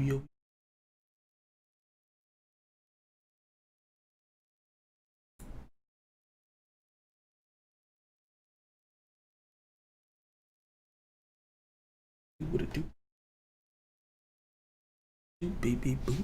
yo. What it do? Baby boo.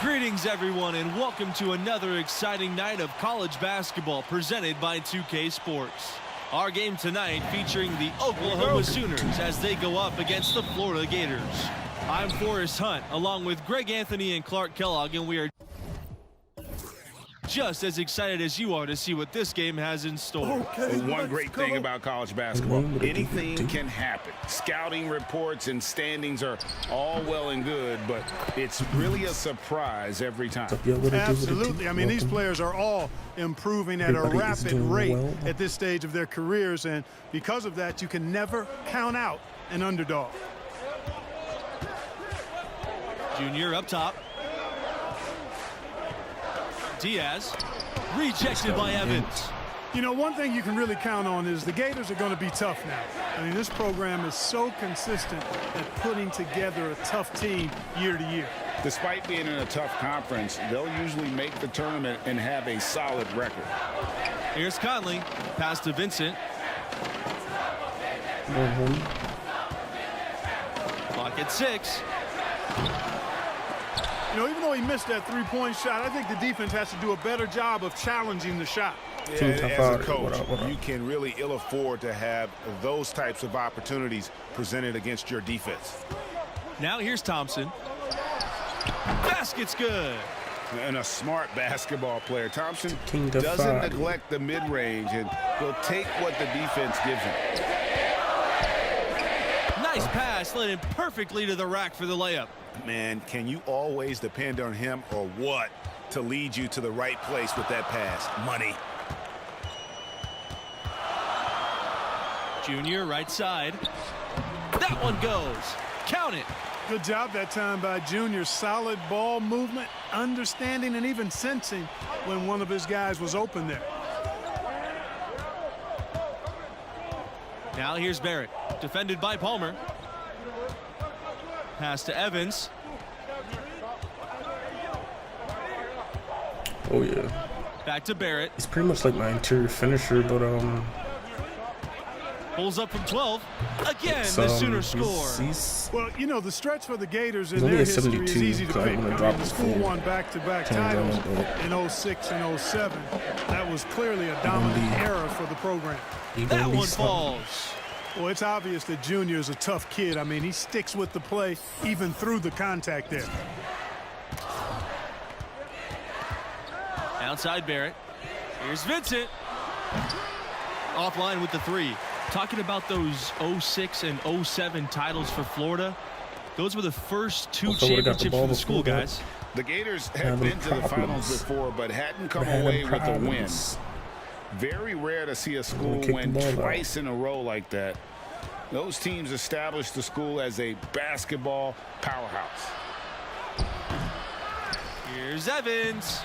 Greetings everyone and welcome to another exciting night of college basketball presented by 2K Sports. Our game tonight featuring the Oklahoma Sooners as they go up against the Florida Gators. I'm Forrest Hunt along with Greg Anthony and Clark Kellogg, and we are just as excited as you are to see what this game has in store. One great thing about college basketball, anything can happen. Scouting reports and standings are all well and good, but it's really a surprise every time. Absolutely. I mean, these players are all improving at a rapid rate at this stage of their careers, and because of that, you can never count out an underdog. Junior up top. Diaz, rejected by Evans. You know, one thing you can really count on is the Gators are going to be tough now. I mean, this program is so consistent at putting together a tough team year to year. Despite being in a tough conference, they'll usually make the tournament and have a solid record. Here's Conley, pass to Vincent. Clock at 6. You know, even though he missed that three-point shot, I think the defense has to do a better job of challenging the shot. Yeah, as a coach, you can really ill afford to have those types of opportunities presented against your defense. Now here's Thompson. Basket's good. And a smart basketball player. Thompson doesn't neglect the mid-range and will take what the defense gives him. Nice pass, led him perfectly to the rack for the layup. Man, can you always depend on him or what to lead you to the right place with that pass? Money. Junior, right side. That one goes. Count it. Good job that time by Junior. Solid ball movement, understanding, and even sensing when one of his guys was open there. Now here's Barrett, defended by Palmer. Pass to Evans. Oh yeah. Back to Barrett. He's pretty much like my interior finisher, but pulls up from 12. Again, the Sooners score. Well, you know, the stretch for the Gators in their history is easy to pick. I mean, the school won back-to-back titles in 06 and 07. That was clearly a dominant era for the program. That one falls. Well, it's obvious that Junior is a tough kid. I mean, he sticks with the play even through the contact there. Outside Barrett. Here's Vincent. Offline with the 3. Talking about those 06 and 07 titles for Florida, those were the first 2 championships for the school, guys. The Gators have been to the finals before, but hadn't come away with a win. Very rare to see a school win twice in a row like that. Those teams established the school as a basketball powerhouse. Here's Evans.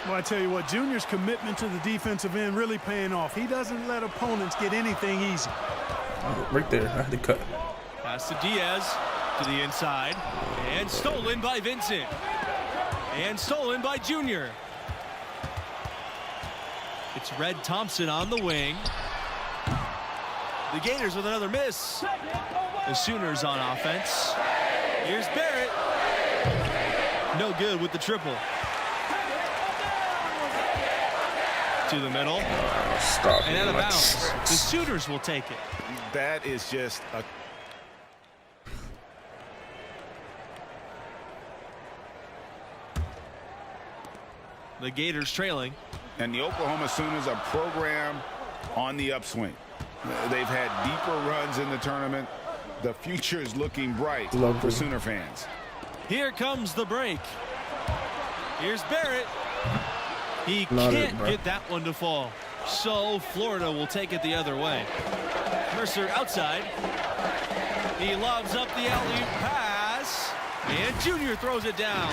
Well, I tell you what, Junior's commitment to the defensive end really paying off. He doesn't let opponents get anything easy. Oh, right there, I had to cut. Pass to Diaz to the inside. And stolen by Vincent. And stolen by Junior. It's Red Thompson on the wing. The Gators with another miss. The Sooners on offense. Here's Barrett. No good with the triple. To the middle. And out of bounds. The Sooners will take it. That is just a... The Gators trailing. And the Oklahoma Sooners are program on the upswing. They've had deeper runs in the tournament. The future is looking bright for Sooner fans. Here comes the break. Here's Barrett. He can't get that one to fall. So Florida will take it the other way. Mercer outside. He lobs up the alley-oop pass. And Junior throws it down.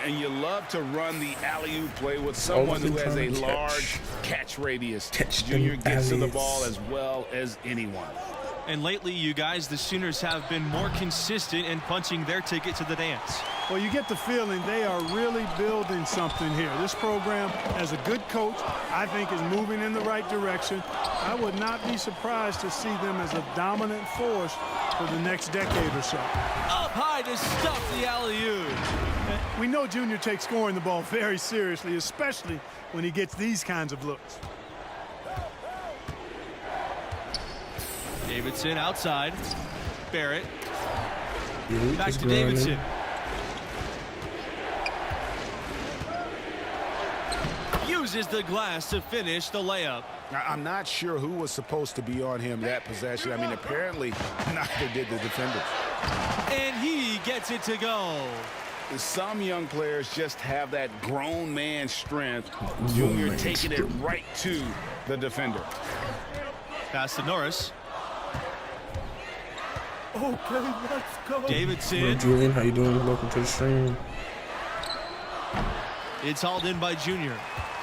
And you love to run the alley-oop play with someone who has a large catch radius. Junior gets to the ball as well as anyone. And lately, you guys, the Sooners have been more consistent in punching their ticket to the dance. Well, you get the feeling they are really building something here. This program has a good coach, I think is moving in the right direction. I would not be surprised to see them as a dominant force for the next decade or so. Up high to stuff the alley-oop. We know Junior takes scoring the ball very seriously, especially when he gets these kinds of looks. Davidson outside. Barrett. Back to grinding. Davidson. Uses the glass to finish the layup. I'm not sure who was supposed to be on him that possession. I mean, apparently neither did the defenders. And he gets it to go. Some young players just have that grown man strength. Junior taking it right to the defender. Pass to Norris. Okay, let's go. Davidson. Hello, Julian, how you doing? Welcome to the stream. It's hauled in by Junior.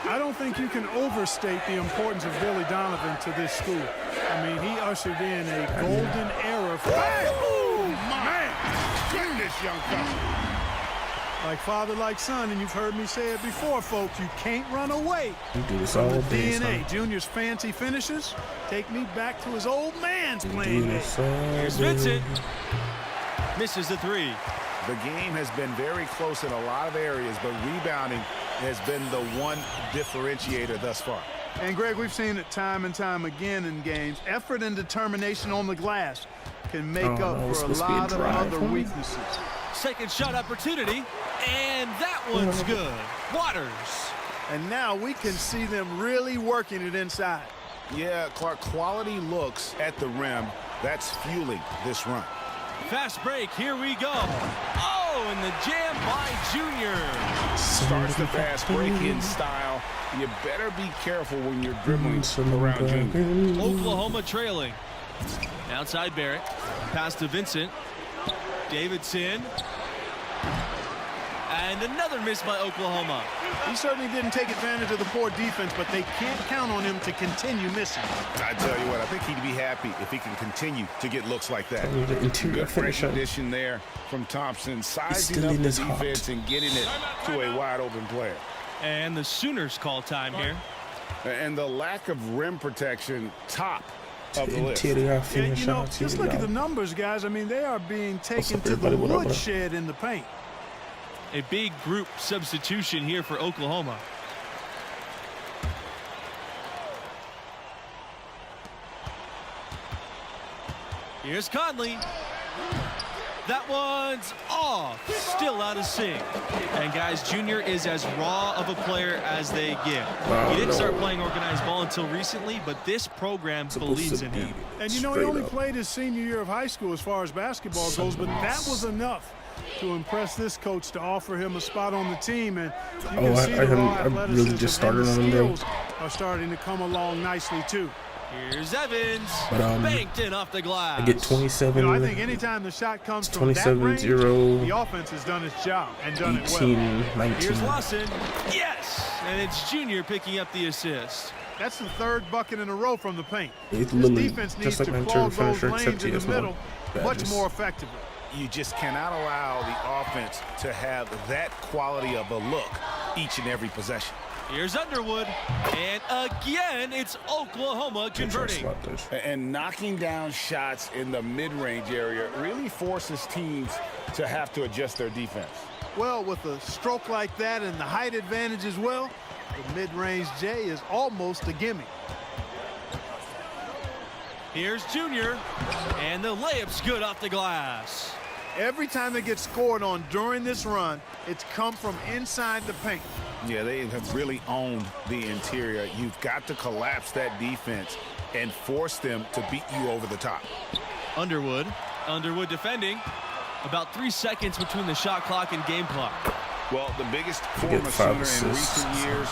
I don't think you can overstate the importance of Billy Donovan to this school. I mean, he ushered in a golden era for... Oh, man! Goodness, young fella. Like father, like son, and you've heard me say it before, folks. You can't run away We do this from all the day. DNA. Junior's fancy finishes take me back to his old man's playing days. Here's Vincent. Misses the three. The game has been very close in a lot of areas, but rebounding has been the one differentiator thus far. And, Greg, we've seen it time and time again in games. Effort and determination on the glass can make up for a lot of other weaknesses. Second shot opportunity, and that one's good. Waters. And now we can see them really working it inside. Yeah, Clark, quality looks at the rim. That's fueling this run. Fast break, here we go. Oh, and the jam by Junior. Starts the fast break-in style. You better be careful when you're dribbling around Junior. Oklahoma trailing. Outside Barrett. Pass to Vincent. Davidson. And another miss by Oklahoma. He certainly didn't take advantage of the poor defense, but they can't count on him to continue missing. I tell you what, I think he'd be happy if he can continue to get looks like that. The interior Good finisher. recognition there from Thompson, sizing still up in the his heart. defense and getting it to a wide open player. And the Sooners call time here. And the lack of rim protection, top of the list. Interior Yeah, finisher. you know, just look at the numbers, guys. I mean, they are being taken up, to the everybody? What up, what up? woodshed in the paint. A big group substitution here for Oklahoma. Here's Conley. That one's off. Still out of sync. And guys, Junior is as raw of a player as they get. Wow, He didn't no. start playing organized ball until recently, but this program believes in him. And you know, he only played his senior year of high school as far as basketball goes, but that was enough to impress this coach to offer him a spot on the team. And you can see the raw I really athleticism just started and the on him, though. skills are starting to come along nicely, too. Here's Evans. But, banked in off the glass. I get 27. You know, I think anytime the shot comes from that 27, range, 0, the offense has done its job and done it 18, well. 19. Here's Lawson. Yes! And it's Junior picking up the assist. That's the third bucket in a row from the paint. It's This literally defense just needs like my to clog interior those finisher, lanes except he in the has middle more much badges. more effectively. You just cannot allow the offense to have that quality of a look each and every possession. Here's Underwood. And again, it's Oklahoma converting. And knocking down shots in the mid-range area really forces teams to have to adjust their defense. Well, with a stroke like that and the height advantage as well, the mid-range J is almost a gimme. Here's Junior. And the layup's good off the glass. Every time they get scored on during this run, it's come from inside the paint. Yeah, they have really owned the interior. You've got to collapse that defense and force them to beat you over the top. Underwood defending. About 3 seconds between the shot clock and game clock. Well, the biggest former Sooner in recent years,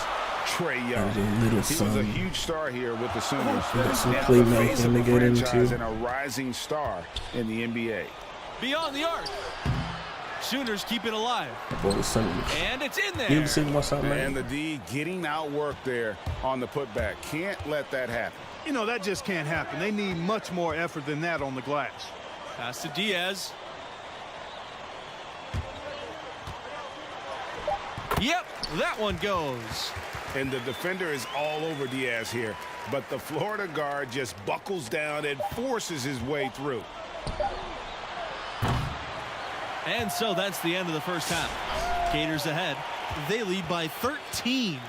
Trae Young. He was a huge star here with the Sooners. Some Now the face of playmaking the to get franchise into. and a rising star in the NBA. Beyond the arc. Sooners keep it alive. And it's in there. And the D getting outworked there on the putback. Can't let that happen. You know, that just can't happen. They need much more effort than that on the glass. Pass to Diaz. Yep, that one goes. And the defender is all over Diaz here. But the Florida guard just buckles down and forces his way through. And so that's the end of the first half. Gators ahead. They lead by 13.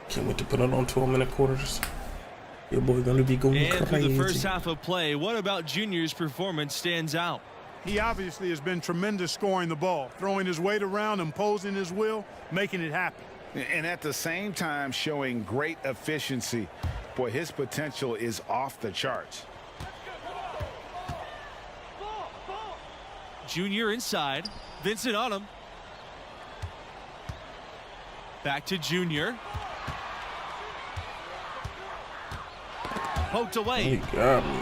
Can't wait to put it on 12-minute quarters. Your boy gonna be going crazy. And through the first half of play, what about Junior's performance stands out? He obviously has been tremendous scoring the ball, throwing his weight around, imposing his will, making it happen. And at the same time showing great efficiency. Boy, his potential is off the charts. Junior inside. Vincent on him. Back to Junior. Poked away. He got me.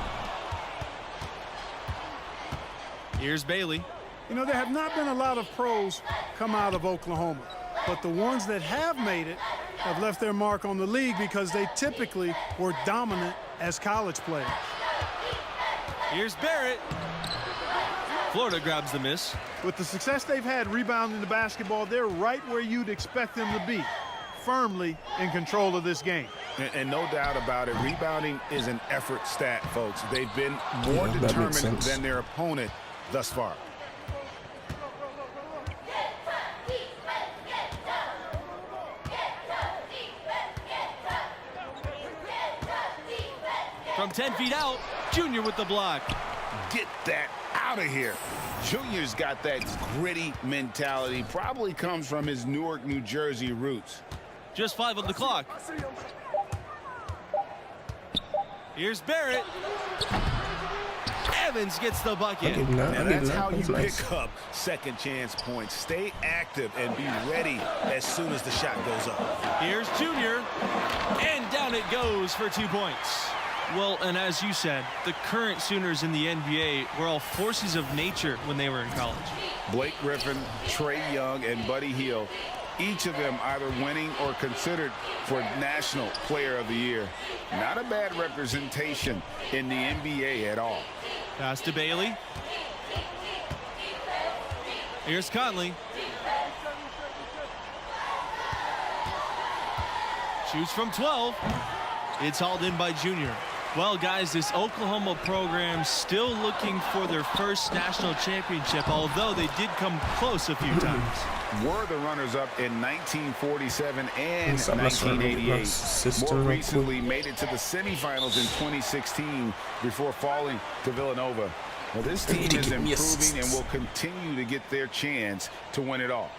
Here's Bailey. You know, there have not been a lot of pros come out of Oklahoma, but the ones that have made it have left their mark on the league because they typically were dominant as college players. Here's Barrett. Florida grabs the miss. With the success they've had rebounding the basketball, they're right where you'd expect them to be, firmly in control of this game. And no doubt about it, rebounding is an effort stat, folks. They've been more determined than their opponent thus far. From 10 feet out, Junior with the block. Get that out of here. Junior's got that gritty mentality. Probably comes from his Newark, New Jersey roots. Just 5 on the clock. Here's Barrett. Evans gets the bucket. And that's how you pick up second chance points. Stay active and be ready as soon as the shot goes up. Here's Junior. And down it goes for 2 points. Well, and as you said, the current Sooners in the NBA were all forces of nature when they were in college. Blake Griffin, Trae Young, and Buddy Hield, each of them either winning or considered for National Player of the Year. Not a bad representation in the NBA at all. Pass to Bailey. Here's Conley. Shoots from 12. It's hauled in by Junior. Well, guys, this Oklahoma program still looking for their first national championship, although they did come close a few times. Were the runners-up in 1947 and 1988. More recently made it to the semifinals in 2016 before falling to Villanova. Well, this team is improving and will continue to get their chance to win it all.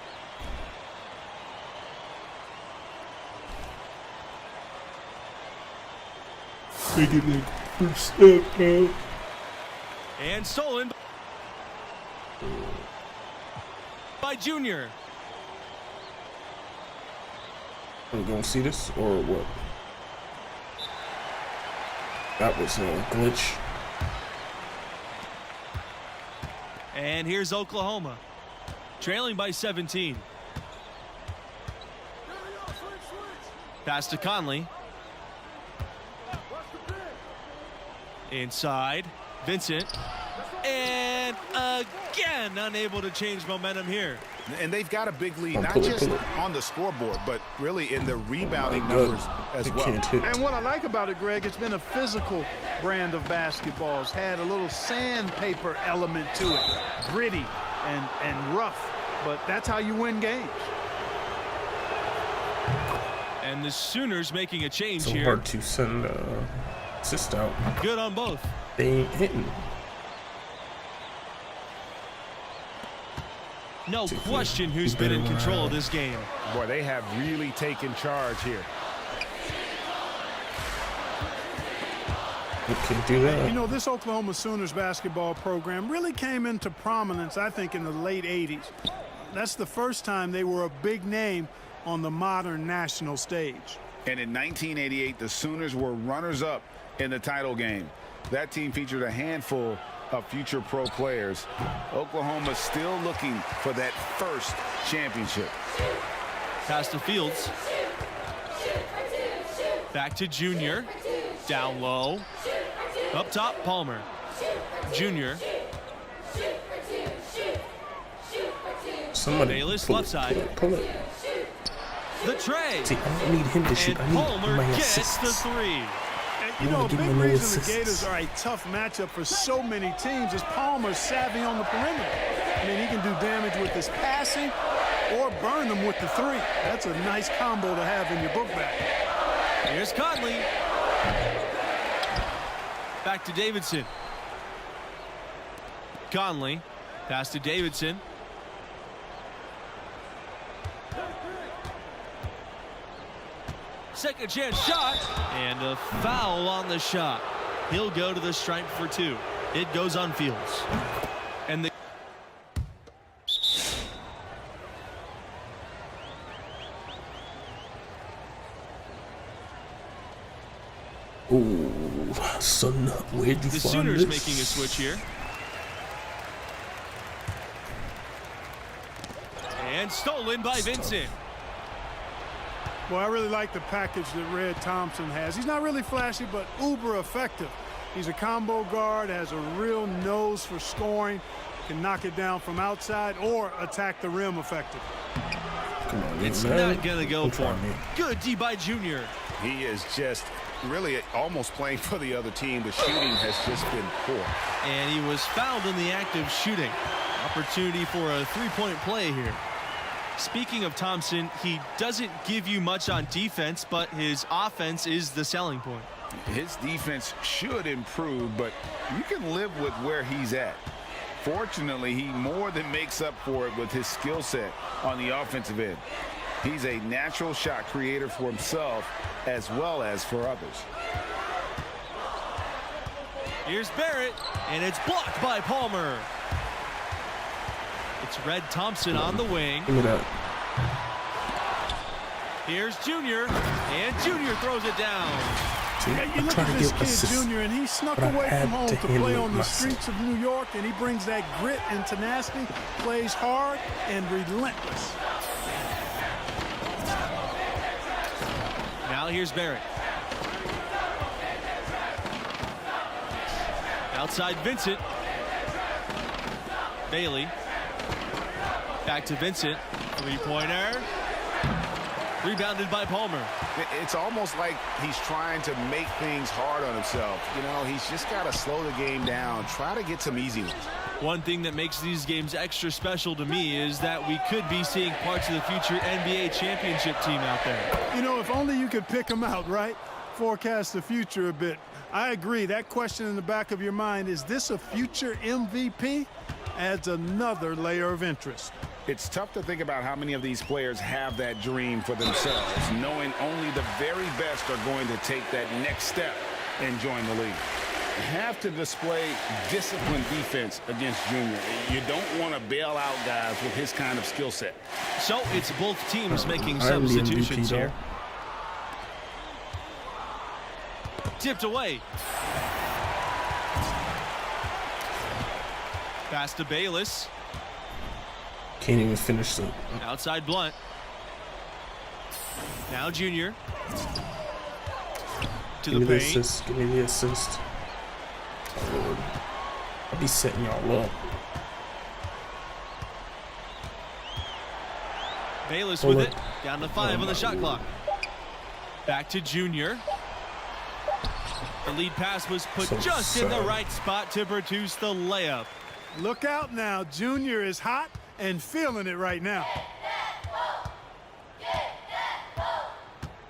And stolen by Junior. Are we gonna see this or what? That was a glitch. And here's Oklahoma, trailing by 17. Pass to Conley. Inside, Vincent. And again, unable to change momentum here. And they've got a big lead, not just on the scoreboard, but really in the rebounding numbers as well. And what I like about it, Greg, it's been a physical brand of basketball. It's had a little sandpaper element to it, gritty and rough, but that's how you win games. And the Sooners making a change here. So hard to send assist out. Good on both. They ain't hitting. No question who's been in control of this game. Boy, they have really taken charge here. You can't do that. You know, this Oklahoma Sooners basketball program really came into prominence, I think, in the late 80s. That's the first time they were a big name on the modern national stage. And in 1988, the Sooners were runners-up in the title game. That team featured a handful of future pro players. Oklahoma's still looking for that first championship. Pass to Fields. Back to Junior. Down low. Up top, Palmer. Junior. Somebody Bayless, pull left side. Pull it. The tray. See, I don't need him to shoot. I And need Palmer my gets assists. the three. You know, a give big him no reason the assists. Gators are a tough matchup for so many teams is Palmer's savvy on the perimeter. I mean, he can do damage with his passing or burn them with the three. That's a nice combo to have in your book bag. Here's Conley. Back to Davidson. Conley. Pass to Davidson. Second chance shot. And a foul on the shot. He'll go to the stripe for two. It goes on Fields. And the Ooh, son, where'd you The find Sooners this? making a switch here. And stolen by Vincent. Well, I really like the package that Red Thompson has. He's not really flashy, but uber effective. He's a combo guard, has a real nose for scoring, can knock it down from outside or attack the rim effectively. Come on, It's man. not going to go Don't for try him. me. Good D by Junior. He is just really almost playing for the other team. The shooting has just been poor. And he was fouled in the act of shooting. Opportunity for a three-point play here. Speaking of Thompson, he doesn't give you much on defense, but his offense is the selling point. His defense should improve, but you can live with where he's at. Fortunately, he more than makes up for it with his skill set on the offensive end. He's a natural shot creator for himself as well as for others. Here's Barrett, and it's blocked by Palmer. It's Red Thompson on the wing. Give me that. Here's Junior, and Junior throws it down. See, Yeah, you I'm look trying at to this get kid, assists. Junior, and he snuck but I away had from home to to handle play it on the myself. streets of New York, and he brings that grit and tenacity, plays hard and relentless. Now here's Barrett. Outside Vincent. Bailey. Back to Vincent. Three-pointer. Rebounded by Palmer. It's almost like he's trying to make things hard on himself. You know, he's just got to slow the game down, try to get some easy ones. One thing that makes these games extra special to me is that we could be seeing parts of the future NBA championship team out there. You know, if only you could pick them out, right? Forecast the future a bit. I agree. That question in the back of your mind, is this a future MVP? Adds another layer of interest. It's tough to think about how many of these players have that dream for themselves, knowing only the very best are going to take that next step and join the league. Have to display disciplined defense against Junior. You don't want to bail out guys with his kind of skill set. So it's both teams making I'm the substitutions MVP, here. Tipped away. Pass to Bayless. Can't even finish the. Outside Blunt. Now Junior. To Give me the the paint. assist. Give me the assist. Oh, Lord. I'll be setting y'all up. Bayless Hold with it. it. Down to 5 on the shot clock. Back to Junior. The lead pass was put So just in the sad. right spot to produce the layup. Look out now. Junior is hot and feeling it right now.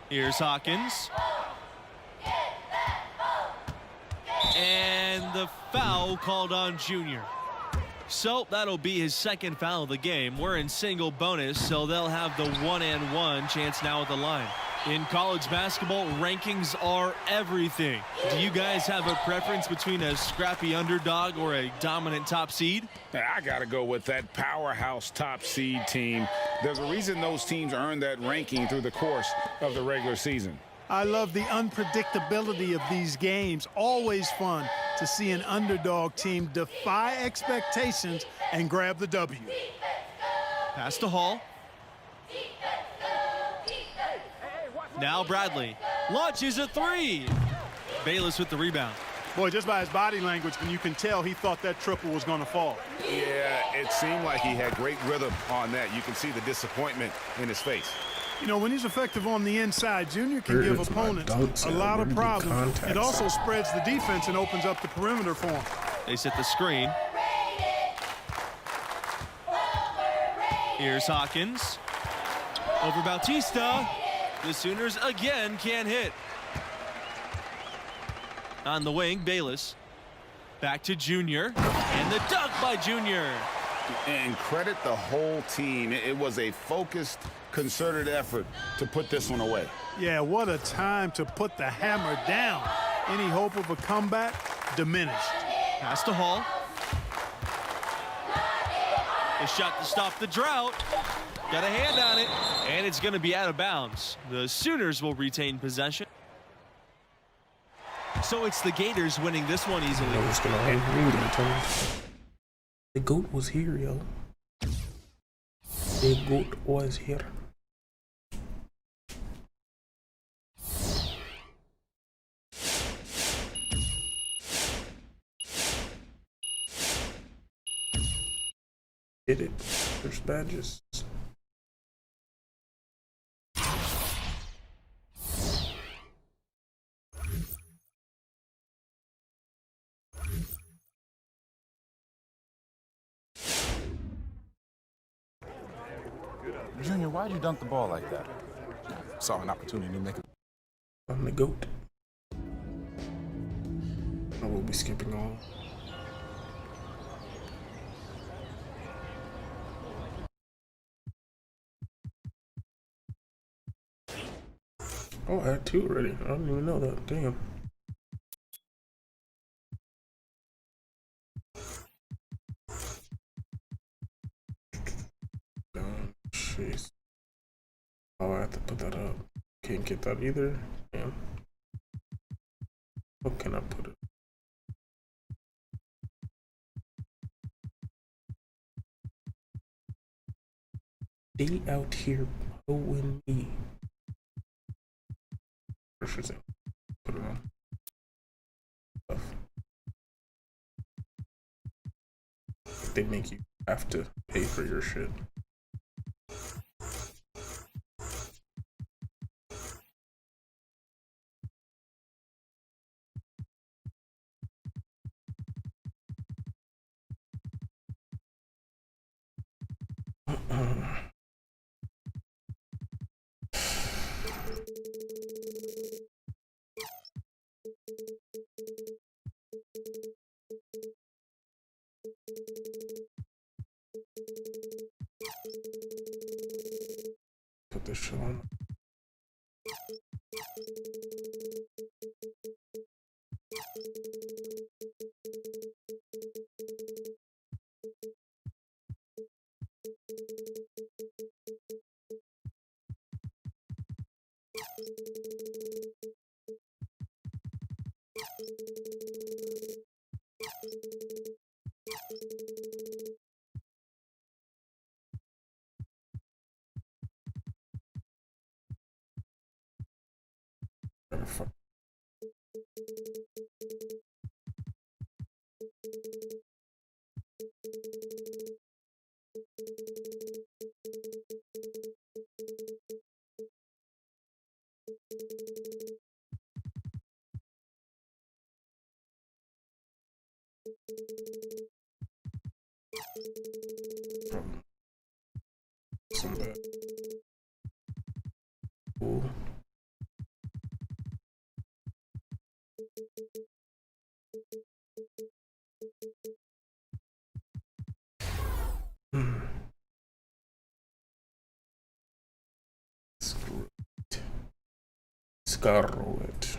Here's Hawkins. And the foul called on Junior. So that'll be his second foul of the game. We're in single bonus, so they'll have the 1-and-1 chance now at the line. In college basketball, rankings are everything. Do you guys have a preference between a scrappy underdog or a dominant top seed? I got to go with that powerhouse top seed team. There's a reason those teams earn that ranking through the course of the regular season. I love the unpredictability of these games. Always fun to to see an underdog team defy expectations and grab the W. Pass to Hall. Now Bradley launches a three. Bayless with the rebound. Boy, just by his body language, you can tell he thought that triple was going to fall. Yeah, it seemed like he had great rhythm on that. You can see the disappointment in his face. You know, when he's effective on the inside, Junior can give opponents a lot of problems. It also spreads the defense and opens up the perimeter for him. They set the screen. Here's Hawkins. Over Bautista. The Sooners again can't hit. On the wing, Bayless. Back to Junior. And the dunk by Junior. And credit the whole team. It was a focused, concerted effort to put this one away. Yeah, what a time to put the hammer down. Any hope of a comeback diminished. Pass to Hall. A shot to stop the drought. Got a hand on it, and it's going to be out of bounds. The Sooners will retain possession. So it's the Gators winning this one easily. The GOAT was here, yo. The GOAT was here. Did it. There's badges. Junior, why'd you dunk the ball like that? Saw an opportunity to make it. I'm the GOAT. I will be skipping all. Oh, I had two already. I didn't even know that. Damn. Jeez. Oh, I have to put that up. Can't get that either. Damn. What can I put it? They out here hoeing me. Put it on. They make you have to pay for your shit. Put this shit on. Fuck. Some bad. Cool. Scarlet.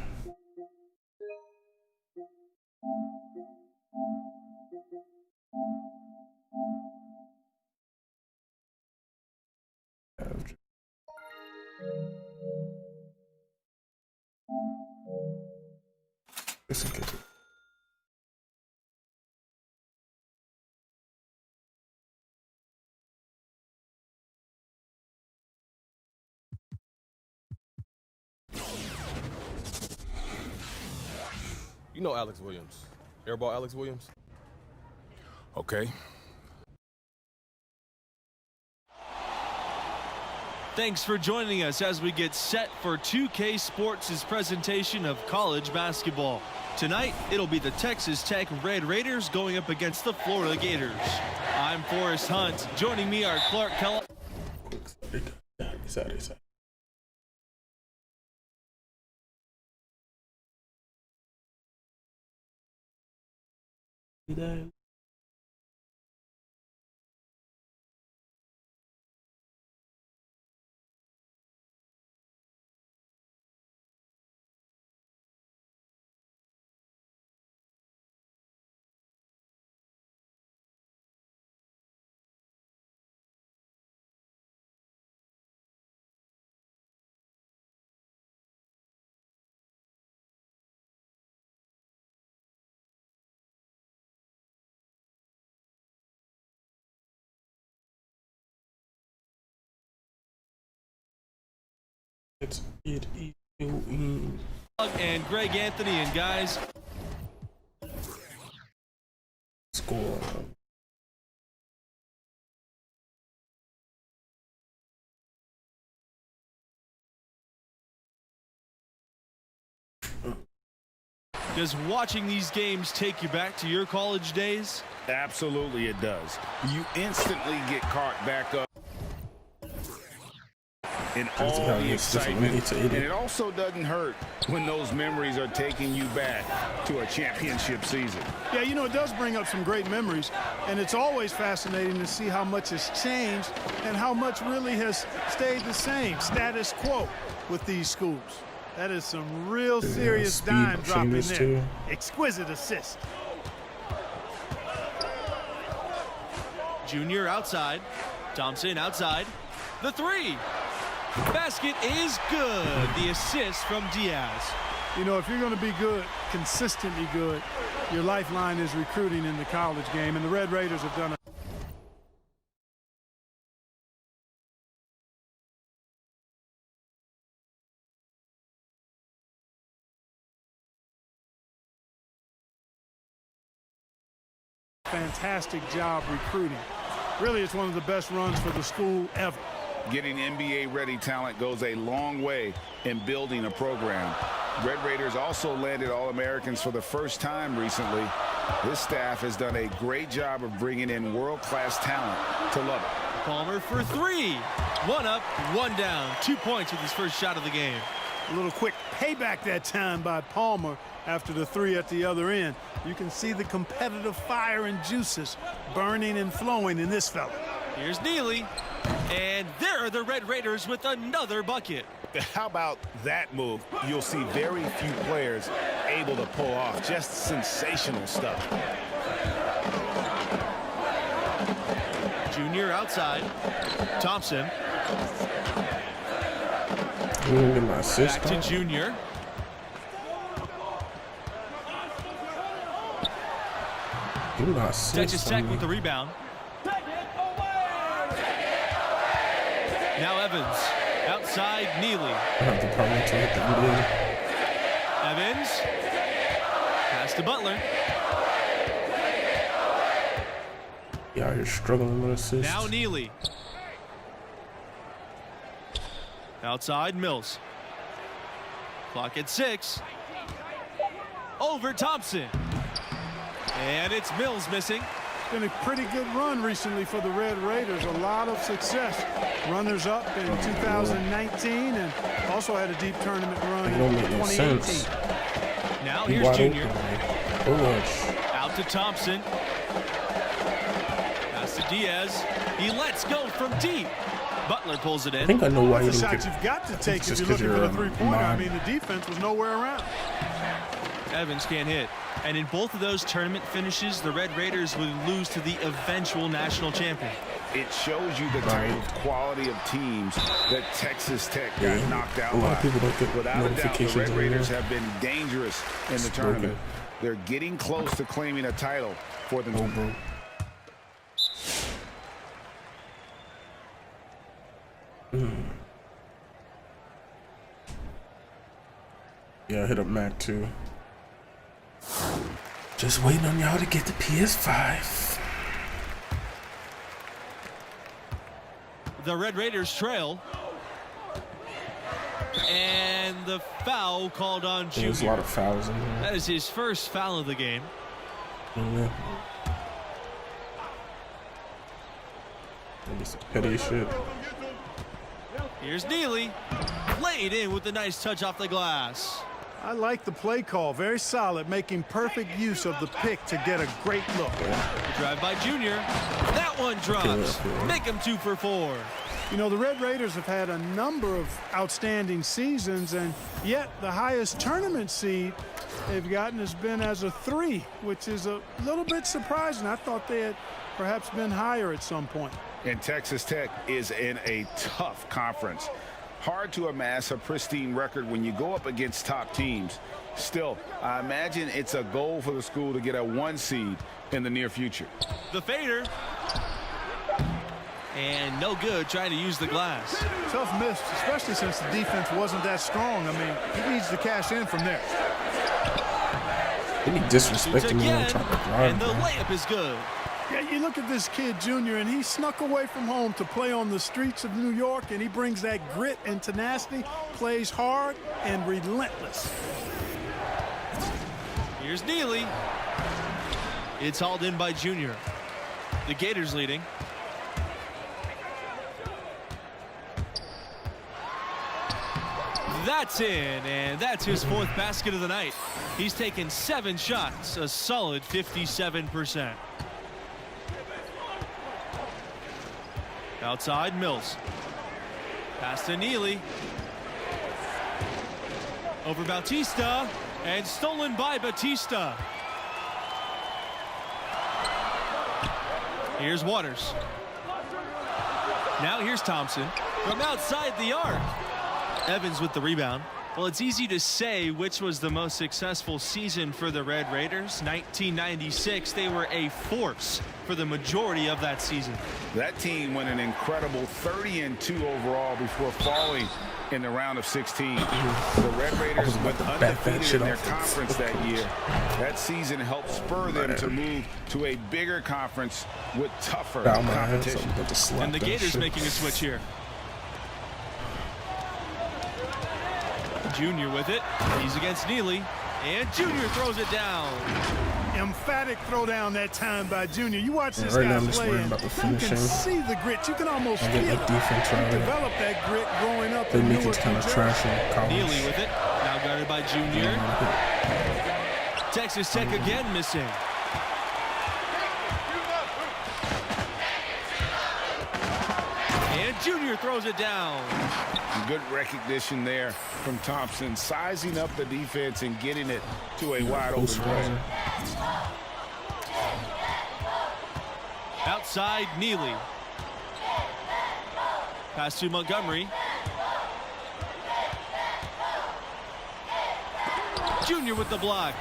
Listen, You know Alex Williams. Airball Alex Williams? Okay. Thanks for joining us as we get set for 2K Sports' presentation of college basketball. Tonight, it'll be the Texas Tech Red Raiders going up against the Florida Gators. I'm Forrest Hunt. Joining me are Clark Kellogg. Sorry. And Greg Anthony, and guys, Score. does watching these games take you back to your college days? Absolutely it does. You instantly get caught back up in all the excitement. And it also doesn't hurt when those memories are taking you back to a championship season. Yeah, you know, it does bring up some great memories, and it's always fascinating to see how much has changed and how much really has stayed the same, status quo, with these schools. That is some real serious dime dropping there. Too. Exquisite assist. Junior outside. Thompson outside. The three. Basket is good. The assist from Diaz. You know, if you're going to be good, consistently good, your lifeline is recruiting in the college game, and the Red Raiders have done a fantastic job recruiting. Really, it's one of the best runs for the school ever. Getting NBA-ready talent goes a long way in building a program. Red Raiders also landed All-Americans for the first time recently. This staff has done a great job of bringing in world-class talent to Lubbock. Palmer for three. One up, one down. 2 points with his first shot of the game. A little quick payback that time by Palmer after the three at the other end. You can see the competitive fire and juices burning and flowing in this fella. Here's Neely. And there are the Red Raiders with another bucket. How about that move? You'll see very few players able to pull off just sensational stuff. Junior outside. Thompson. Back to Junior. Texas Tech with the rebound. Now Evans. Outside Neely. Evans. Pass to Butler. Yeah, you're struggling with assists. Now Neely. Outside Mills. Clock at 6. Over Thompson. And it's Mills missing. Been a pretty good run recently for the Red Raiders. A lot of success. Runners up in 2019 and also had a deep tournament run in 2018. Now here's Junior. Push. Out to Thompson. Pass to Diaz. He lets go from deep. Butler pulls it in. I think I know why you That's a didn't shot get. you've got to take if just you're looking for the three-pointer. I mind. mean, the defense was nowhere around. Evans can't hit. And in both of those tournament finishes, the Red Raiders would lose to the eventual national champion. It shows you the type of quality of teams that Texas Tech got knocked out A lot of by. people don't get Without a doubt, the notifications Red on Raiders there. have been dangerous in the tournament. They're getting close to claiming a title for them. Yeah, hit up Mac too. Just waiting on y'all to get the PS5. The Red Raiders trail. And the foul called on Junior. There's a lot of fouls in here. That is his first foul of the game. Yeah. Maybe some petty shit. Here's Neely. Laid in with a nice touch off the glass. I like the play call. Very solid, making perfect use of the pick to get a great look. Drive by Junior. That one drops. Make him 2 for 4. You know, the Red Raiders have had a number of outstanding seasons, and yet the highest tournament seed they've gotten has been as a 3, which is a little bit surprising. I thought they had perhaps been higher at some point. And Texas Tech is in a tough conference. Hard to amass a pristine record when you go up against top teams. Still, I imagine it's a goal for the school to get a 1 seed in the near future. The fader. And no good trying to use the glass. Tough miss, especially since the defense wasn't that strong. I mean, he needs to cash in from there. He disrespecting me on trying to drive. And the layup is good. Yeah, you look at this kid, Junior, and he snuck away from home to play on the streets of New York, and he brings that grit and tenacity, plays hard and relentless. Here's Neely. It's hauled in by Junior. The Gators leading. That's in, and that's his 4th basket of the night. He's taken 7 shots, a solid 57%. Outside, Mills. Pass to Neely. Over Bautista, and stolen by Bautista. Here's Waters. Now here's Thompson from outside the arc. Evans with the rebound. Well, it's easy to say which was the most successful season for the Red Raiders. 1996, they were a force for the majority of that season. That team went an incredible 30-2 overall before falling in the round of 16. The Red Raiders went undefeated in their conference that year. That season helped spur them to move to a bigger conference with tougher competition. And the Gators making a switch here. Junior with it. He's against Neely. And Junior throws it down. Emphatic throwdown that time by Junior. You watch this guy play, and you can see the grit. You can almost feel it. Develop that grit growing up in Newark, kind of trash in college. Neely with it. Now guarded by Junior. Texas Tech again missing. And Junior throws it down. Good recognition there from Thompson, sizing up the defense and getting it to a wide open player. Outside, Neely. Pass to Montgomery. Junior with the block.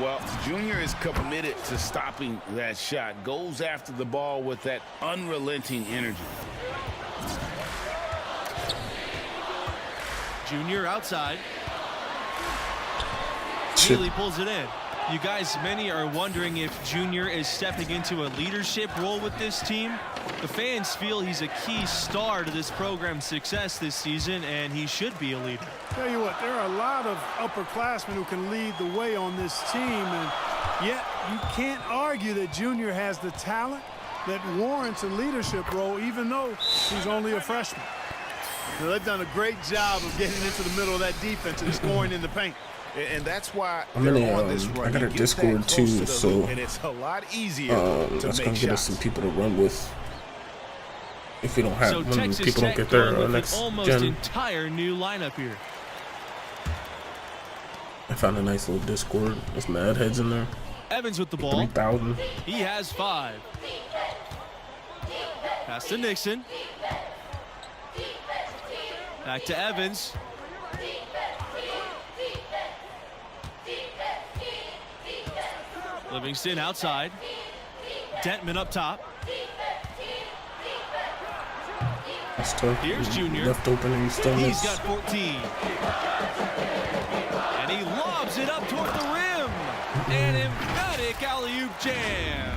Well, Junior is committed to stopping that shot. Goes after the ball with that unrelenting energy. Junior outside. Neely pulls it in. You guys, many are wondering if Junior is stepping into a leadership role with this team. The fans feel he's a key star to this program's success this season, and he should be a leader. Tell you what, there are a lot of upperclassmen who can lead the way on this team, and yet you can't argue that Junior has the talent that warrants a leadership role, even though he's only a freshman. Now, they've done a great job of getting into the middle of that defense and scoring in the paint. And that's why I'm in I got a Discord too, so and it's a lot easier that's gonna get us some people to run with. If we don't have so when people don't get their next almost gen. Entire new lineup here. I found a nice little Discord. There's mad heads in there. Evans with the ball. 3,000. He has 5. Pass to Nixon. Back to Evans. Livingston outside. Dentman up top. That's tough. Here's Junior. Left open and still He's got 14. And he lobs it up toward the rim. An emphatic alley-oop jam.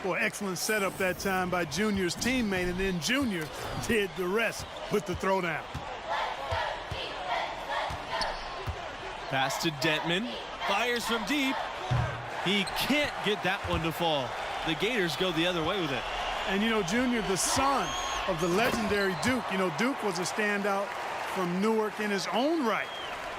Boy, excellent setup that time by Junior's teammate, and then Junior did the rest with the throwdown. Pass to Dentman. Fires from deep. He can't get that one to fall. The Gators go the other way with it. And, you know, Junior, the son of the legendary Duke. You know, Duke was a standout from Newark in his own right.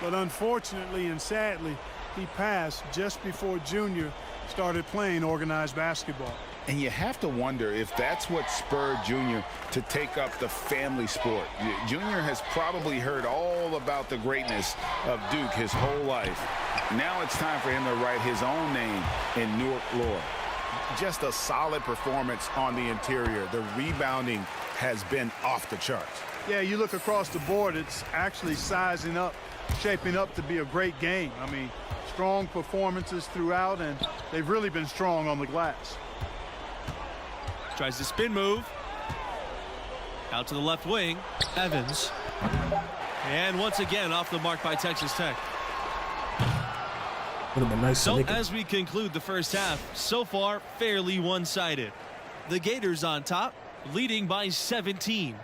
But unfortunately and sadly, he passed just before Junior started playing organized basketball. And you have to wonder if that's what spurred Junior to take up the family sport. Junior has probably heard all about the greatness of Duke his whole life. Now it's time for him to write his own name in Newark lore. Just a solid performance on the interior. The rebounding has been off the charts. Yeah, you look across the board, it's actually sizing up, shaping up to be a great game. I mean, strong performances throughout, and they've really been strong on the glass. Tries to spin move. Out to the left wing. Evans. And once again off the mark by Texas Tech. Would have been nice. So as we conclude the first half, so far fairly one-sided. The Gators on top, leading by 17.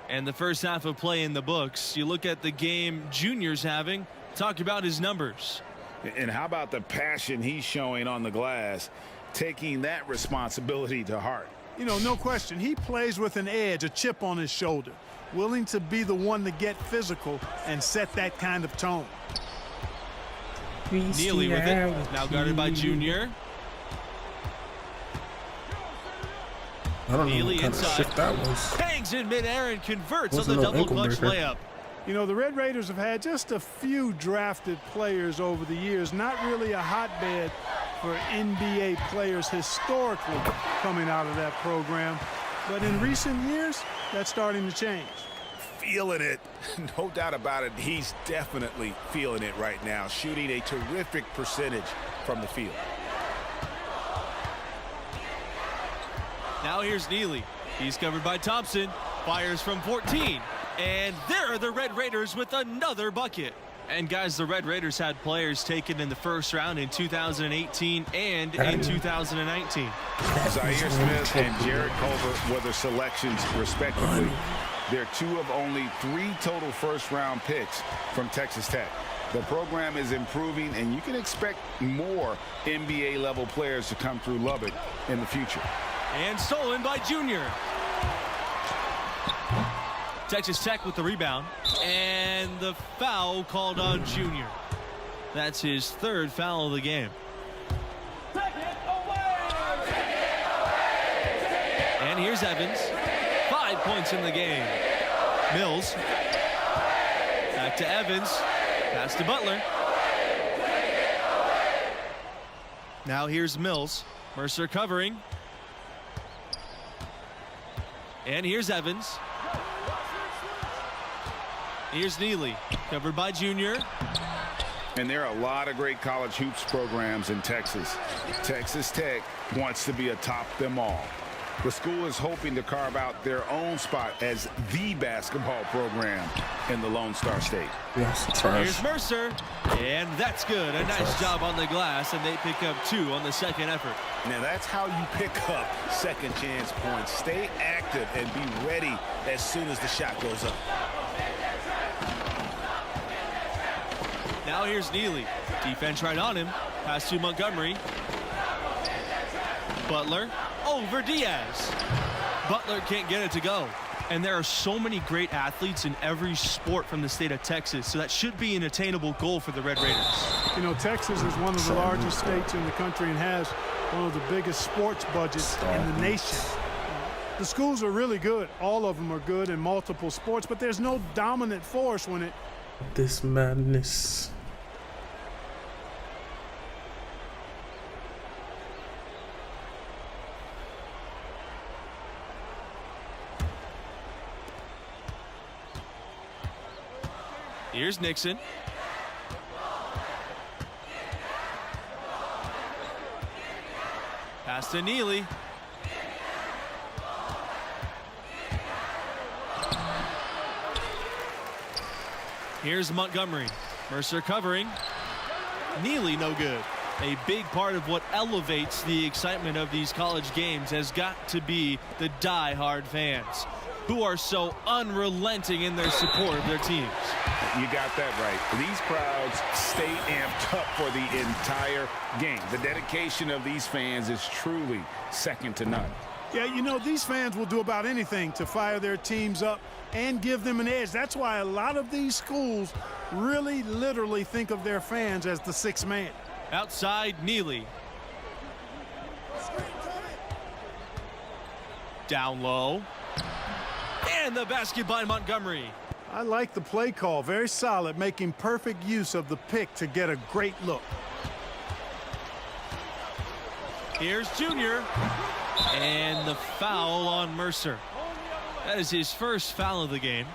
And the first half of play in the books. You look at the game Junior's having. Talk about his numbers. And how about the passion he's showing on the glass, taking that responsibility to heart. You know, no question. He plays with an edge, a chip on his shoulder, willing to be the one to get physical and set that kind of tone. Neely with it. Now guarded by Junior. I don't know Neely what kind inside. of shift that was. Hangs in midair and converts on Wasn't the no double ankle clutch breaker. layup. You know, the Red Raiders have had just a few drafted players over the years, not really a hotbed for NBA players historically coming out of that program. But in recent years, that's starting to change. Feeling it. No doubt about it. He's definitely feeling it right now, shooting a terrific percentage from the field. Now here's Neely. He's covered by Thompson. Fires from 14. And there are the Red Raiders with another bucket. And guys, the Red Raiders had players taken in the first round in 2018 and in 2019. Zaire Smith and Jared Culver were the selections respectively. They're two of only 3 total first-round picks from Texas Tech. The program is improving, and you can expect more NBA-level players to come through Lubbock in the future. And stolen by Junior. Texas Tech with the rebound. And the foul called on Junior. That's his 3rd foul of the game. And here's Evans. 5 points in the game. Mills. Back to Evans. Pass to Butler. Now here's Mills. Mercer covering. And here's Evans. Here's Neely, covered by Junior. And there are a lot of great college hoops programs in Texas. Texas Tech wants to be atop them all. The school is hoping to carve out their own spot as the basketball program in the Lone Star State. Yes, trash. Here's Mercer, and that's good. A nice job on the glass, and they pick up 2 on the second effort. Now that's how you pick up second chance points. Stay active and be ready as soon as the shot goes up. Now here's Neely. Defense right on him. Pass to Montgomery. Butler over Diaz. Butler can't get it to go. And there are so many great athletes in every sport from the state of Texas, so that should be an attainable goal for the Red Raiders. You know, Texas is one of the largest states in the country and has one of the biggest sports budgets in the nation. The schools are really good. All of them are good in multiple sports, but there's no dominant force when it... This madness. Here's Nixon. Pass to Neely. Here's Montgomery. Mercer covering. Neely no good. A big part of what elevates the excitement of these college games has got to be the die-hard fans who are so unrelenting in their support of their teams. You got that right. These crowds stay amped up for the entire game. The dedication of these fans is truly second to none. Yeah, you know, these fans will do about anything to fire their teams up and give them an edge. That's why a lot of these schools really literally think of their fans as the sixth man. Outside, Neely. Down low. And the basket by Montgomery. I like the play call. Very solid, making perfect use of the pick to get a great look. Here's Junior. And the foul on Mercer. That is his first foul of the game.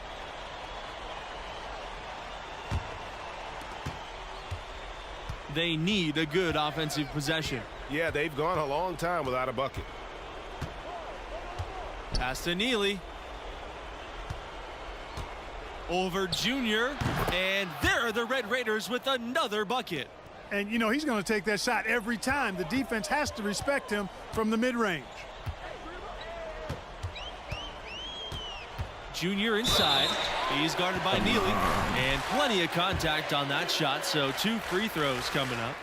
They need a good offensive possession. Yeah, they've gone a long time without a bucket. Pass to Neely. Over Junior. And there are the Red Raiders with another bucket. And, you know, he's going to take that shot every time. The defense has to respect him from the mid-range. Junior inside. He's guarded by Neely. And plenty of contact on that shot, so 2 free throws coming up.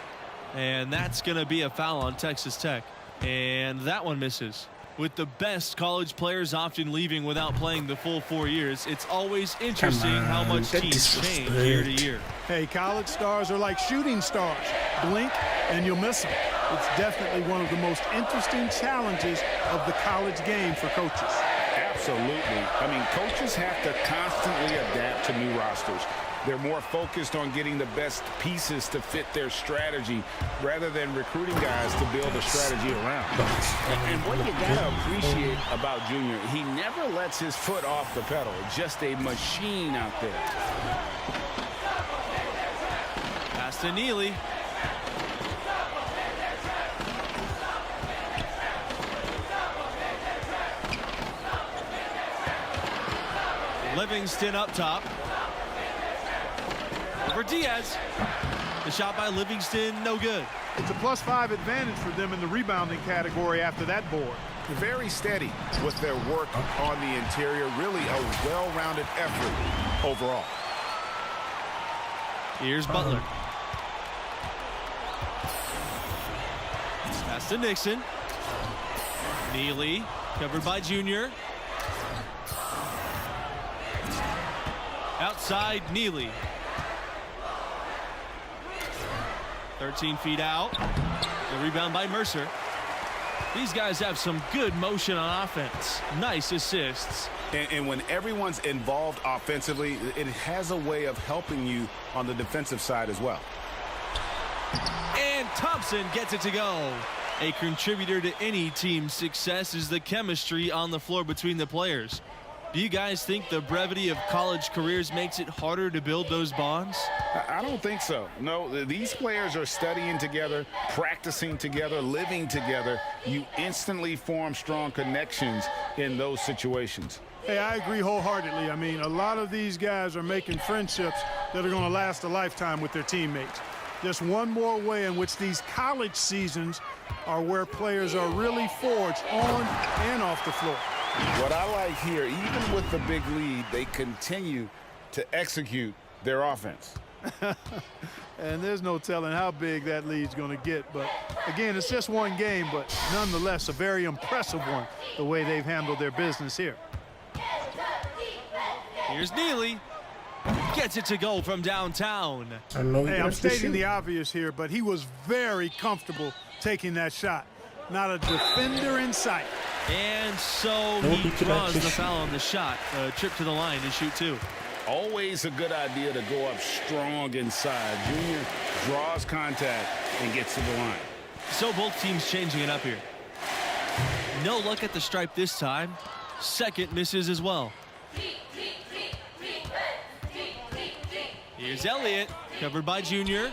And that's going to be a foul on Texas Tech. And that one misses. With the best college players often leaving without playing the full 4 years, it's always interesting how much teams change year to year. Hey, college stars are like shooting stars. Blink and you'll miss them. It's definitely one of the most interesting challenges of the college game for coaches. Absolutely. I mean, coaches have to constantly adapt to new rosters. They're more focused on getting the best pieces to fit their strategy rather than recruiting guys to build a strategy around. And what you got to appreciate about Junior, he never lets his foot off the pedal. Just a machine out there. Pass to Neely. Livingston up top. For Diaz. The shot by Livingston, no good. It's a +5 advantage for them in the rebounding category after that board. Very steady with their work on the interior. Really a well-rounded effort overall. Here's Butler. Pass to Nixon. Neely, covered by Junior. Outside, Neely. 13 feet out. The rebound by Mercer. These guys have some good motion on offense. Nice assists. And when everyone's involved offensively, it has a way of helping you on the defensive side as well. And Thompson gets it to go. A contributor to any team's success is the chemistry on the floor between the players. Do you guys think the brevity of college careers makes it harder to build those bonds? I don't think so. No, these players are studying together, practicing together, living together. You instantly form strong connections in those situations. Hey, I agree wholeheartedly. I mean, a lot of these guys are making friendships that are going to last a lifetime with their teammates. Just one more way in which these college seasons are where players are really forged on and off the floor. What I like here, even with the big lead, they continue to execute their offense. And there's no telling how big that lead's going to get. But, again, it's just one game, but nonetheless a very impressive one, the way they've handled their business here. Here's Neely. Gets it to go from downtown. Hey, I'm stating the obvious here, but he was very comfortable taking that shot. Not a defender in sight. And so he draws the foul on the shot. A trip to the line to shoot 2. Always a good idea to go up strong inside. Junior draws contact and gets to the line. So both teams changing it up here. No luck at the stripe this time. Second misses as well. Here's Elliott, covered by Junior.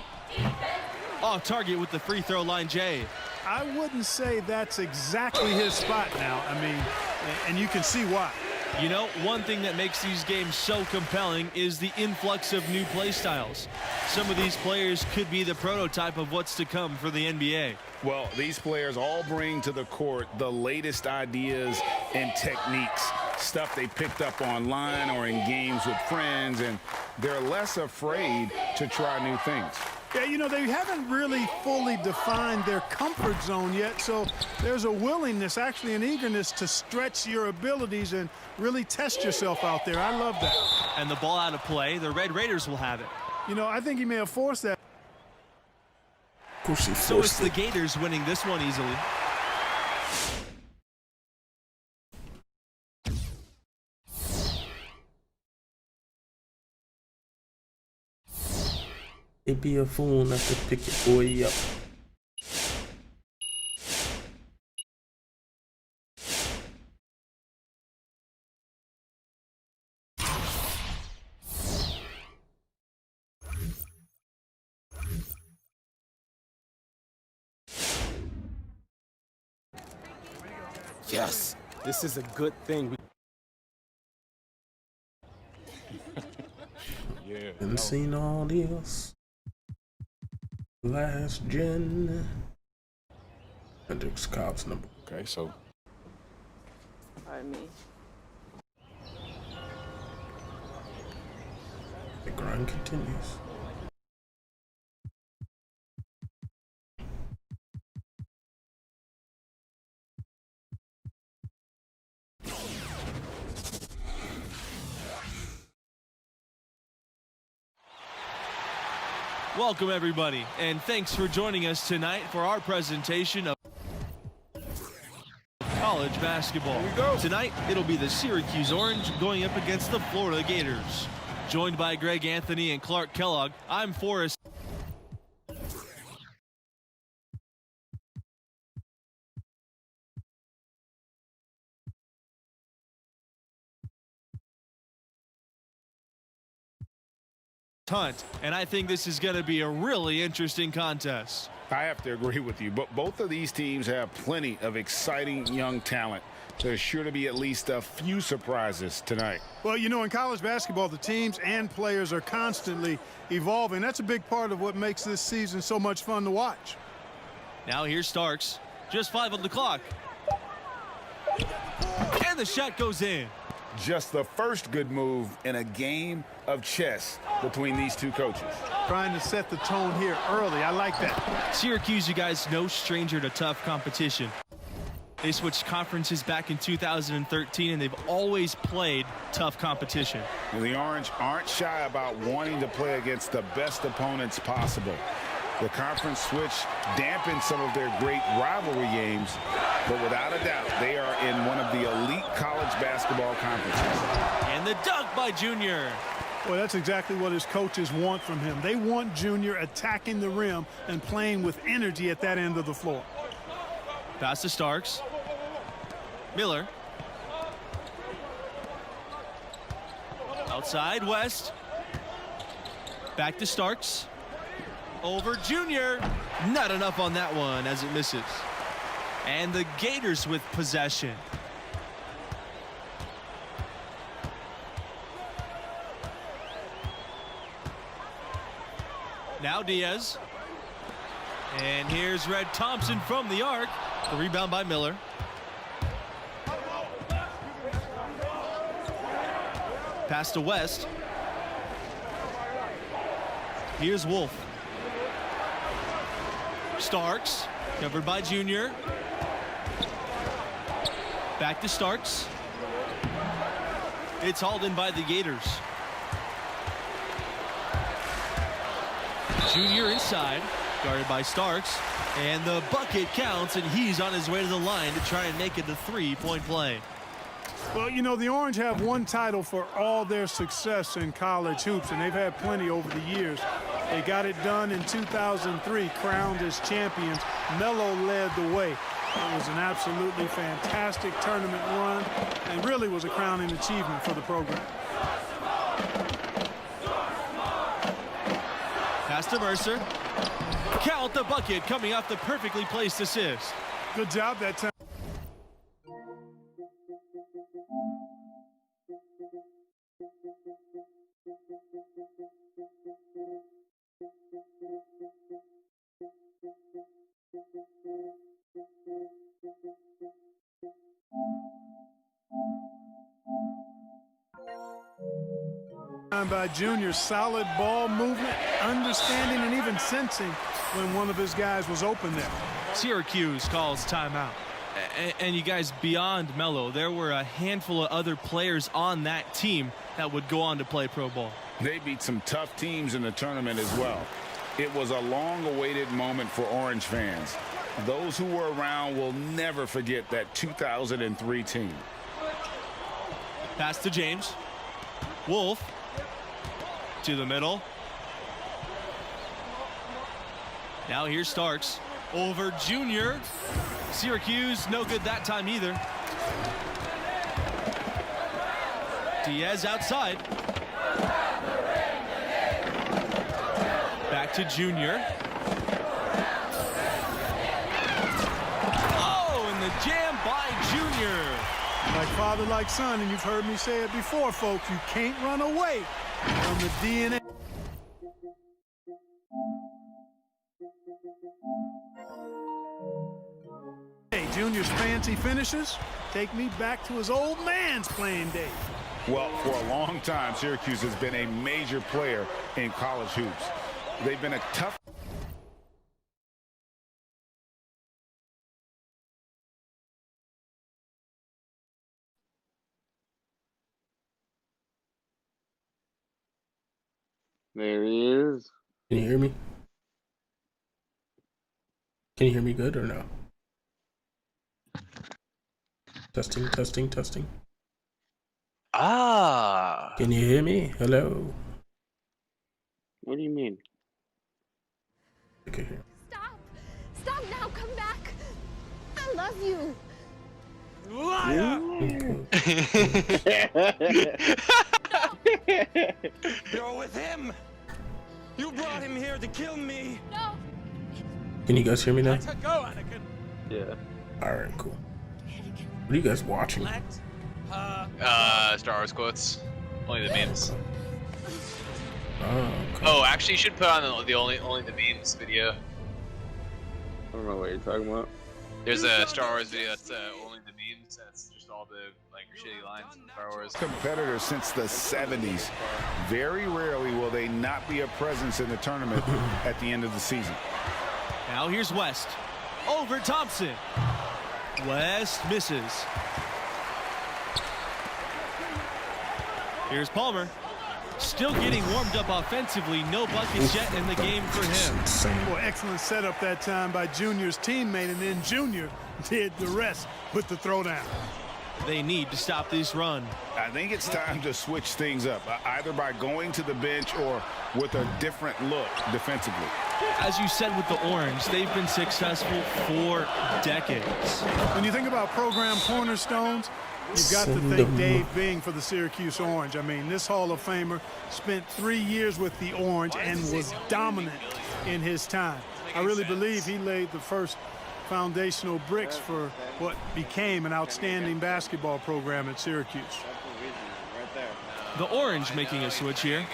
Off target with the free throw line, Jay. I wouldn't say that's exactly his spot now. I mean, and you can see why. You know, one thing that makes these games so compelling is the influx of new play styles. Some of these players could be the prototype of what's to come for the NBA. Well, these players all bring to the court the latest ideas and techniques, stuff they picked up online or in games with friends, and they're less afraid to try new things. Yeah, you know, they haven't really fully defined their comfort zone yet, so there's a willingness, actually an eagerness to stretch your abilities and really test yourself out there. I love that. And the ball out of play, the Red Raiders will have it. You know, I think he may have forced that. Of course he So it's forced the Gators winning this one easily. It be a fool not to pick your boy up. Yes, this is a good thing. Yeah. Been seen all this. Last gen. Hendrix Cobb's number. Okay, so Pardon me. The grind continues. Welcome, everybody, and thanks for joining us tonight for our presentation of college basketball. Here we go. Tonight, it'll be the Syracuse Orange going up against the Florida Gators. Joined by Greg Anthony and Clark Kellogg, I'm Forrest. Hunt, and I think this is going to be a really interesting contest. I have to agree with you, but both of these teams have plenty of exciting young talent. There's sure to be at least a few surprises tonight. Well, you know, in college basketball, the teams and players are constantly evolving. That's a big part of what makes this season so much fun to watch. Now here's Starks. Just 5 on the clock. And the shot goes in. Just the first good move in a game of chess between these two coaches. Trying to set the tone here early. I like that. Syracuse, you guys, no stranger to tough competition. They switched conferences back in 2013, and they've always played tough competition. And the Orange aren't shy about wanting to play against the best opponents possible. The conference switch dampened some of their great rivalry games, but without a doubt, they are in one of the elite college basketball conferences. And the dunk by Junior. Well, that's exactly what his coaches want from him. They want Junior attacking the rim and playing with energy at that end of the floor. Pass to Starks. Miller. Outside, West. Back to Starks. Over Junior. Not enough on that one as it misses. And the Gators with possession. Now Diaz. And here's Red Thompson from the arc. The rebound by Miller. Pass to West. Here's Wolf. Starks, covered by Junior. Back to Starks. It's hauled in by the Gators. Junior inside, guarded by Starks. And the bucket counts, and he's on his way to the line to try and make it a three-point play. Well, you know, the Orange have one title for all their success in college hoops, and they've had plenty over the years. They got it done in 2003, crowned as champions. Melo led the way. It was an absolutely fantastic tournament run and really was a crowning achievement for the program. Pass to Mercer. Count the bucket coming off the perfectly placed assist. Good job that time. By Junior, solid ball movement, understanding and even sensing when one of his guys was open there. Syracuse calls timeout. And you guys, beyond Melo, there were a handful of other players on that team that would go on to play pro ball. They beat some tough teams in the tournament as well. It was a long-awaited moment for Orange fans. Those who were around will never forget that 2003 team. Pass to James. Wolf to the middle. Now here's Starks over Junior. Syracuse no good that time either. Diaz outside. Back to Junior. Oh, and the jam by Junior. Like father, like son, and you've heard me say it before, folks, you can't run away from the DNA. Hey, Junior's fancy finishes take me back to his old man's playing days. Well, for a long time, Syracuse has been a major player in college hoops. They've been a tough... There he is. Can you hear me? Can you hear me good or no? Testing, testing, testing. Ah. Can you hear me? Hello? What do you mean? Okay, here. Stop! Stop now! Come back! I love you! You're with him! You brought him here to kill me! No! Can you guys hear me now? Let her go, Anakin! Yeah. Alright, cool. What are you guys watching? Let her Star Wars quotes. Only the memes. Oh, okay. Oh, actually, you should put on the only the memes video. I don't know what you're talking about. There's a Star Wars video that's only the memes. That's just all the like shitty lines in Star Wars. Competitors since the 70s. Very rarely will they not be a presence in the tournament at the end of the season. Now here's West. Over Thompson. West misses. Here's Palmer. Still getting warmed up offensively. No buckets yet in the game for him. Well, excellent setup that time by Junior's teammate, and then Junior did the rest with the throwdown. They need to stop this run. I think it's time to switch things up, either by going to the bench or with a different look defensively. As you said with the Orange, they've been successful for decades. When you think about program cornerstones, you've got to thank Dave Bing for the Syracuse Orange. I mean, this Hall of Famer spent 3 years with the Orange and was dominant in his time. I really believe he laid the first foundational bricks for what became an outstanding basketball program at Syracuse. The Orange making a switch here.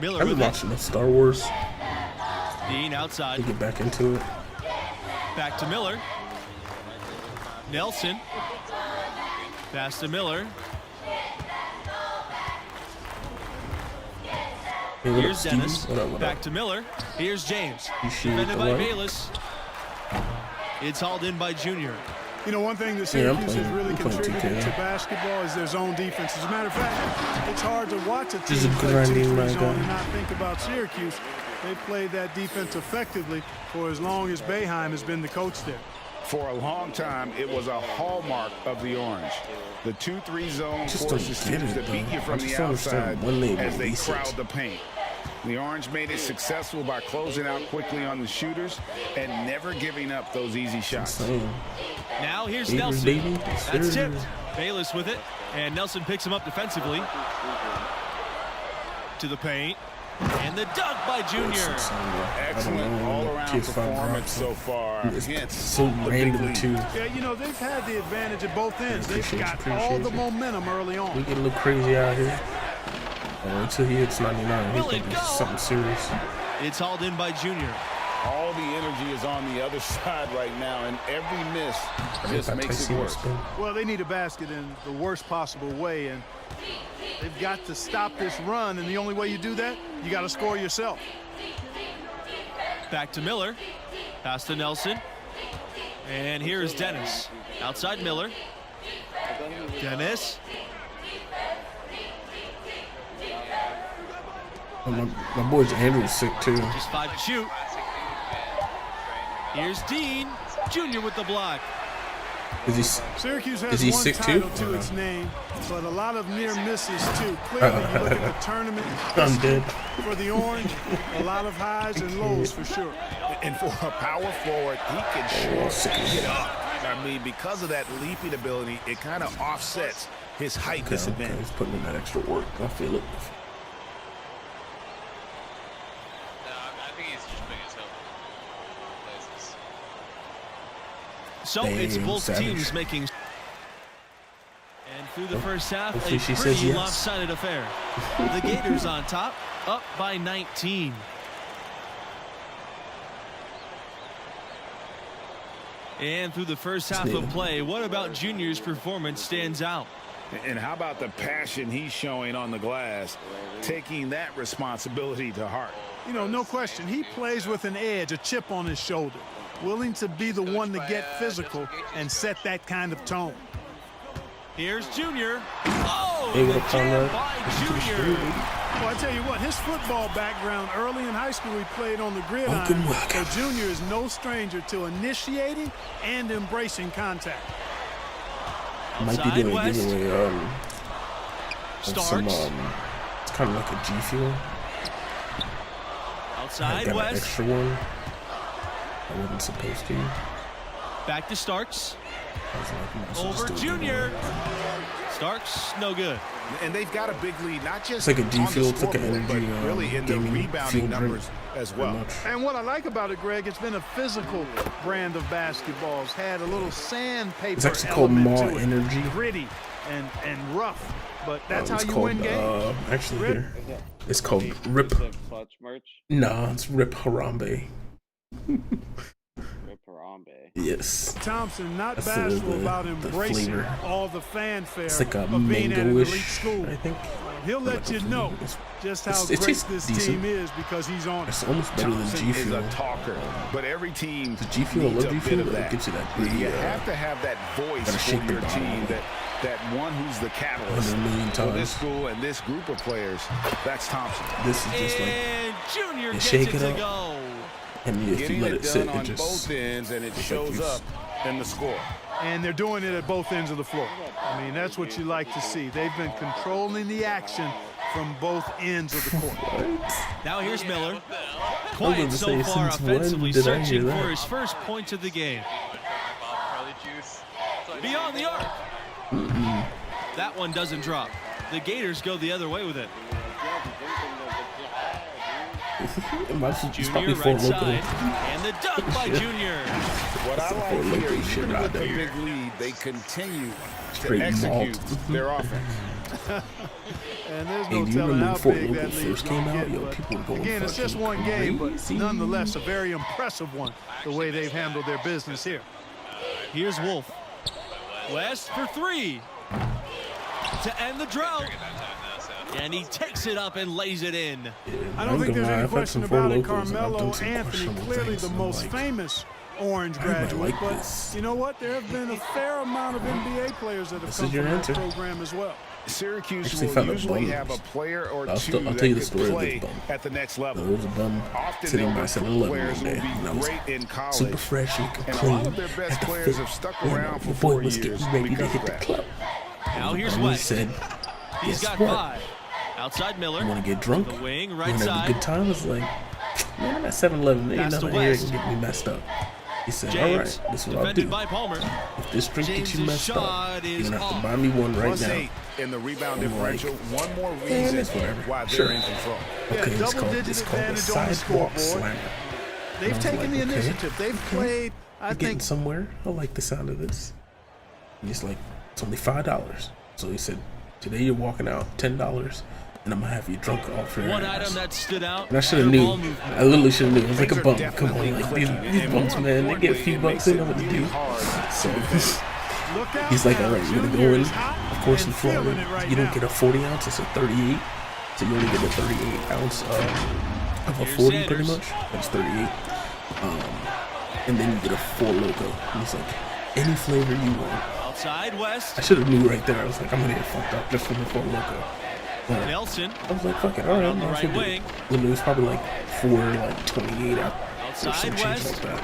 Miller I've been watching the Star Wars. Dean outside. Get back into it. Back to Miller. Nelson. Pass to Miller. Hey, what Here's up, Dennis. Steve? What up? Back to Miller. Here's James. Defended by Bayless. It's hauled in by Junior. You know, one thing that Syracuse has really contributed to basketball is their zone defense. As a matter of fact, it's hard to watch a team play 2-3 zone and not think about Syracuse. They've played that defense effectively for as long as Boeheim has been the coach there. For a long time, it was a hallmark of the Orange. The 2-3 zone forces teams to beat you from the outside as they crowd the paint. The Orange made it successful by closing out quickly on the shooters and never giving up those easy shots. Now here's Nelson. That's tipped. Bayless with it, and Nelson picks him up defensively. To the paint. And the dunk by Junior. Excellent all-around performance so far. It's so random too. Yeah, you know, they've had the advantage at both ends. They've got all the momentum early on. We get a little crazy out here. Until he hits 99, he's going to do something serious. It's hauled in by Junior. All the energy is on the other side right now, and every miss just makes it worse. Well, they need a basket in the worst possible way, and they've got to stop this run, and the only way you do that, you got to score yourself. Back to Miller. Pass to Nelson. And here is Dennis. Outside Miller. Dennis. My boy's Andrew's sick too. Just 5 to shoot. Here's Dean. Junior with the block. Syracuse has is he one sick title too? to its name, but a lot of near misses too. Clearly, you look at the tournament I'm dead. for the Orange, a lot of highs and lows for sure. And for a power forward, he can sure get up. I mean, because of that leaping ability, it kind of offsets his height disadvantage. He's putting in that extra work. I feel it. So it's both teams making. And through the first half, a pretty lopsided affair. The Gators on top, up by 19. And through the first half of play, what about Junior's performance stands out? And how about the passion he's showing on the glass, taking that responsibility to heart? You know, no question. He plays with an edge, a chip on his shoulder, willing to be the one to get physical and set that kind of tone. Here's Junior. Oh, the jam by Junior. Well, I tell you what, his football background early in high school, he played on the gridiron. So Junior is no stranger to initiating and embracing contact. Might be doing a giveaway. Some, it's kind of like a G Fuel. Outside I got West. An extra one. I wasn't supposed to. Back to Starks. Like, over Junior. Starks, no good. And they've got a big lead, not just it's like a G on Fuel, the it's like an scoreboard, energy, but really in the rebounding numbers as well. And what I like about it, Greg, it's been a physical brand of basketball. It's had a little sandpaper it's actually called Maw Energy. Gritty and rough, but that's how you win games. Actually, here. It's called Rip. Nah, it's Rip Harambe. Yes. Thompson not bashful about embracing all the fanfare it's like a of being at an elite school. I think. He'll let you know just how great this team is because he's on it. It's almost better than G Fuel. Is a talker, but every team the G Fuel, needs I love G a bit Fuel, of that. Gives you that gritty, you have to have that voice for your team, that one who's the catalyst for this school and this group of players. That's Thompson. This is just like Junior you gets shake it up, to go. and if you let it sit, on it just both ends, and it shows up in the score. And they're doing it at both ends of the floor. I mean, that's what you like to see. They've been controlling the action from both ends of the court. Now here's Miller. Quiet so far offensively, searching for his first points of the game. Beyond the arc. That one doesn't drop. The Gators go the other way with it. Junior right side, and the dunk by Junior. What I like here, even with the big lead, they continue to execute their offense. And there's no telling how big that lead's going to get. Again, it's just one game, but nonetheless a very impressive one, the way they've handled their business here. Here's Wolf. West for three to end the drought. And he takes it up and lays it in. I don't think there's any question about it. Carmelo Anthony, clearly the most famous Orange graduate. But you know what? There have been a fair amount of NBA players that have come from that program as well. Syracuse will usually have a player or two that can play at the next level. Often they'll recruit players who will be great in college. Super fresh, and a lot of their best players have stuck around for 4 years because of that. Now here's West. He's got 5. Outside Miller. You want to get drunk? The wing, right you want to have a good time? It's like, man, I'm at 7-Eleven. There ain't nothing here that can get me messed up. He said, James, all right, this is what I'll do. By Palmer. If this drink gets you messed up, you're going to have to off. buy me one right now. +8 in the rebound I'm differential. like, One more yeah, reason that's whatever. why they're Sure. in control. Okay, Yeah, it's called the advantage on the sidewalk scoreboard. slammer. They've And I was taken like, the okay, initiative. They've played, I You're getting think. somewhere. I like the sound of this. And he's like, it's only $5. So he said, today you're walking out $10, and I'm gonna have you drunk off your One ass. item that stood out. And I should have their knew. ball movement. I literally should have knew. It was like a Things bump. are Come on, definitely like clicking. these And bumps, more man. They get a few importantly, bucks. it They know what to makes it do. really hard. So Look out he's like, now. all right, you're gonna Junior go in. is hot Of course, in and Florida, feeling it right you don't now. get a 40 ounce. It's a 38. So you only get a 38 ounce of a Here's 40, pretty Sanders. much. That's 38. And then you get a 4 Loco. And he's like, any flavor you want. Outside West. I should have knew right there. I was like, I'm gonna get fucked up just from the 4 Loco. But Nelson. I was like, fuck it, all right. On the I right should do it. wing. Literally, it was probably like 28 out. Or some Outside change West. like that.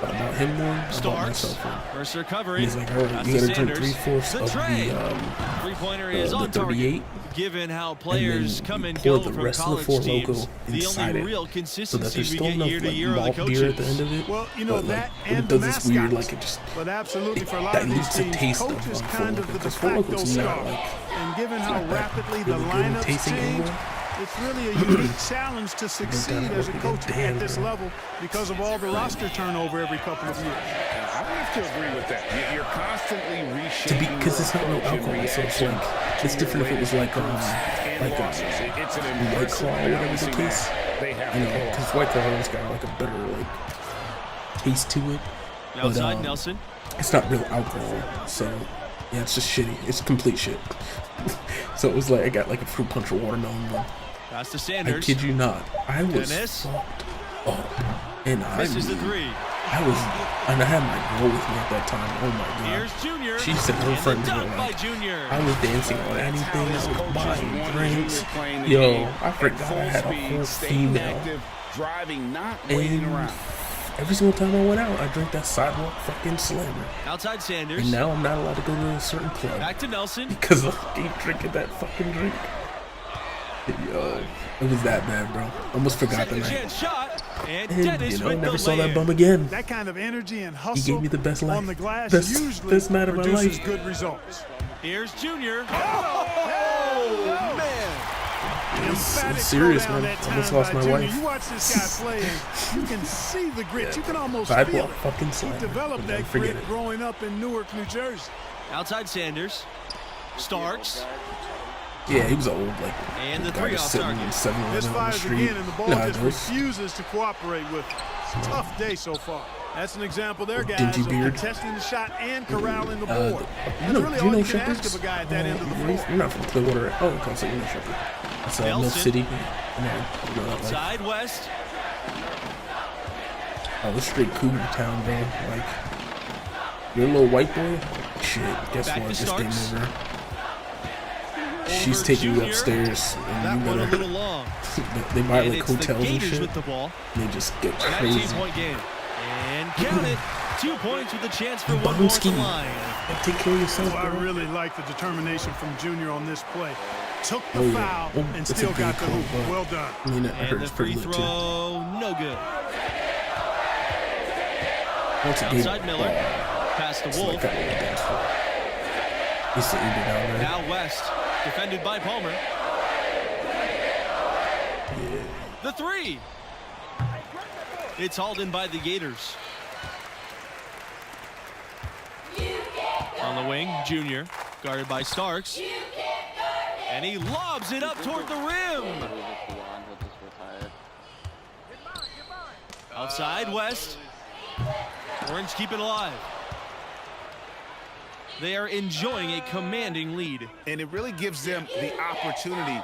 But about him though, I bought Starks. myself one. Mercer covering. He's like, all right, Pass you to gotta drink Sanders. 3/4 The of tray. the Three-pointer is the on 38. target. Given how And players then come you and pour go the from rest of the college 4 teams, Loco the inside only it, real so that consistency there's we still get enough year to like year are the malt beer at the coaches. end of it. Well, you know, but, like, that when and it the does this weird, mascots. like it just But absolutely, for a lot of these dilutes the teams, taste coach of is 4 kind Loco, of the de because 4 facto Loco's not star. like And given how not that rapidly the really good lineups tasting change, anymore. it's really a unique challenge to succeed as a coach Damn, at this bro. level because of all the roster turnover every couple of years. I have to agree with that. You're constantly to be reshaping because it's not no your approach in alcohol, so it's reaction like it's to different if your it was like latest losses. It's an White impressive Claw or whatever the balancing case. act they have You to know, pull off. because White Claw has got like a better like taste to it. Outside But, Nelson. It's not real alcohol, so yeah, it's just shitty. It's complete shit. So it was like I got like a fruit punch or watermelon one. Pass to I Sanders. kid you not, I was Dennis. fucked up, and Misses the three. and I had my girl with me at that time. Oh my god, Here's Junior. she said her And the friends were dunk by like, Junior. I was dancing on anything, I was buying Wanted drinks. Junior playing the Yo, game I at forgot I full had a speed, whole staying female. active, driving, not waiting And around. every single time I went out, I drank that sidewalk fucking slammer. Outside Sanders. And now I'm not allowed to go to a certain club Back to Nelson. because I keep drinking that fucking drink. Yo, it was that bad, bro. Almost forgot the Second night. chance shot. And And Dennis you know, with never the saw that lay-in. bum again. That kind of energy and hustle He gave me the best life. on the glass Best usually night of my produces life. good results. Here's Junior. Oh, man. It's serious, throwdown man. that I almost time lost by my Junior. wife. You watch this guy play, and you can see the grit. You can almost feel Sidewalk it. fucking He slammer. developed But that forget grit it. growing up in Newark, New Jersey. Outside Sanders. Starks. Yeah, he was old, like And the guy three was off sitting target. in 7-Eleven on the Misfires street. again, and the ball Nah, just those refuses to cooperate with it. It's a tough day so far. That's an example there, guys, dingy of beard. contesting the shot and corralling the board. you That's know, really do all you you know can ask Shepherds? of a guy at that end of the floor. You're not from Clearwater. Oh, okay, so you know Shepherd. That's Mill Nelson. City. You know, like, Outside West. oh, it's straight Cougar Town, bro. Like, you're a little white boy? Shit, guess Back what? to This game Starks. over. She's Over taking you Junior. upstairs, That and you one a better. little long. They buy And like it's the hotels and Gators shit. with the ball. And they just get crazy. 19-point game. And count it. 2 points with a chance for one more at Bouncy. the line. Take care of yourself, Well, I bro. really like the determination from Junior on this play. Took the Oh, yeah. foul Oh, and that's a still good got the call, hoop. but- Well done. I mean, that And the hurts free pretty good, too. throw, no good. Once again, Outside Miller. Pass to it's Wolf. like that little dance floor. He's sitting down there. Now West. Defended by Palmer. The three. It's hauled in by the Gators. On the wing, Junior. Guarded by Starks. And he lobs it up toward the rim. Outside West. Orange keep it alive. They are enjoying a commanding lead. And it really gives them the opportunity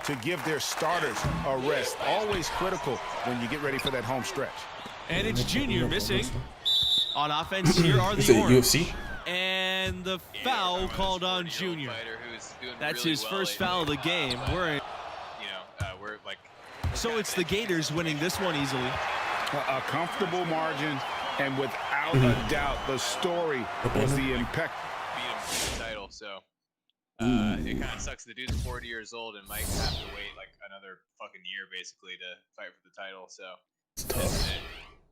to give their starters a rest. Always critical when you get ready for that home stretch. And it's Junior missing. On offense, here are Is the it Orange. UFC? And the foul called on Junior. That's his first foul of the game. We're like. So it's the Gators winning this one easily. A comfortable margin, and without a doubt, the story was the impact. Beat him for the title, so it kind of sucks. The dude's 40 years old and might have to wait like another fucking year basically to fight for the title. So It's tough.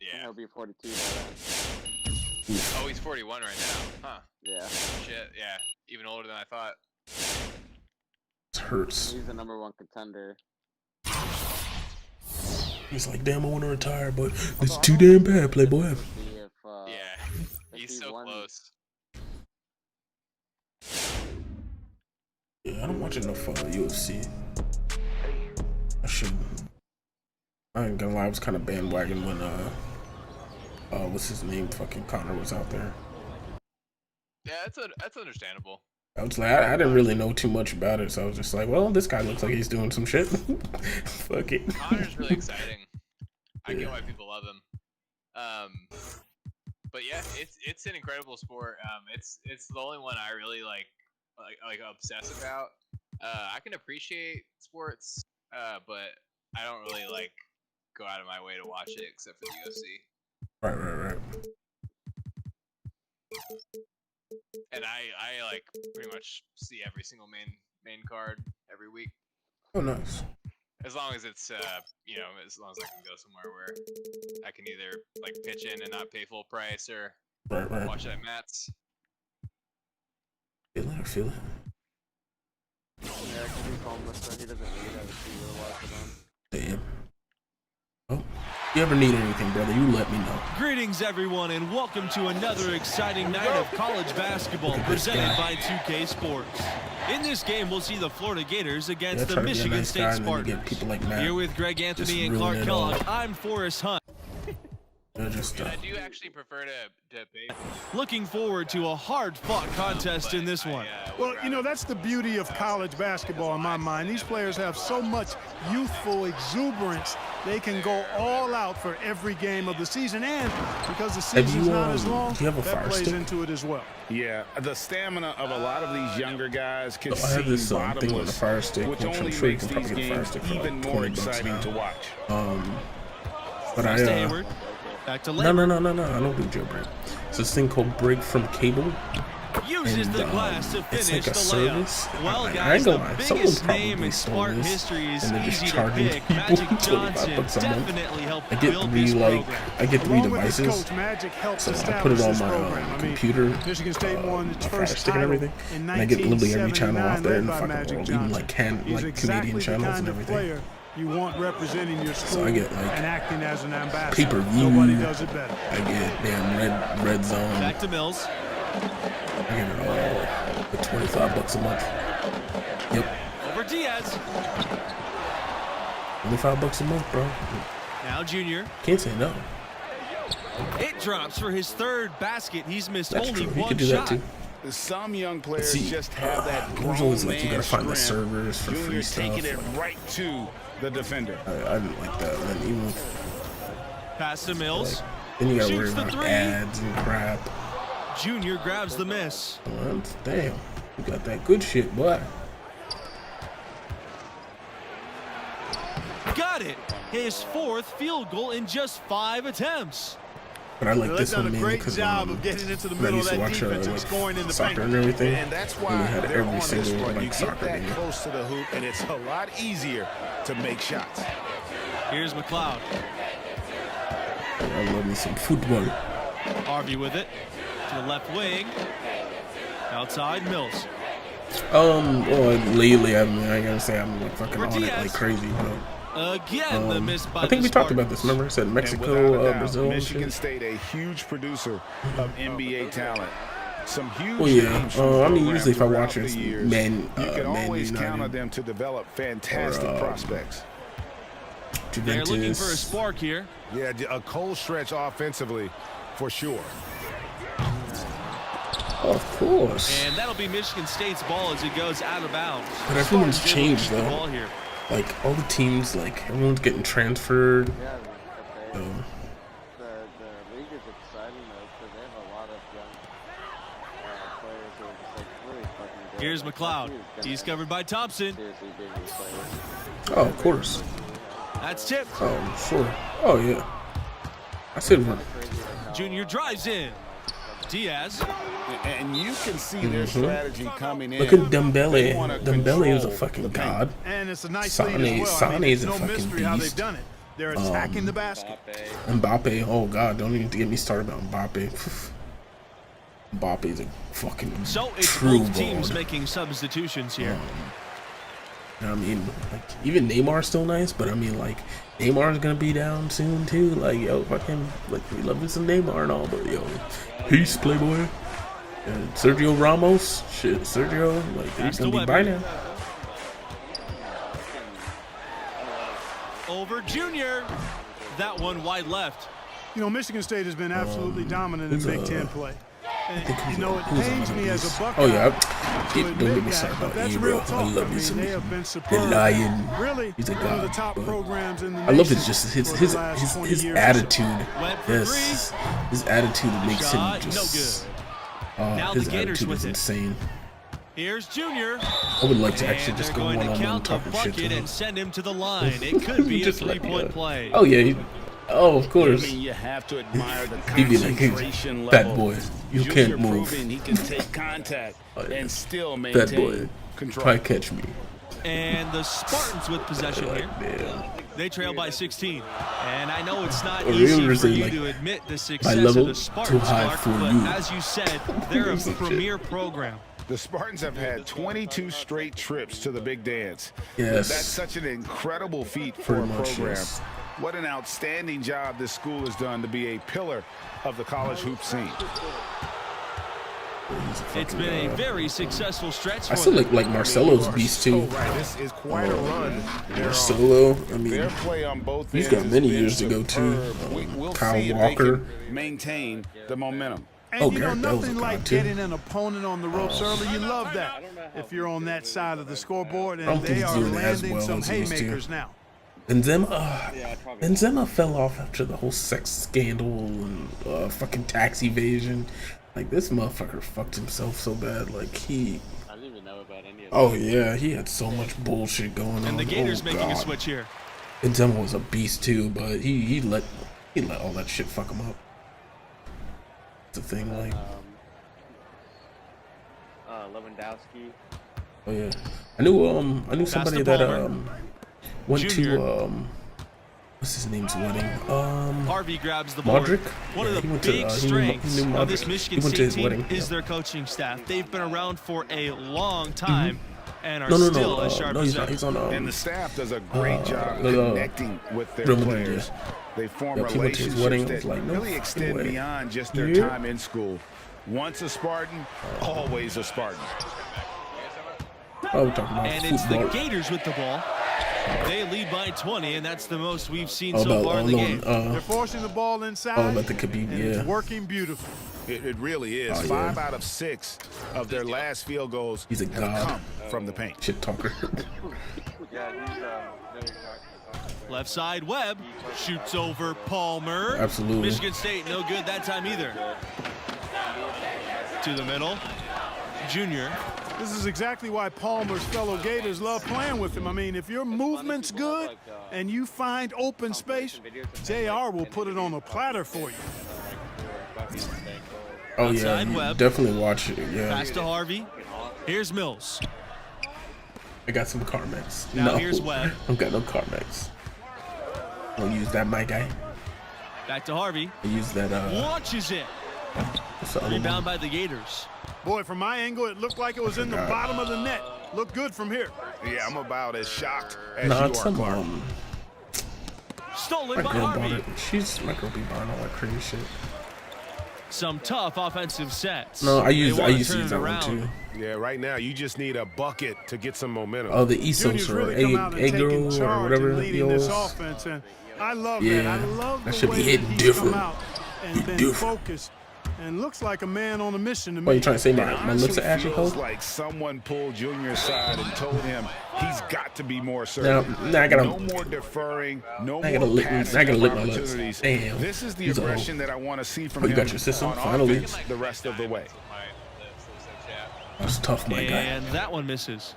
Yeah. He'll be 42 by then. Oh, he's 41 right now. Huh. Yeah. Shit. Yeah. Even older than I thought. It hurts. He's the #1 contender. He's like, damn, I want to retire, but it's too damn bad, Playboy. Yeah. He's so close. Yeah, I don't watch enough UFC. I should. I ain't gonna lie, I was kind of bandwagon when what's his name? Fucking Connor was out there. Yeah, that's understandable. I was like, I didn't really know too much about it, so I was just like, well, this guy looks like he's doing some shit. Fuck it. Connor's really exciting. I get why people love him. But yeah, it's an incredible sport. It's the only one I really like obsess about. I can appreciate sports, but I don't really like go out of my way to watch it except for the UFC. Right. And I like pretty much see every single main card every week. Oh, nice. As long as it's as long as I can go somewhere where I can either like pitch in and not pay full price or Right. watch at Matt's. I feel it. Yeah, because he's homeless, so he doesn't really have a TV to watch it on. Damn. Oh, if you ever need anything, brother, you let me know. Greetings, everyone, and welcome to another exciting night of college basketball presented by 2K Sports. In this game, we'll see the Florida Gators against the Michigan State Spartans. Like Here with Greg Anthony and Clark Kellogg, I'm Forrest Hunt. I do actually prefer to pay. Looking forward to a hard-fought contest in this one. Well, you know, that's the beauty of college basketball in my mind. These players have so much youthful exuberance. They can go all out for every game of the season, and because the season's not as long, that plays into it as well. Yeah, the stamina of a lot of these younger guys can seem bottomless, which only makes these games even more exciting to watch. But Hayward. Back to no, I don't do jailbreak. It's this thing called break from cable. Uses the glass to finish it's like a the service. layup. Well, I guys, the biggest name in Spartan this, history is and they're easy just to charging pick. people Magic Johnson $25 a month. definitely helped I get build three this program. I get 3 devices, Coach, Magic helped so I put it on my computer, Michigan State won its first stick and everything, and I get literally every channel out there in the fucking world, even like Canadian channels and everything. You want representing your school So I get and acting as an ambassador. pay-per-view. Nobody does it better. I get damn red zone. Back to Mills. I get it all for $25 a month. Yep. Over Diaz. $25 a month, bro. Now Junior. Can't say no. It drops for his third basket. He's missed That's only true. He one could do shot. that too. Some young players just have that there's always like you gotta find the servers for Junior free stuff. taking it right to the defender. I didn't like that. And then even Pass to Mills. then you gotta worry Shoots the about three. ads and crap. Junior grabs the miss. Well, damn, you got that good shit, boy. Got it. His 4th field goal in just 5 attempts. But I like this one done a mainly great because job of getting into the I middle used of to that watch defense and scoring in the soccer paint. and everything. And that's why and they had they're every on this single one. You like get soccer that game. close to the hoop, and it's a lot easier to make shots. Here's McLeod. I love me some football. Harvey with it. To the left wing. Outside Mills. Well, lately I gotta say I'm like fucking on it like crazy, but. Again, the miss by I think the we talked about Spartans. this. Remember, I said And Mexico, without a doubt, Brazil, and Michigan shit. State, a huge producer of NBA talent. Some huge Oh yeah. names from the I mean, program usually if I watch throughout it, the years, Man you can always United, count on them to develop fantastic prospects. They're looking for a Juventus. spark here. Yeah, a cold stretch offensively, for sure. Of course. And that'll be Michigan State's ball as it goes out of bounds. But everyone's Spartans able to changed keep the though. ball here. Like all the teams, like everyone's getting transferred. Yeah, okay. The league is exciting though because they have a lot of young players who are just like really fucking good. Here's McLeod. He's covered by Thompson. Seriously being these players. Oh, of course. That's tipped. Oh, sure. Oh yeah. I said Junior drives in. Diaz. And you can see their strategy coming in. look at Dembele. They wanna Dembele is a control fucking the paint. god. And it's a nice Sane- lead as well. I mean, Sane's it's a no fucking mystery how they've beast. done it. They're attacking the basket. Mbappe. Oh God, don't even get me started about Mbappe. Mbappe's a fucking so it's true both teams baller. making substitutions here. I mean, like, even Neymar's still nice, but I mean, like, Neymar's gonna be down soon too. Like, yo, fucking, like, we love me some Neymar and all, but yo, peace, Playboy. And Sergio Ramos, shit, Sergio, like, he's gonna be by now. Over Junior. That one wide left. You know, Michigan State has been absolutely dominant in Big Ten play. And, you know, it pains me as a Buckeye. Oh yeah, Don't get me started about that's E, real bro. talk. I love me mean, some they have been superb. the Lion. Really, He's a one of the god. top But programs in the I love nation his just for the last 20 his years or so. attitude. Went for Yes, his attitude makes him Shot, just. Now his the Gators attitude with is it. insane. Here's Junior. I would like to actually And just they're go going to one-on-one count the talking shit to bucket him. and send him to the line. It could be a Just like, three-point play. Oh yeah. Oh, of course. I mean, you have to admire the He'd be like, hey, concentration fat level. boy, you Junior can't move. proving he can take contact Oh, yeah. and still Fat maintain boy, control. try catch me. And the Spartans with possession here. Like, damn. They trail by 16. And I know it's not Or easy really for you like, to admit the success level of the Spartans, too high Clark, for but you. as you said, they're a premier program. The Spartans have had 22 straight trips to the big dance. Yes. That's such an incredible feat for Pretty a much, program. yes. What an outstanding job this school has done to be a pillar of the college hoop scene. It's been a very successful stretch for I still them. like Marcelo's beast too. Right, this is quite a run. Marcelo, I mean, Their play on both he's ends got has many been years to go too. superb. We'll Kyle see if Walker. they can maintain the momentum. And Oh, you know, Garrett Bell's a nothing god, like too. getting an opponent on the ropes early. You love that if you're on that side of the scoreboard, I don't and think they he's are doing as landing well some as he used to. haymakers now. Benzema fell off after the whole sex scandal and fucking tax evasion. Like, this motherfucker fucked himself so bad. Like, he. I didn't even know about any of that. Oh yeah, he had so much bullshit going on. And the Gators oh, making a God. switch here. Benzema was a beast too, but he let all that shit fuck him up. It's a thing, like. Lewandowski. Oh yeah, I knew somebody to that Palmer. went Junior. to what's his name's wedding? Harvey grabs the board. Modric. One Yeah, of he the went to, big he strengths knew of this Modric. Michigan He went to State his team wedding. is their coaching staff. They've been around for a long time and are No, still as sharp no, as he's not. ever. He's on And the staff does a great job no. connecting with their Real Madrid, players. yeah. They form Yep, he went to his relationships wedding. I that was like, no really fucking extend way. beyond just their Yeah. time in school. Once a Spartan, always a Spartan. Oh, we're talking about And it's football. the Gators with the ball. They lead by 20, and that's the most we've seen Oh, so about far in the game. They're forcing the ball inside, about the Khabib, and yeah. it's working beautifully. It really is. Oh, yeah. 5 out of 6 of their last field goals He's a have god. come from the paint. Shit talker. Yeah, he's Left side, Webb shoots over Palmer. Absolutely. Michigan State no good that time either. To the middle, Junior. This is exactly why Palmer's fellow Gators love playing with him. I mean, if your movement's good and you find open space, JR will put it on a platter for you. Oh yeah, Outside you Webb. definitely watch it. Yeah, Pass to Harvey. Here's Mills. I got some Carmex. Now no, here's Webb. I got no Carmex. I'll use that, my guy. Back to Harvey. I use that. Launches it. What's the other Rebound one? by the Gators. Boy, from my angle, it looked like it was in the bottom of the net. Looked good from here. Yeah, I'm about as shocked as Nah, you it's are, some Clark. Stolen my by girl bought Harvey. it. My girl be buying all that crazy shit. Some tough offensive sets. No, I They used to wanna use turn it that one around. too. Yeah, right now you just need a bucket to get some momentum. Oh, the Junior's Esos or really come out and taken Egro or charge whatever and he leading this was. offense, and I love Yeah, that. I love that the should way be that hitting he's different. come out and Hit been different. focused and looks like a man on a mission to me. What, you trying to say It my lips are ashy feels cold? like someone pulled Junior aside and told him he's got to be more Now, assertive. now I gotta, No more deferring, no I more gotta lick, passing I gotta up lick my lips. opportunities. Damn, This is the he's a hoe. aggression that I want to see from Oh, you him got your system, on finally? offense the rest of the way. That's tough, my guy. And that one misses.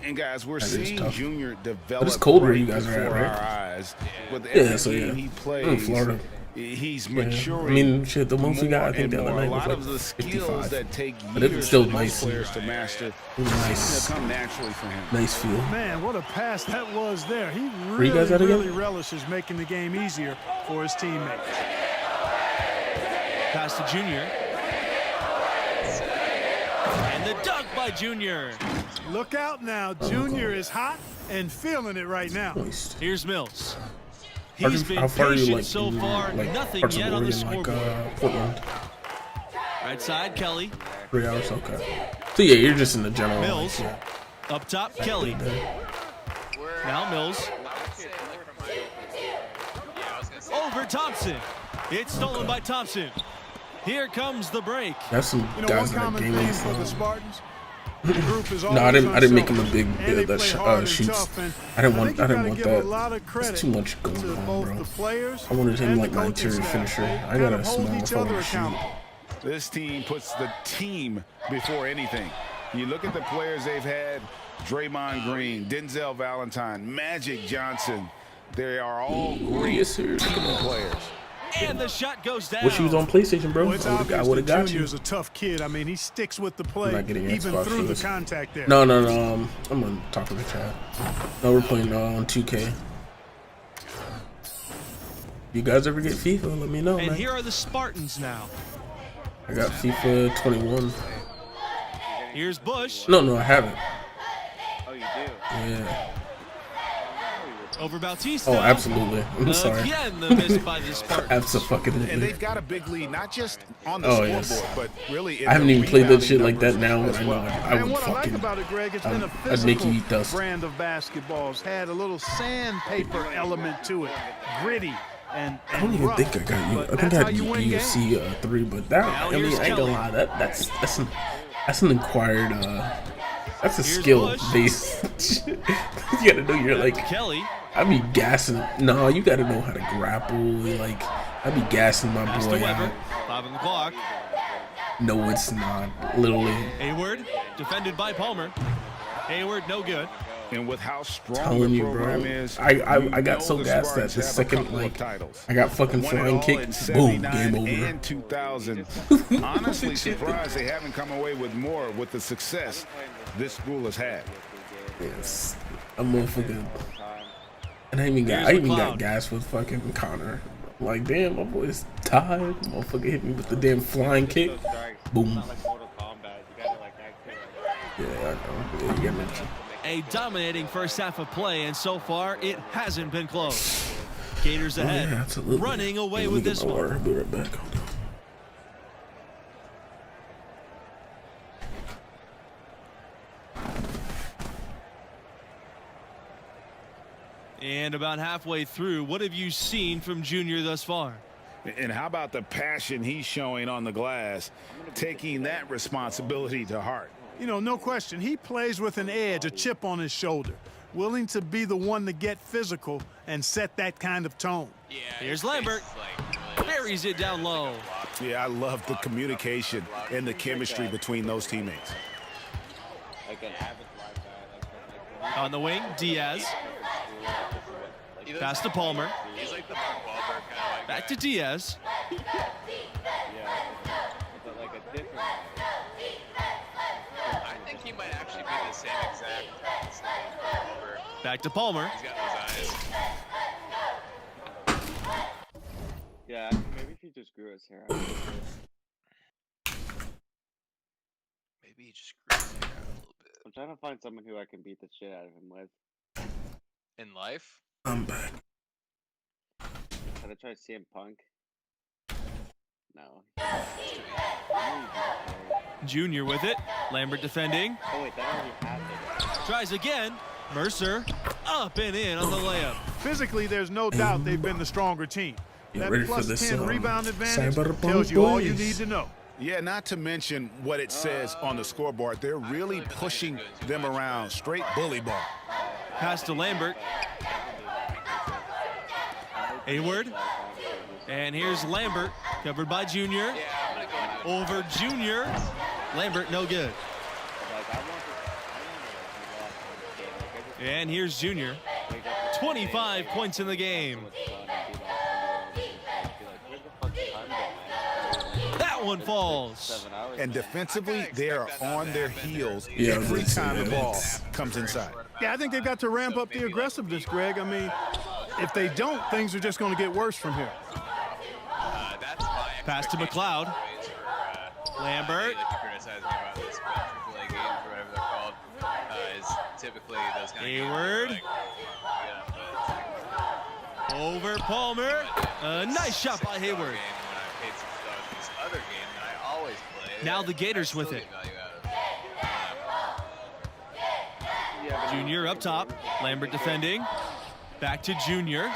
And guys, we're That is seeing tough. Junior But develop it's cold where right you guys are at, before right? our eyes. With Yeah, every so yeah. game he I'm in plays, Florida. He's maturing. I mean, shit, the most we got, I think, the other night a lot was of the like skills 55. that take But it was years still for nice. most players to master Nice. come naturally for him. Nice feel. Man, what a pass that was there. He Were you guys at really again? relishes making the game easier for his teammates. Pass to Junior. And the dunk by Junior. Look out now. Junior is hot and feeling it right now. Moist. Here's Mills. How He's been far are you, patient like, so in, far. like, Nothing parts of yet on the Oregon, like, scoreboard. Portland? Right side, Kelly. 3 hours, okay. So yeah, you're just in the general. Mills. Like, yeah. Up top, Kelly. Now Mills. Over Thompson. It's stolen by Thompson. Here comes the break. That's some You know, guys one that common game theme for the Spartans. The group is No, I didn't make him a unselfish, big and they that play hard and shoots. tough, and I didn't think want you gotta that. give a lot of credit It's too much going to on, both bro. the players I wanted him and like the my coaching interior staff. finisher. They I kind got of a hold small each for other to shoot. accountable. This team puts the team before anything. You look at the players they've had: Draymond Green, Denzel Valentine, Magic Johnson. They are all great Yes, sir. team players. And the shot goes down. Wish he was on PlayStation, bro. Well, it's I obvious would have that got Junior you. is a tough kid. I mean, he sticks with the play not getting even Xbox through for the this. contact there. No. I'm gonna talk to the chat. No, we're playing on 2K. You guys ever get FIFA? Let me know, And man. here are the Spartans now. I got FIFA 21. Here's Bush. No, I haven't. Oh, you do? Yeah. Over Bautista. Oh, absolutely. I'm sorry. Again, the miss by the Spartans. Absolutely. And they've got a big lead, not just on the Oh, scoreboard, yes. but really in I haven't the even played that rebounding shit like that numbers now, as but I well. know I And would what I like fucking. about it, Greg, it's been a I'd make you physical eat dust. brand of basketball. It's had a little sandpaper element to it, gritty and I don't even rough. think I got you. But I think that's I how had you win UFC 3, but that Now I mean, here's I ain't gonna Kelly. lie. That's an acquired. That's a Here's skill Bush. based. You gotta know you're like. Kelly. I be gassing. No, you gotta know how to grapple. Like I be gassing my Pass to boy Weber. out. 5 on the clock. No, it's not. Literally. Hayward. Defended by Palmer. Hayward, no good. And with how strong Telling the you, program bro. is, I you got know so the gassed that Spartans the have a second couple of like titles. I got fucking Won it flying all kick. in Boom, 79 game over. and 2000. Honestly surprised they haven't come away with more with the success this school has had. Yes, I'm motherfucking. And I even Here's got McLeod. gas with fucking Connor. I'm like, damn, my boy's tired. Motherfucker hit me with the damn flying kick. Boom. Not like Mortal Kombat. You gotta like act too. Yeah, I know. Yeah, you got me. A dominating first half of play, and so far it hasn't been close. Gators ahead, Oh, yeah, absolutely. running away Yeah, let me with get this my one. water. I'll be right back. Hold on. And about halfway through, what have you seen from Junior thus far? And how about the passion he's showing on the glass, taking that responsibility to heart? You know, no question. He plays with an edge, a chip on his shoulder, willing to be the one to get physical and set that kind of tone. Yeah, Here's Lambert. Buries it down low. Yeah, I love the communication and the chemistry between those teammates. Like an avid live guy. On the wing, Diaz. Pass to Palmer. He's like the Mark Wahlberg kind of like Back guy. to Diaz. Yeah, but like a different. I think he might actually be the same exact Wahlberg. Back to Palmer. He's got those eyes. Yeah, maybe if he just grew his hair out. Maybe he just grew his hair out a little bit. I'm trying to find someone who I can beat the shit out of him with. In life? I'm back. Should I try CM Punk? No. Junior with it. Lambert defending. Oh wait, that already happened. Tries again. Mercer up and in on the layup. Physically, there's no doubt they've been the stronger team. You That ready for plus this, 10 rebound advantage Cyberpunk tells you all you boys? need to know. Yeah, not to mention what it says on the scoreboard. They're really pushing them around. Straight bully ball. Pass to Lambert. Hayward. And here's Lambert, covered by Junior. Over Junior. Lambert, no good. And here's Junior. 25 points in the game. that one falls. 7 hours. And defensively, they are on their heels Yeah, every time the ball it's- comes inside. Yeah, I think they've got to ramp up the aggressiveness, Greg. I mean, if they don't, things are just going to get worse from here. Pass to McLeod. Lambert. Hayward. Over Palmer. Nice shot by Hayward. Now the Gators with it. Junior up top. Lambert defending. Back to Junior.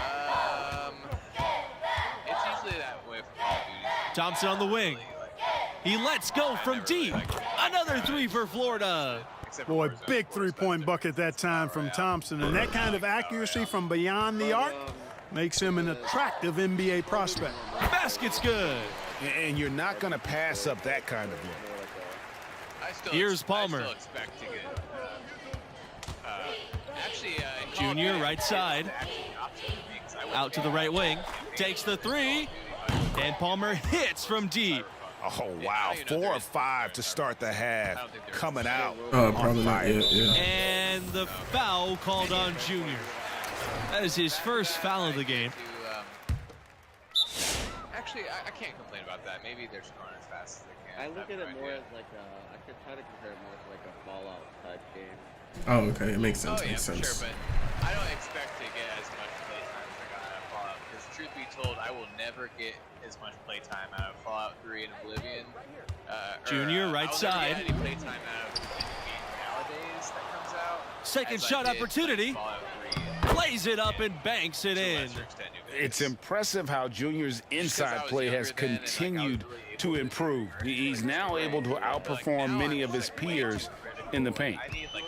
It's usually that way for Call of Duty. Thompson on the wing. He lets go from deep. Another three for Florida. Boy, big three-point bucket that time from Thompson. And that kind of accuracy from beyond the arc makes him an attractive NBA prospect. Basket's good. And you're not going to pass up that kind of look. Here's Palmer. I still expect to get, Junior right side. Out to the right wing. Takes the three. And Palmer hits from deep. Oh, wow. 4 or 5 to start the half. Coming out. Probably not. Yeah. And the foul called on Junior. That is his first foul of the game. Actually, I can't complain about that. Maybe they're scoring as fast as they can. I look at it more as like I could try to compare it more to like a Fallout type game. Oh, okay. It makes sense. Oh, yeah, Makes for sense. sure, but I don't expect to get as much playtime as I got out of Fallout. Because truth be told, I will never get as much playtime out of Fallout 3 and Oblivion. Junior right side. I'll never get any playtime out of the game nowadays that comes out. Second as I shot did opportunity. Fallout 3 Plays it up and banks it to a in. lesser extent, New It's Vegas. impressive how Junior's inside was play younger has then, and, like, I was continued really able to to improve. He's now able to outperform many of his peers in the paint. I need like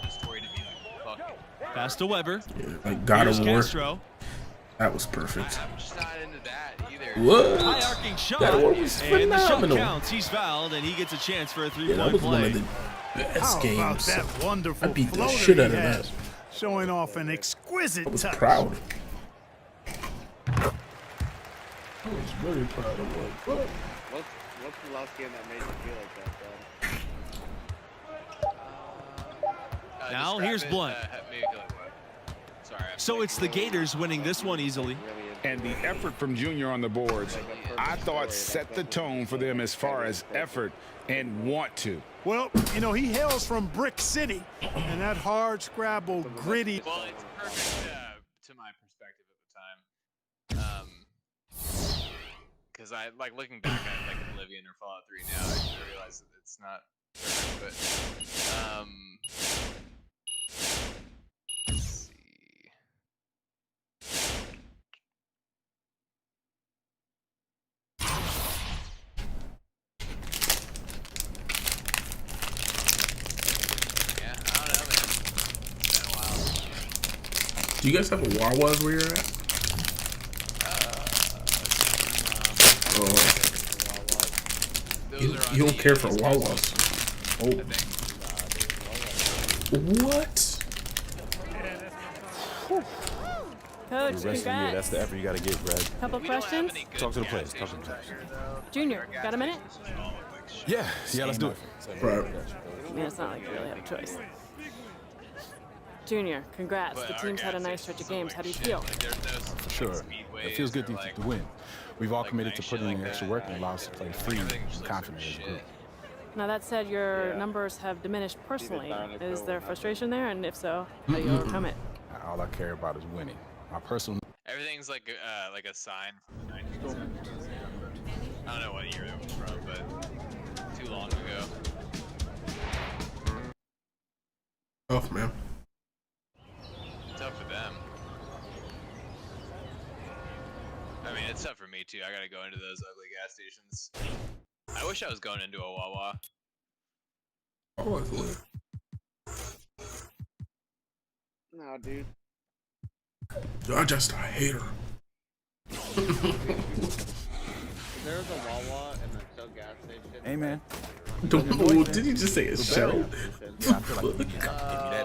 the story to be like fucking. Pass to Weber. Yeah, like God Here's of War. Castro. That was perfect. I'm just not into that either. What? High arcing shot. That was And the shot phenomenal. counts. He's fouled, and he gets a chance for a Yeah, three-point that was play. one of the best How about games. that wonderful I beat the floater shit he out of has, that. showing off an exquisite I was touch. proud. I was really proud of what. What's the last game that made you feel like that, Dad? Now Describe here's it, Blunt. maybe like what? Sorry. So it's the Gators winning this one easily. And the effort from Junior on the boards, I thought set the tone for them as far as effort and want to. Well, you know, he hails from Brick City, and that hard scrabble, gritty. Well, it's perfect to my perspective at the time. Because I like looking back at like Oblivion or Fallout 3 now, I realize that it's not perfect, but let's see. Yeah, I don't know, man. It's been a while. Do you guys have a Wawa's where you're at? You don't care for Wawa's. Oh. What? Coach, congrats. That's the effort you got to give, Greg. Couple questions? Talk to the players. Talk to the players. Junior, got a minute? Yeah, let's do it. Right. I mean, it's not like you really have a choice. Junior, congrats. The team's had a nice stretch of games. How do you feel? Sure. It feels good to win. We've all committed to putting in the extra work and allow us to play free and confident as a group. Now, that said, your numbers have diminished personally. Is there frustration there? And if so, how do you overcome it? All I care about is winning. My personal... Everything's like a sign from the 1970s. I don't know what year it was from, but too long ago. Tough, man. Tough for them. I mean, it's tough for me too. I gotta go into those ugly gas stations. I wish I was going into a Wawa. Oh, I would. No, dude. You're just a hater. There was a Wawa and a Shell gas station. Hey, man. Did you just say a shell? Yeah, I feel like give me that.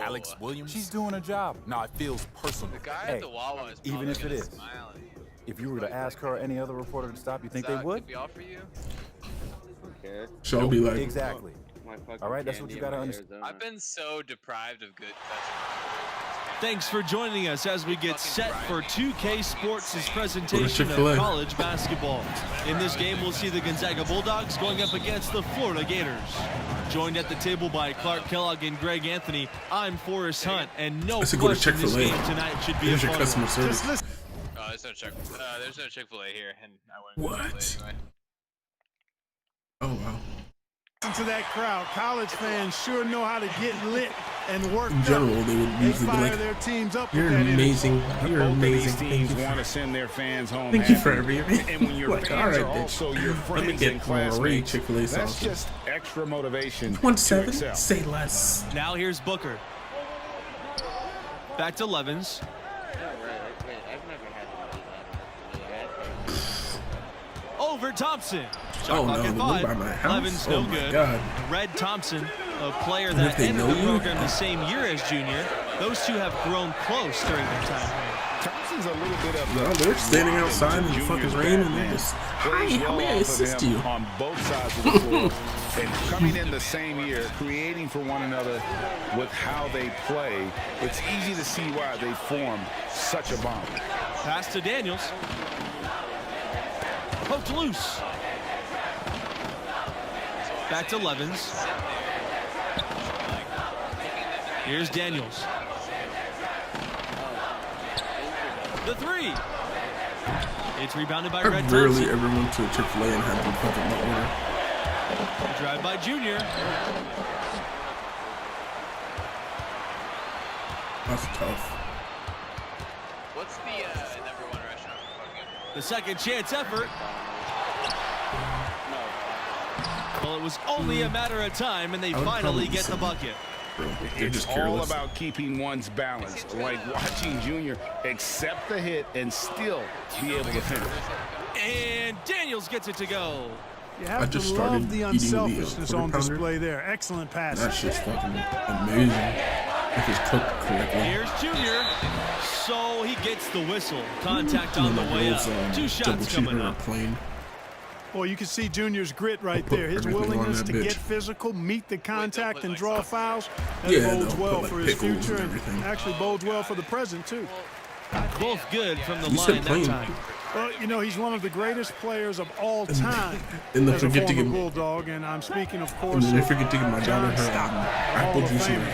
Alex Williams. She's doing her job. No, it feels personal. The guy hey, at the Wawa is even if it is. smile at you. if you were to ask her or any other reporter to stop, you think they would? Be all for you? Okay. So I'll be like, exactly. All right, that's what you gotta understand. I've been so deprived of good. Thanks for joining us as we get set for 2K Sports' presentation of college basketball. In this game, we'll see the Gonzaga Bulldogs going up against the Florida Gators. Joined at the table by Clark Kellogg and Greg Anthony, I'm Forrest Hunt, and no question this game tonight should be a fun customer service. There's no Chick-fil-A here, and I wouldn't. What? Anyway. Oh wow. Listen to that crowd. College fans sure know how to get lit and work. In general, they would usually be like, their teams up. "You're amazing. You're amazing. Thank you. Want to send their fans home. Thank you for everything." And when your like, fans all are right, also your let me friends get and classmates, Chick-fil-A that's sauce. just extra motivation. 1-7. To excel. Say less. Now here's Booker. Back to Levens. Over Thompson. Oh no, they live by my house. Levens, oh no my good. God. Red Thompson, a player that entered the program the same year as Junior. Those two have grown close during their time here. Thompson's a little bit of no, they're standing outside in the fucking rain and they're just, hi, how may I assist you? On both sides of the floor and coming in the same year, creating for one another with how they play, it's easy to see why they formed such a bond. Pass to Daniels. Poked loose. Back to Levens. Here's Daniels. The three. It's rebounded by Red Thompson. I rarely ever went to a Chick-fil-A and had them fucking my order. Drive by Junior. That's tough. What's the #1 restaurant? The second chance effort. Well, it was only a matter of time, and they finally get the bucket. It's all about keeping one's balance, like watching Junior accept the hit and still be able to finish. And Daniels gets it to go. You have to love the unselfishness on display there. Excellent pass. That's just fucking amazing. If it's cooked correctly. Here's Junior. So he gets the whistle. Contact on the way up. 2 shots coming up. Well, you can see Junior's grit right there. His willingness to get physical, meet the contact, and draw fouls. That bodes well for his future and actually bodes well for the present, too. Both good from the line that time. Well, you know, he's one of the greatest players of all time and as a former Bulldog, and I'm speaking, of course, and then they forget to give my daughter her apple juice and He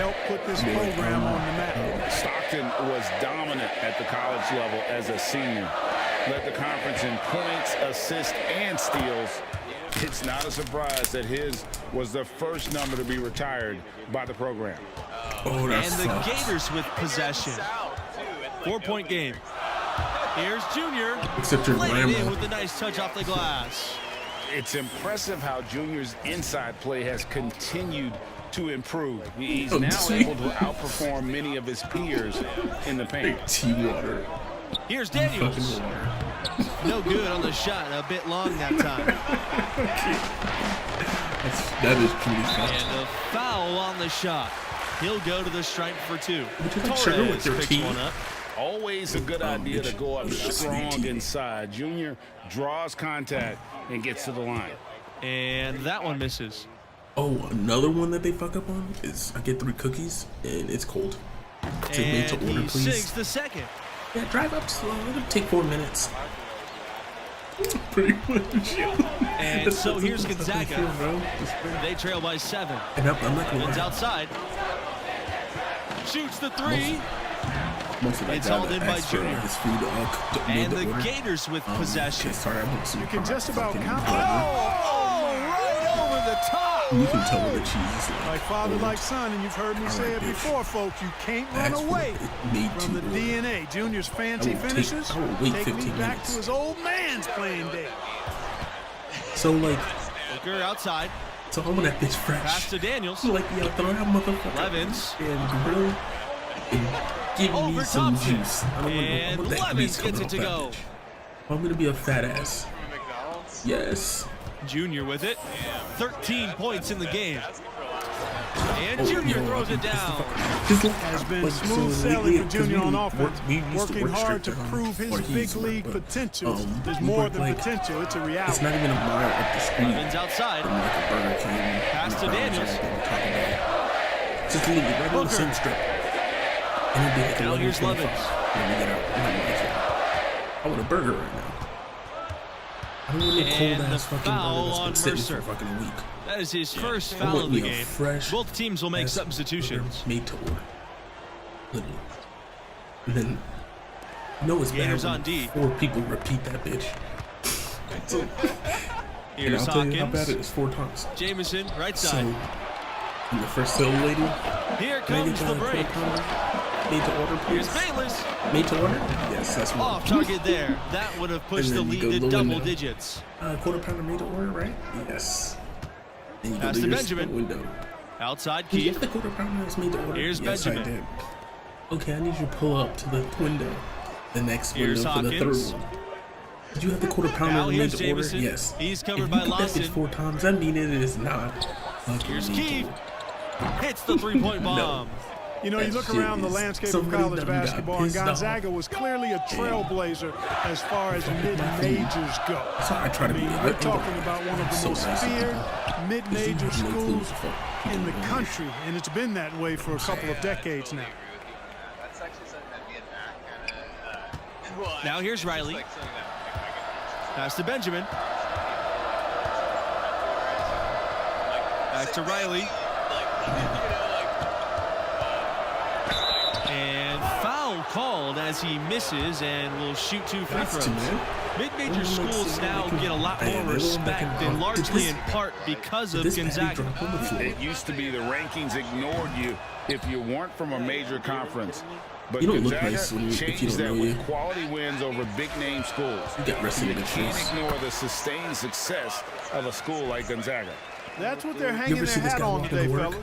helped put this program on the map. Stockton was dominant at the college level as a senior. Led the conference in points, assists, and steals. It's not a surprise that his was the first number to be retired by the program. Oh, and the Gators with possession. 4-point game. Here's Junior. Except your grandma. In with a nice touch off the glass. It's impressive how Junior's inside play has continued to improve. He's now able to outperform many of his peers in the paint. Tea water. Here's Daniels. No good on the shot. A bit long that time. That is pretty fun. And a foul on the shot. He'll go to the stripe for 2. Torres picks one up. Always a good idea to go up strong inside. Junior draws contact and gets to the line. And that one misses. Oh, another one that they fuck up on is I get 3 cookies and it's cold. Take me to order, please. Sinks the second. Yeah, drive up slow. It'll take 4 minutes. Pretty much. And so here's Gonzaga. They trail by 7. And I'm not gonna lie. Outside. Shoots the 3. Most of that it's hauled in by Junior. And the Gators with possession. Sorry, you can just about count. Right over the top. You can tell that she's like father, like son, and you've heard me say it before, folks. You can't run away from the DNA. Junior's fancy finishes take me back to his old man's playing day. So like, Booker outside. So I want that bitch fresh. Pass to Daniels. Like, yeah, throw that motherfucker. Levens. And grill. And give me some juice. I want that Levens gets it to go. I'm gonna be a fat ass. Yes. Junior with it. 13 points in the game. And Junior throws it down. Has been smooth sailing for Junior on offense, working hard to prove his big league potential is more than potential. It's a reality. It's not even a mile up the street. Evans outside. From like a Burger King. Pass to Daniels. Just leave it right on the same strip. And it'd be like now here's Levins. When we get out, I want a burger right now. I don't want a cold ass fucking burger that's been sitting for fucking a week. That is his first foul of the game. Both teams will make fresh substitutions. Made to order. Literally. And then, you know it's bad when on D. 4 people repeat that bitch. So, and Here's I'll tell you how Hawkins. bad it is 4 times. Jamison, right So, side. in the first hill lady, Here comes the break. made to order, please. Here's Bayless. Made to order? Yes, that's what. Off target there. That would have pushed the And then you lead go to the double window. digits. Quarter pounder made to order, right? Yes. And you Pass go to to your Benjamin. window. Outside Did you Keith. get the quarter pounder that's made to order? Here's Yes, Benjamin. I did. Okay, I need you to pull up to the window. The next Here's window for the Hawkins. third one. Did you have the quarter pounder Now made here's to Jamison. order? Yes. He's If covered you by put that Lawson. bitch 4 times, I mean it is not. Here's Keith. Hits the three-point bomb. You know, you look around the landscape of college basketball, and Gonzaga was clearly a trailblazer as far as mid-majors go. So I try to be. We're talking about one of the most feared mid-major schools in the country, and it's been that way for a couple of decades now. That's actually something that me and Matt kind of. Now here's Riley. Like something that Pass to Benjamin. Back to Riley. And foul called as he misses and will shoot 2 free throws. Mid-major schools now get a lot more respect, and largely in part because of Gonzaga. It used to be the rankings ignored you if you weren't from a major conference. But You don't look Gonzaga nice when you- if you changed don't that know with you. quality wins over big-name schools. You get rested You in the can't shoes. ignore the sustained success of a school like Gonzaga. That's what they're You hanging ever their see this hat guy on walking today, to work? fellas.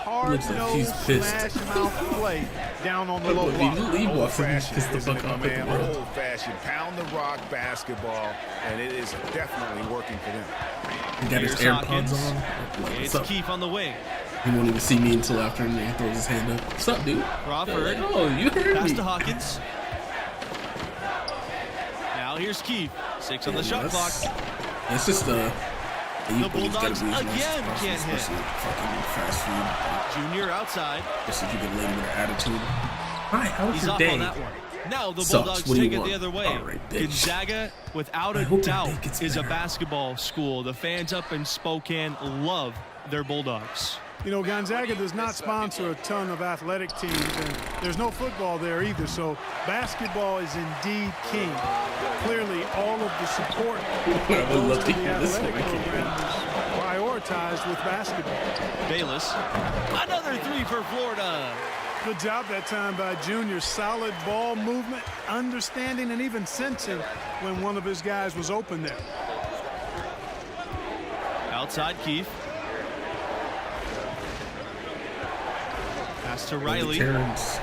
Looks like he's Hard-nosed, pissed. smash-mouth play down on the low Look, block. he walks in, he's Old-fashioned, pissed the isn't fuck it, my off at man? the world. Old-fashioned, pound the rock basketball, and it is definitely working for them. He got his Here's AirPods Hawkins. on. Like, what's It's up? Keith on the wing. He won't even see me until after, and then he throws his hand up. What's up, dude? Crawford. Oh, you heard Pass me. to Hawkins. Now here's Keith. 6 on the shot clock. It's just The Bulldogs again can't hit. Fucking fast food. Junior outside. Just if you get lady with an attitude. Hi, how was He's your off day? on that one. Now the Sucks. Bulldogs What do you take it want? the other way. All right, bitch. Gonzaga, without I a hope that doubt, day gets is a better. basketball school. The fans up in Spokane love their Bulldogs. You know, Gonzaga does not sponsor a ton of athletic teams, and there's no football there either, so basketball is indeed king. Clearly, all of the support that would love goes to to the hear this athletic one. I can't program is prioritized with basketball. Bayless. Another 3 for Florida. Good job that time by Junior. Solid ball movement, understanding, and even sensing when one of his guys was open there. Outside Keith. Pass to Riley. Terrence.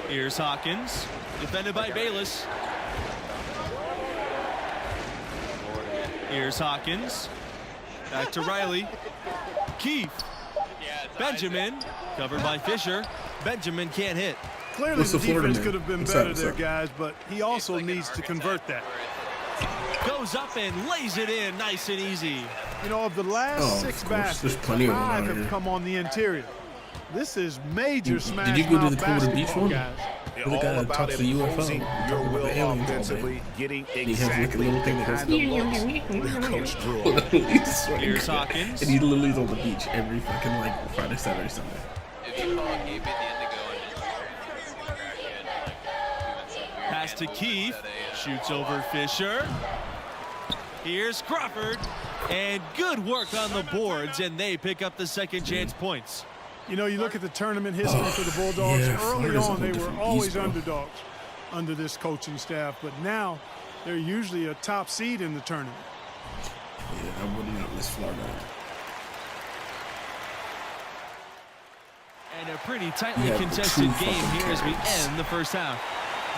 Here's Hawkins. Defended by Bayless. Here's Hawkins. Back to Riley. Keith. Benjamin. Covered by Fisher. Benjamin can't hit. Clearly, What's the the Florida defense man? could have been What's better up? there, guys, but he also needs to convert that. Goes up and lays it in nice and easy. You know, of the last Oh, 6 of course. baskets, There's plenty of them 5 out have here. come on the interior. This is major smash Did you go to mouth the Colder Beach basketball, one? guys. The guy All that about talks to UFO. imposing your talking about will the aliens all day. offensively, getting He has like a exactly little thing the that kind goes. of looks their coach drew on. He's sweating. Here's Hawkins. And he literally is on the beach every fucking like Friday, Saturday, Sunday. If you call Gabe at the Indigo and just crack it, like doing some weird Pass to handle Keith. moves at a, Shoots over Fisher. Here's Crawford. And good work on the boards, and they pick up the second chance points. You know, you look at the tournament history for the Bulldogs. yeah, Early Florida's a on, whole they were different always beast, bro. underdogs under this coaching staff, but now they're usually a top seed in the tournament. Yeah, I would not miss Florida. And a pretty tightly Yeah, contested two game fucking here as we carries. end the first half.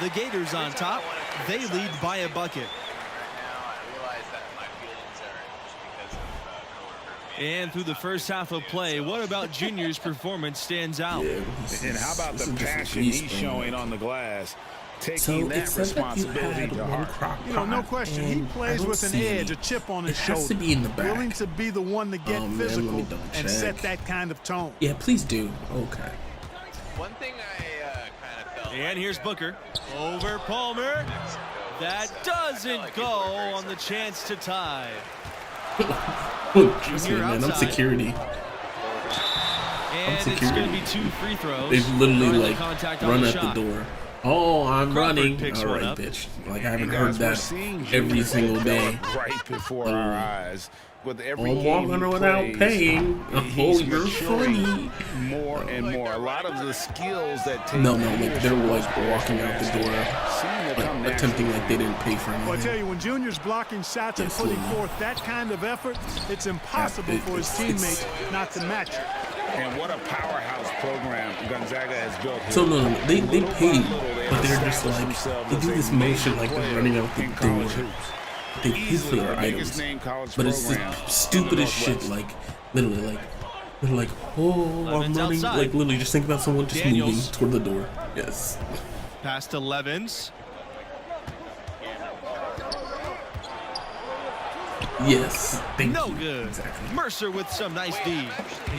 The Gators on top. They lead by a bucket. right now, I realize that my feelings are just because of coworker And through the first half of play, what about Junior's performance stands out? Yeah, and how about the passion he's showing on the glass? Taking that responsibility to heart. You know, no question, he plays with an edge, a chip on his shoulder. It has to be in the back. Willing to be the one to get physical and set that kind of tone. Yeah, please do. Okay. One thing I kind of felt. And here's Booker over Palmer. That doesn't go on the chance to tie. Trust me, man, I'm security. And it's going to be 2 free throws. They've literally like run at the door. Oh, I'm running. All right, bitch. Like I haven't heard that every single day. Right before our eyes. With every I'm walking without paying. Oh, you're funny. More and more. A lot of the skills that take. No, like they're like walking out the door, like, attempting like they didn't pay for anything. Well, I tell you, when Junior's blocking shots and putting forth that kind of effort, it's impossible for his teammates not to match it. And what a powerhouse program Gonzaga has built here. So no, they pay, but they're just like they do this motion like they're running out the door. They pay for their items, but it's the stupidest shit. Like literally, like oh, I'm running. Like literally, just think about someone just moving toward the door. Yes. Past 11s. Yes. No good. Exactly. Mercer with some nice D.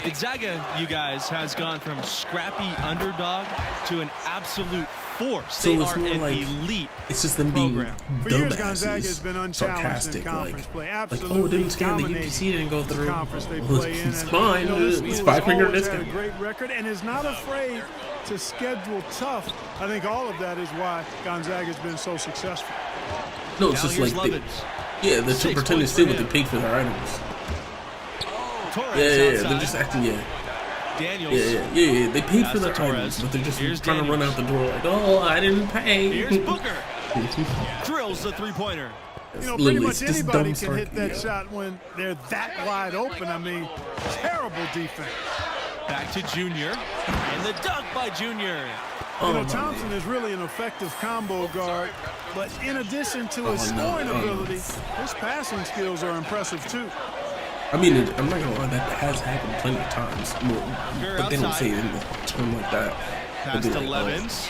Gonzaga, you guys, has gone from scrappy underdog to an absolute force. So they it's are more an like elite it's just them being For years, Gonzaga has been unchallenged sarcastic, in conference play. like oh, it didn't scan the UPC didn't go through. Conference they play in. It's fine. It's 5-finger discount. A great record and is not afraid to schedule tough. I think all of that is why Gonzaga has been so successful. No, it's just like yeah, they're to pretend to steal what they paid for their items. Yeah, they're just acting, Daniels. Yeah. They paid for their items, but they're just trying to run out the door like, oh, I didn't pay. Here's Booker. Drills the three-pointer. You know, pretty much anybody can hit that shot when they're that wide open. I mean, terrible defense. Back to Junior, and the dunk by Junior. You know, Thompson is really an effective combo guard, but in addition to his scoring ability, his passing skills are impressive too. I mean, I'm not gonna lie, that has happened plenty of times, but they don't say it in the term like that. Past 11s.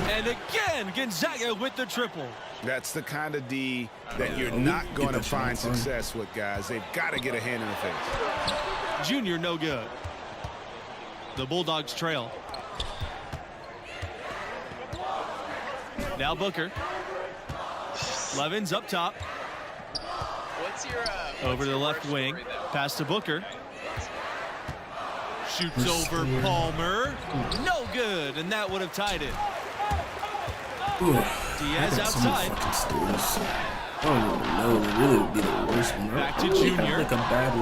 And again, Gonzaga with the triple. That's the kind of D that you're not going to find success with, guys. They've got to get a hand in the face. Junior, no good. The Bulldogs trail. Now Booker. Levins up top. Over to the left wing. Pass to Booker. Shoots over Palmer. No good, and that would have tied it. Diaz outside. I don't even know. It really would be the worst one. Back to Junior. Like a bad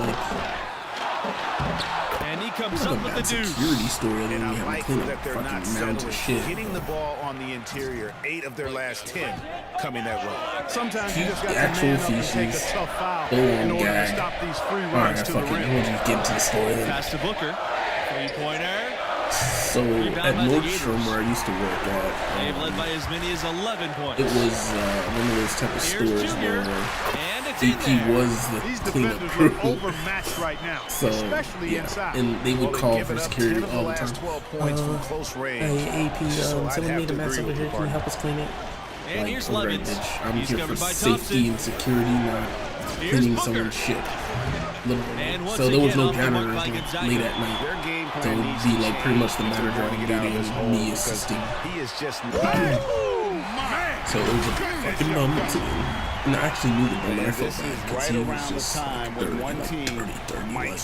and he comes up with the deuce. Security story. And I like that they're not settling. Shit. Hitting the ball on the interior. 8 of their last 10 coming that way. Sometimes you just got to man up and take a tough foul in order to stop these free runs to the rim. Just get to the story. Pass to Booker. Three-pointer. So at Nordstrom, where I used to work at, they've led by as many as 11 points. It was one of those type of stores where AP was the cleanup crew. Overmatched right now, so especially inside. And they would call for security all the time. 12 points from close range. Hey AP, someone need a mess over here. Can you help us clean it? And like, here's Levins. Bitch, I'm here for safety and security, not cleaning someone's shit. So there was no janitors late at night. So it would be like pretty much the manager on duty and me assisting. He is just so it was a fucking moment. And I actually knew the moment. I felt bad because he was just like dirty. Like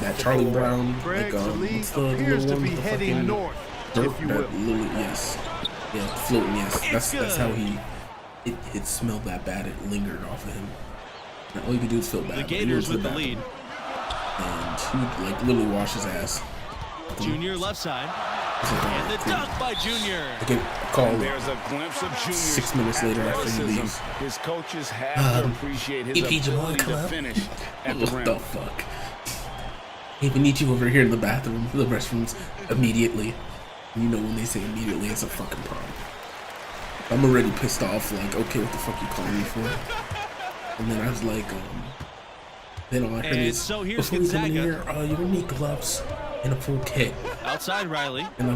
that Charlie Brown, like what's the little one? The fucking dirt, that little, yes. Yeah, floating, yes. That's how it smelled that bad. It lingered off of him. And all you could do is feel bad. The Gators with the lead. And he would like literally wash his ass. Junior left side. And the dunk by Junior. I get called. There's a glimpse of Junior 6 minutes later after he leaves. His coaches have to appreciate his ability to finish at the rim. What the fuck? Hey, we need you over here in the bathroom, the restrooms, immediately. You know when they say immediately, it's a fucking problem. I'm already pissed off, like, okay, what the fuck you calling me for? And then I was like, Then all I heard is, so here's before you come in Gonzaga. here, you're gonna need gloves and a full kit. Outside Riley. And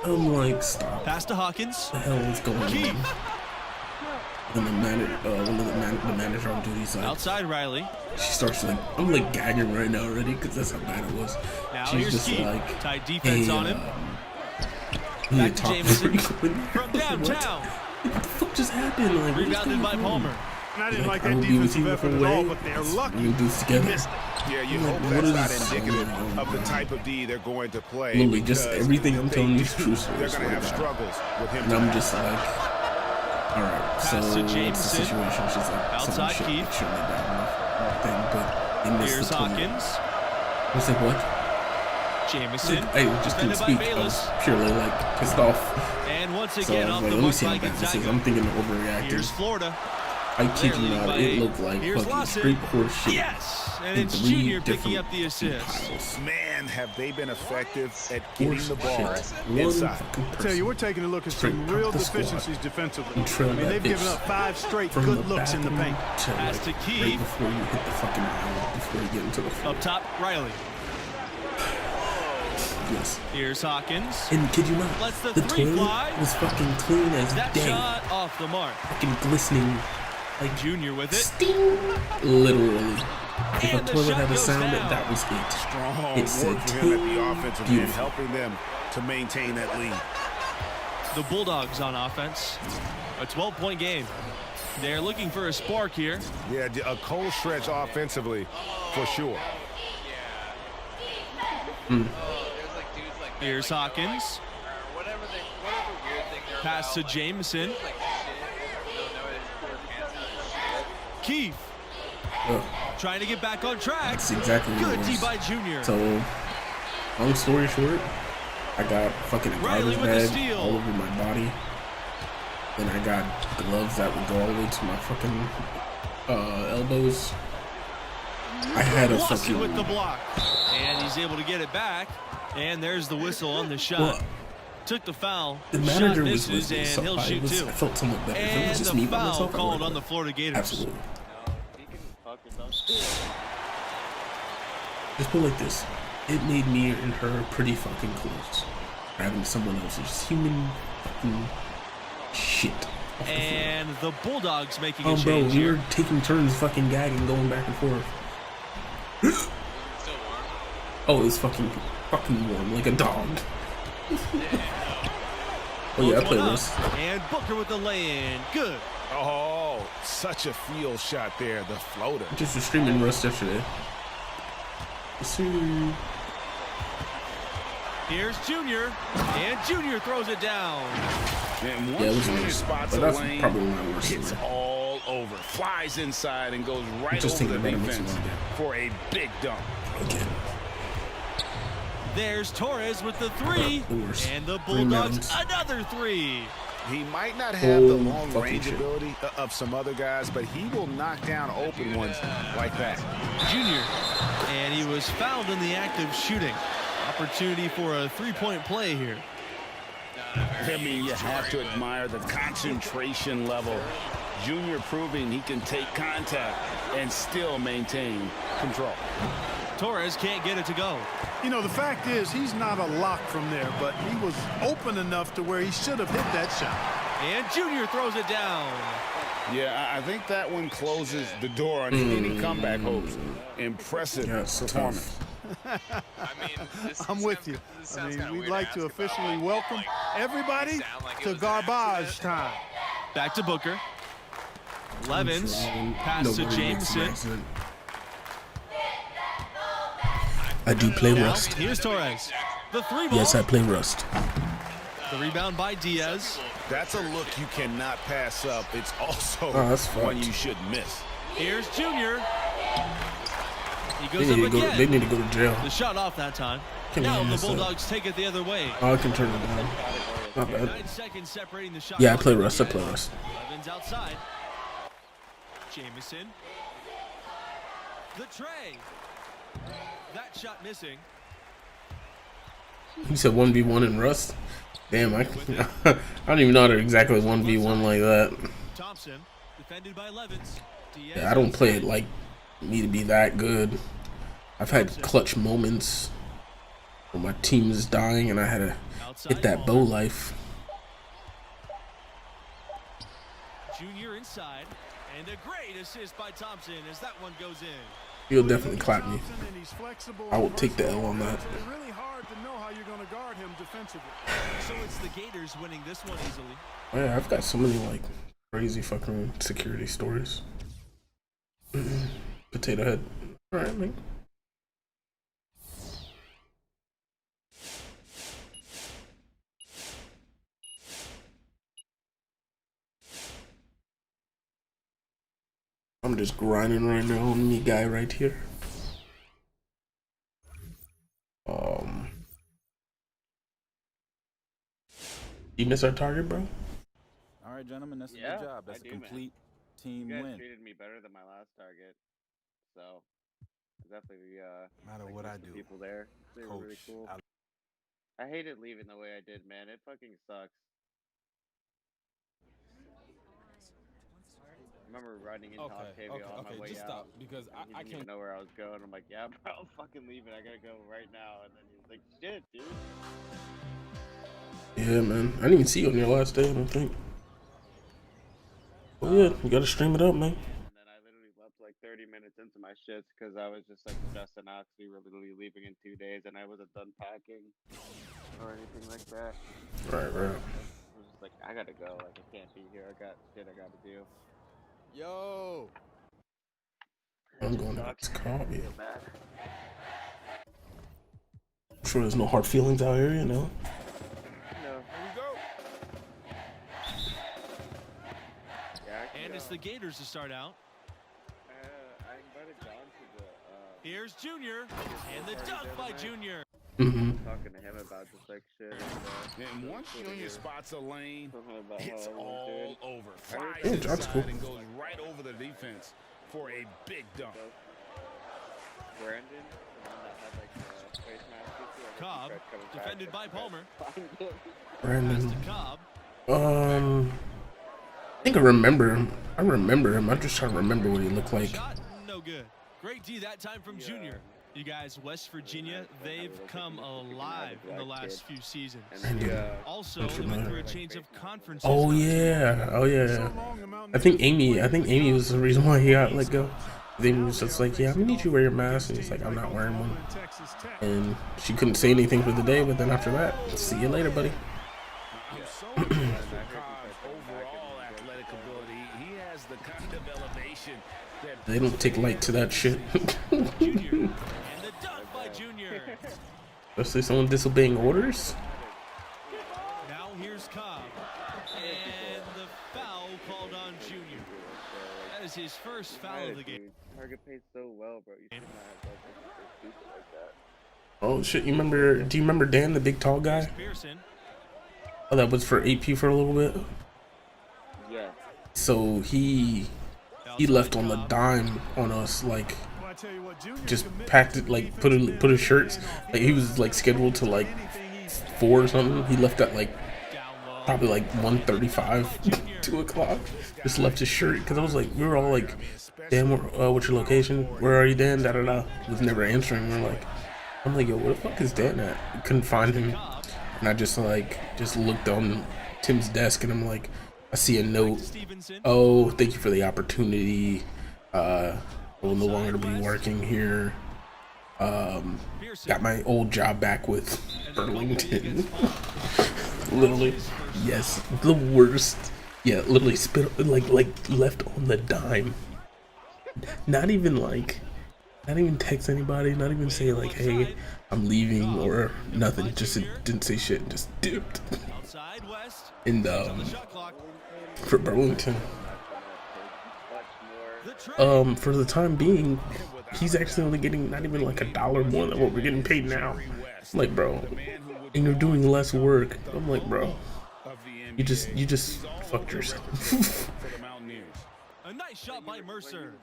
I'm like, stop. Pass to Hawkins. What the hell is going on? And the manager on duty's like, outside Riley. She starts like, I'm like gagging right now already because that's how bad it was. Now She's just Keith. like, tight defense hey, on him. Back to Jameson from downtown. What the fuck just happened? Like, rebounded by Palmer. And I didn't like that defensive effort at all, but they're lucky. You do together. Yeah, you hope that's not indicative of the type of D they're going to play. Literally, just everything I'm telling you is true. They're going to have struggles with him. And I'm just like, all right, so what's the situation? She's like, outside Keith. Extremely bad enough thing, but in this Here's Hawkins. I said what? Jameson. I just didn't speak. I was purely like pissed off. And once again, so off like, the let me mark see by how bad this is. Gonzaga. I'm thinking of overreacting. Here's Florida. I kid you not, it looked like fucking straight horse shit. Yes, and it's Junior picking up the assist. Man, have they been effective at getting the ball inside. I tell you, we're taking a look at some real deficiencies defensively. I mean, they've given up 5 straight good looks in the paint. Pass to Keith. Right before you hit the fucking island, before you get into the floor. Up top, Riley. Yes. Here's Hawkins. And kid you not, Lets the toilet fly. was fucking clean as that day. Shot off the mark. Fucking glistening. Like Junior with it. Sting. Literally. If And a the toilet shot had a goes sound, down. that was it. Strong It said work for him at the offensive end, beautiful. helping them to maintain that lead. The Bulldogs on offense. A 12-point game. They're looking for a spark here. Yeah, a cold stretch offensively, for sure. Here's Hawkins. Pass to Jameson. Keith. Trying to get back on track. That's exactly what Good it D was. by Junior. So, long story short, I got fucking a Riley garbage with the bag steal. all over my body. Then I got gloves that would go all the way to my fucking elbows. I had a Lawson fucking with the block. And he's able to get it back. And there's the whistle on the shot. Well, Took the foul. the manager shot was misses, with me, and so he'll shoot I two. felt somewhat better. If it And was just the me by foul myself, I called would've on the quit. Florida Gators. Absolutely. He can fuck himself. Just put it like this. It made me and her pretty fucking close. Having someone else's human fucking shit. And the Bulldogs making a Bro, change we here. were taking turns fucking gagging, going back and forth. Oh, it was fucking warm, like a dog. Oh yeah, I play this. And Booker with the lay-in. Good. Oh, such a field shot there, the floater. Just was streaming Rust yesterday. Here's Junior. And Junior throws it down. And Yeah, it once was Junior worse, spots but a that's lane, probably my worst. it's all over. Flies inside and goes right Just over the thinking about it makes me defense wanna for a big dunk. Okay. There's Torres with the three. The worst. And the Green Bulldogs mountains. another three. He might not have the Holy long fucking range shit. ability of some other guys, but he will knock down open ones like that. Junior. And he was fouled in the act of shooting. Opportunity for a three-point play here. I mean, you have to admire the concentration level. Junior proving he can take contact and still maintain control. Torres can't get it to go. You know, the fact is, he's not a lock from there, but he was open enough to where he should have hit that shot. And Junior throws it down. Yeah, I think that one closes the door on any comeback hopes. Impressive performance. I mean, I'm with you. I mean, we'd like to officially welcome everybody to garbage time. Back to Booker. Levins. Pass to Jameson. I do play Now, Rust. here's Torres. The three ball. Yes, I play Rust. The rebound by Diaz. That's a look you cannot pass up. It's also that's one fucked. you should miss. Here's Junior. He They goes need, up to go, again. they need to go to jail. The shot off that time. Can Now we the miss that? Bulldogs take it the other way. Oh, I can turn it down. Not bad. 9 seconds separating the shot. Yeah, I play Rust. I play Rust. Levins outside. Jameson. The tray. That shot missing. You said 1v1 in Rust? Damn, I don't even know how to exactly 1v1 like that. Thompson defended by Levins. Yeah, I don't play it like me to be that good. I've had clutch moments where my team is dying and I had to hit that bow life. Junior inside, and a great assist by Thompson as that one goes in. He'll definitely clap me. I will take the L on that. It's really hard to know how you're going to guard him defensively. So it's the Gators winning this one easily. Oh, yeah, I've got so many like crazy fucking security stories. Potato head. All right, man. I'm just grinding right now on me guy right here. You miss our target, bro? All right, gentlemen, that's a good job. That's a complete team win. You guys treated me better than my last target, so definitely no matter what I do, people there, they were really cool. I hated leaving the way I did, man. It fucking sucks. I remember riding into Octavia on my way out. Because I can't know where I was going. I'm like, yeah, bro, I'm fucking leaving. I gotta go right now. And then he was like, shit, dude. Yeah, man. I didn't even see you on your last day, I don't think. Oh yeah, you gotta stream it up, man. And then I literally left like 30 minutes into my shits because I was just like stressing out because we were literally leaving in 2 days and I wasn't done packing or anything like that. Right. I was just like, I gotta go. Like, I can't be here. I got shit I gotta do. Yo! I'm going to coffee. I'm sure there's no hard feelings out here, you know? No. Here we go! Yeah, and it's the Gators to start out. I invited John to the, Here's Junior, and the dunk by Junior. Talking to him about just like shit. And once Junior spots a lane, it's all over. Flies John's inside cool. and goes right over the defense for a big dunk. Brandon, the one that had like the face mask. Cobb, defended by Palmer. Brandon. Cobb. I think I remember him. I'm just trying to remember what he looked like. Shot, no good. Great D that time from Junior. You guys, West Virginia, they've come alive in the last few seasons. Also, they went through a change of conferences. Oh yeah. I think Amy was the reason why he got let go. Amy was just like, yeah, I'm gonna need you to wear your mask, and he's like, I'm not wearing one. And she couldn't say anything for the day, but then after that, see you later, buddy. Overall athletic ability, he has the kind of elevation that They don't take light to that shit. Junior, and the dunk by Junior. Especially someone disobeying orders. Now here's Cobb, and the foul called on Junior. That is his first foul of the game. Target pays so well, bro. You should not have like that. Oh shit! Do you remember Dan, the big tall guy? Oh, that was for AP for a little bit. Yeah. So he left on the dime on us, like just packed it, like put his shirts. Like he was like scheduled to like 4 or something. He left at like probably like 1:35, 2 o'clock. Just left his shirt because I was like, we were all like, Dan, what's your location? Where are you, Dan? Da da da. Was never answering. I'm like, yo, where the fuck is Dan at? Couldn't find him, and I just looked on Tim's desk, and I'm like, I see a note. Oh, thank you for the opportunity. I will no longer be working here. Got my old job back with Burlington. Literally, yes, the worst. Yeah, literally spit like left on the dime. Not even text anybody. Not even say like, hey, I'm leaving or nothing. Just didn't say shit. Just dipped. And for Burlington. For the time being, he's actually only getting not even like $1 more than what we're getting paid now. I'm like, bro, and you're doing less work. I'm like, bro, you just fucked yourself. A nice shot by Mercer.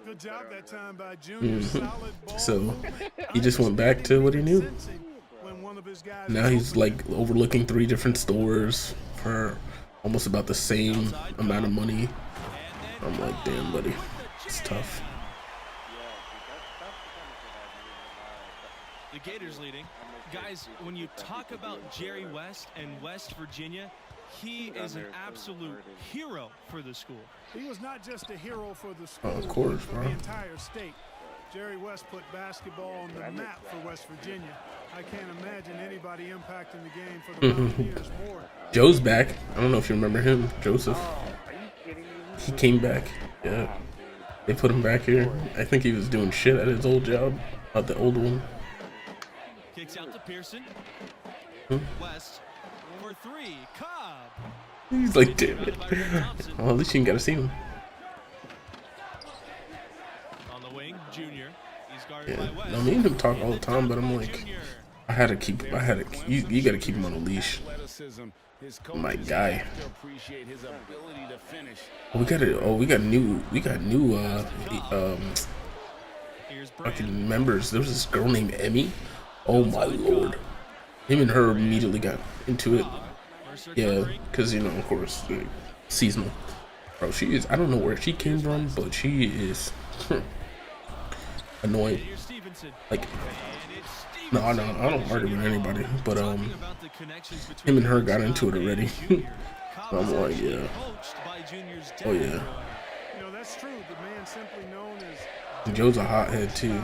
Good job that time by Junior. So he just went back to what he knew. Now he's like overlooking 3 different stores for almost about the same amount of money. I'm like, damn, buddy, it's tough. The Gators leading. Guys, when you talk about Jerry West and West Virginia, he is an absolute hero for the school. He was not just a hero for the school, of course, but bro. the entire state. Jerry West put basketball on the map for West Virginia. I can't imagine anybody impacting the game for the Mountaineers more. Joe's back. I don't know if you remember him, Joseph. He came back. Yeah. They put him back here. I think he was doing shit at his old job, not the old one. Kicks out to Pearson. West for three. Cobb. He's like, damn it. Well, at least you can gotta see him. On the wing, Junior. He's guarded Yeah. by West. No, me and him talk all the time, but I'm like, you gotta keep him on a leash. My guy. We got new fucking members. There was this girl named Emmy. Oh my lord. Him and her immediately got into it. Yeah, because, you know, of course, seasonal. Bro, she is, I don't know where she came from, but she is annoying. Like, no, I don't argue with anybody, but him and her got into it already. I'm like, yeah. Oh yeah. You know, that's true. The man simply known as Joe's a hothead too.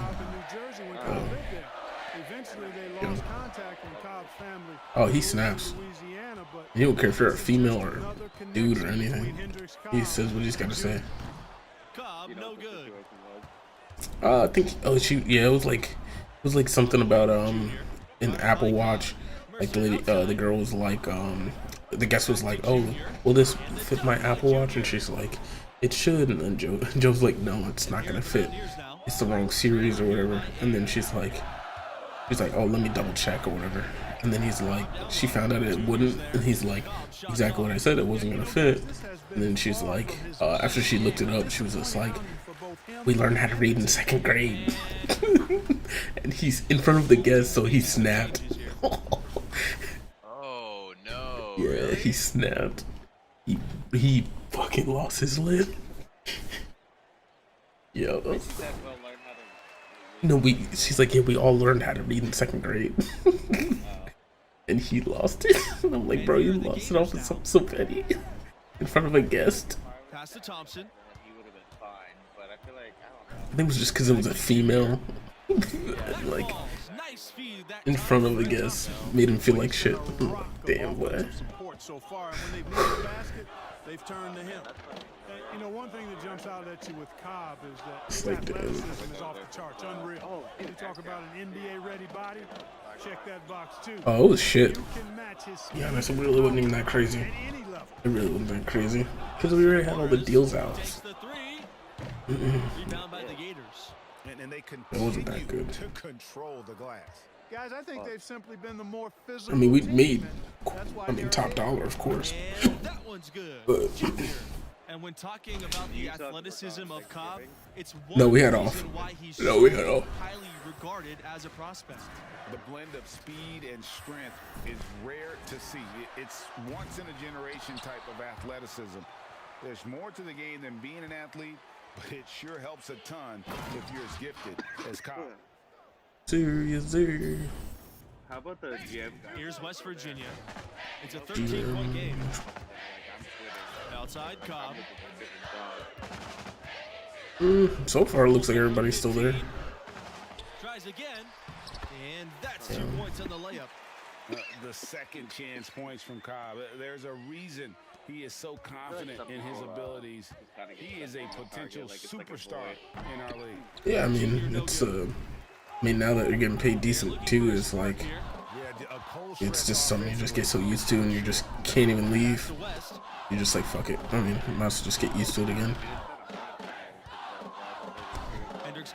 Eventually they lost contact in Cobb's family. Oh, he snaps. He don't care if you're a female or dude or anything. He says what he's got to say. Cobb, no good. I think it was like something about an Apple Watch. Like the lady, the girl was like, the guest was like, oh, will this fit my Apple Watch? And she's like, it should. And then Joe's like, no, it's not gonna fit. It's the wrong series or whatever. And then she's like, oh, let me double check or whatever. And then he's like, she found out it wouldn't, and he's like, exactly what I said, it wasn't gonna fit. And then she's like, after she looked it up, she was just like, we learned how to read in 2nd grade. And he's in front of the guest, so he snapped. Oh no! Yeah, really? He snapped. He fucking lost his lip. Yo. No, she's like, yeah, we all learned how to read in 2nd grade. And he lost it. And I'm like, bro, you lost it off of something so petty. In front of a guest. Pass to Thompson. I think it was just because it was a female. Like, in front of the guest. Made him feel like shit. Damn, boy. So far, and when they've needed a basket, they've turned to him. You know, one thing that jumps out at you with Cobb is that his athleticism is off the charts, unreal. You talk about an NBA-ready body, check that box too. Oh, shit. Yeah, this really wasn't even that crazy. It really wasn't that crazy. Because we already had all the deals out. Rebound by the Gators. And they It wasn't that good. to control the glass. Guys, I think they've simply been the more physical. I mean, we team, made, and top dollar, of course. And that one's good. But and when talking about the athleticism of Cobb, it's no, we had one off. reason why he's No, we had off. highly regarded as a prospect. The blend of speed and strength is rare to see. It's once in a generation type of athleticism. There's more to the game than being an athlete, but it sure helps a ton if you're as gifted as Cobb. Serious. How about the GM? Here's West Virginia. It's a 13-point game. Outside Cobb. So far, it looks like everybody's still there. Tries again, and that's 2 points on the layup. The second chance points from Cobb. There's a reason he is so confident in his abilities. He is a potential superstar in our league. Yeah, I mean, it's now that you're getting paid decent too, it's like, it's just something you just get so used to and you just can't even leave. You're just like, fuck it. I mean, might as well just get used to it again.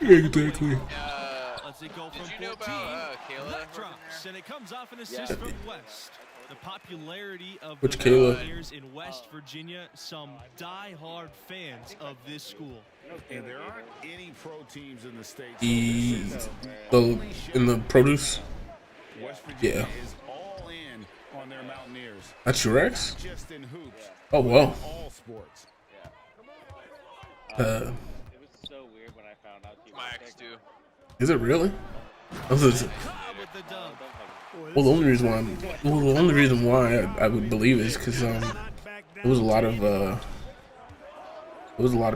Yeah, exactly. Did you know about Kayla? And it comes off an assist from West. The popularity of Which the Kayla? Mountaineers in West Virginia, some die-hard fans of this school. And there aren't any pro teams in the state. In the produce? West Virginia Yeah. is all in on their Mountaineers. That's your ex? Not just in hoops. Oh, wow. All sports. It was so weird when I found out. My ex too. Is it really? with the dunk. Well, the only reason why I would believe is because there was a lot of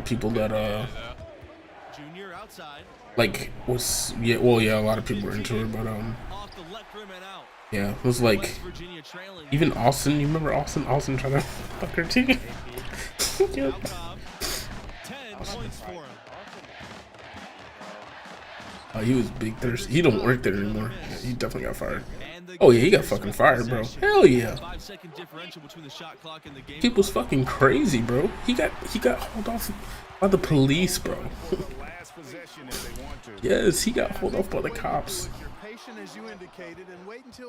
people that Junior outside. like was a lot of people were into her, but Off the left rim and out. yeah, it was like West Virginia trailing. even Austin. You remember Austin? Austin trying to fuck her too. Yep. Now Cobb, 10 points for him. He was big thirsty. He don't work there anymore. Yeah, he definitely got fired. Oh yeah, he got fucking fired, bro. Hell yeah. 5-second differential between the shot clock and the game. People's fucking crazy, bro. He got hauled off by the police, bro. Yes, he got hauled off by the cops.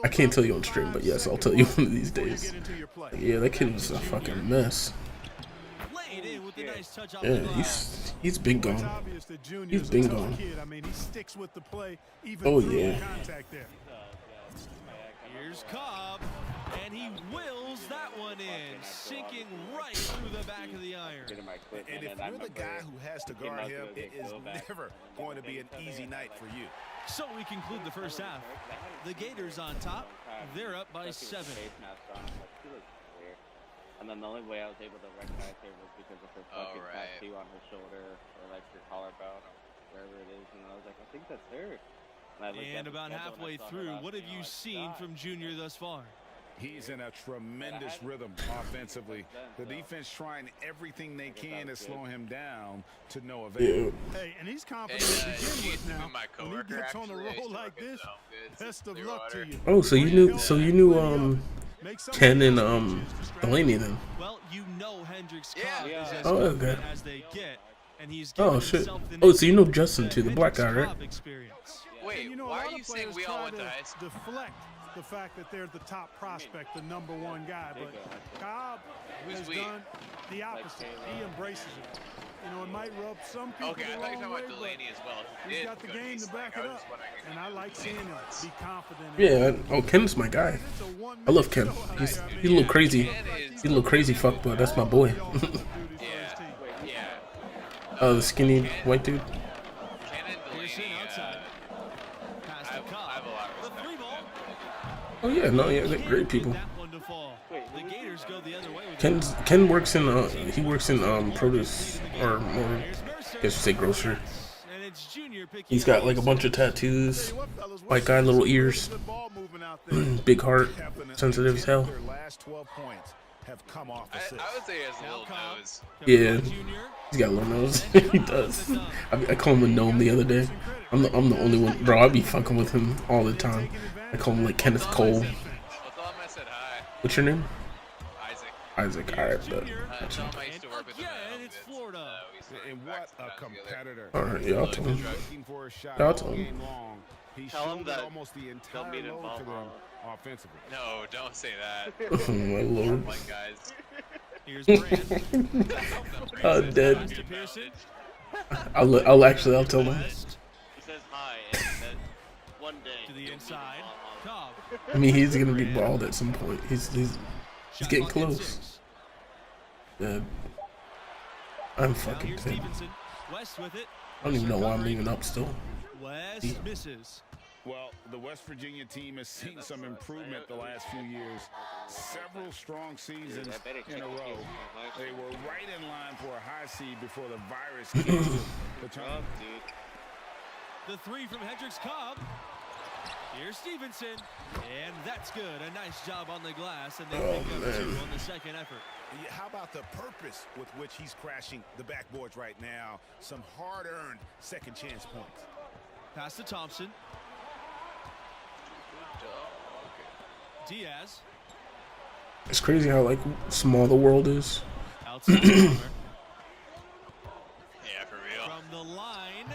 I can't tell you on stream, but yes, I'll tell you one of these days. Yeah, that kid was a fucking mess. Yeah, he's been gone. He's been gone. Oh yeah. Here's Cobb, and he wills that one in, sinking right through the back of the iron. And if you're the guy who has to guard him, it is never going to be an easy night for you. So we conclude the first half. The Gators on top. They're up by 7. And then the only way I was able to recognize her was because of her fucking tattoo on her shoulder or like her collarbone or wherever it is. And I was like, I think that's her. And about halfway through, what have you seen from Junior thus far? He's in a tremendous rhythm offensively. The defense trying everything they can to slow him down to no avail. Hey, and he's confident to begin with now. When he gets on a roll like this, best of luck to you. Oh, so you knew Ken and Delaney then? Well, you know Hendricks Cobb is as okay. as they get, and he's shit. Oh, so you know Justin too, the black guy, right? Wait, why are you saying we all went to high school? Deflect the fact that they're the top prospect, the #1 guy, but Cobb has done the opposite. He embraces it. You know, it might rub some people okay, I thought you were talking about Delaney as well. He's got the game to back it up, and I like seeing him be confident. Yeah, Ken's my guy. I love Ken. He's a little crazy. He's a little crazy fuck, but that's my boy. Yeah. The skinny white dude. Oh yeah, no, yeah, they're great people. Ken works in he works in produce or more, I guess you say grocery. He's got like a bunch of tattoos, white guy, little ears, big heart, sensitive as hell. I would say he has a little nose. Yeah, he's got a little nose. He does. I call him a gnome the other day. I'm the only one, bro. I be fucking with him all the time. I call him like Kenneth Cole. What's your name? Isaac. Alright, but. And what a competitor. Alright, yeah, I'll tell him. I'll tell him. Tell him that almost the entire load to them offensively. No, don't say that. Oh my lord. Come on, guys. Here's Brand. Dead. I'll tell him. He says hi, and then one day To the inside. Cobb. I mean, he's gonna be bald at some point. He's getting close. Yeah. I'm fucking dead. West with it. I don't even know why I'm leaving up still. West misses. Well, the West Virginia team has seen some improvement the last few years. Several strong seasons in a row. They were right in line for a high seed before the virus came to the tournament. The 3 from Hendricks Cobb. Here's Stevenson, and that's good. A nice job on the glass, and they pick up 2 on the second effort. How about the purpose with which he's crashing the backboards right now? Some hard-earned second chance points. Pass to Thompson. Diaz. It's crazy how like small the world is. Outside corner. Yeah, for real. From the line.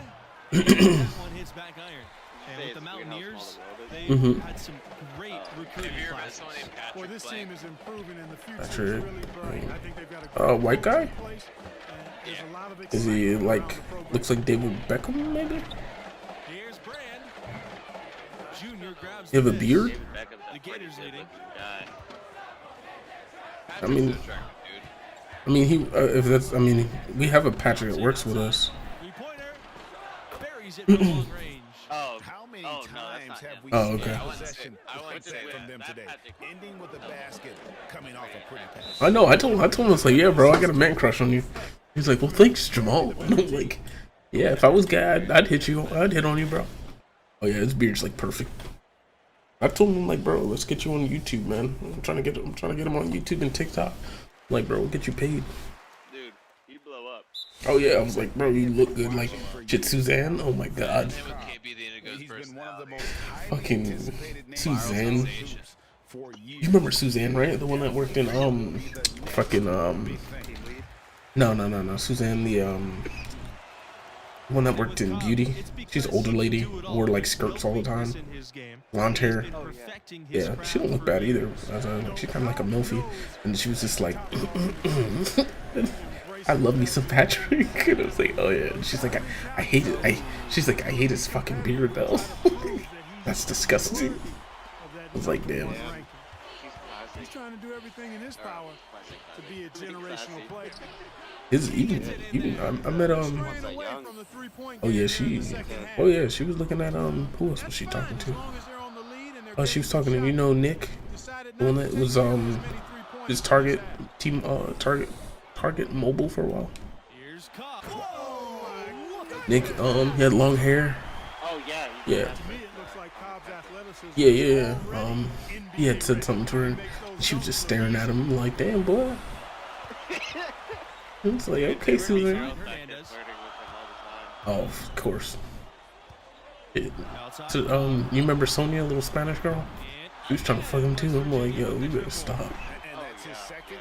That one hits back iron. And with the Mountaineers, they had some great recruiting classes. Well, this team is improving in the future. That's true. Really bright. I think they've got a White guy? Yeah. Is he like looks like David Beckham maybe? Here's Brand. Junior grabs You have a the beard? The Gators leading. I mean he if that's I mean we have a Patrick that works with us. sees it from long range. Oh, how many times have we seen possession from them today? Ending with a basket coming off a pretty pass. I know. I told him, I was like, yeah, bro, I got a man crush on you. He's like, well, thanks, Jamal. And I'm like, yeah, if I was gay, I'd hit you. I'd hit on you, bro. Oh yeah, his beard's like perfect. I told him, like, bro, let's get you on YouTube, man. I'm trying to get him on YouTube and TikTok. I'm like, bro, we'll get you paid. Dude, you blow up. Oh yeah, I was like, bro, you look good. Like, shit, Suzanne. Oh my god. Fucking Suzanne. You remember Suzanne, right? The one that worked in fucking no. Suzanne, the one that worked in beauty. She's an older lady, wore like skirts all the time, blonde hair. Yeah, she don't look bad either. She kind of like a milfy, and she was just like, I love me some Patrick. And I was like, oh yeah. And she's like, I hate it. She's like, I hate his fucking beard though. That's disgusting. I was like, damn. He's trying to do everything in his power to be a generational player. Even I met oh yeah, she was looking at who else was she talking to? Oh, she was talking to, you know, Nick, the one that was his Target mobile for a while. Nick, he had long hair. Oh yeah. Yeah. Yeah. He had said something to her, and she was just staring at him like, damn, boy. It's like, okay, Susan. Oh, of course. You remember Sonia, little Spanish girl? She was trying to fuck him too. I'm like, yo, we better stop.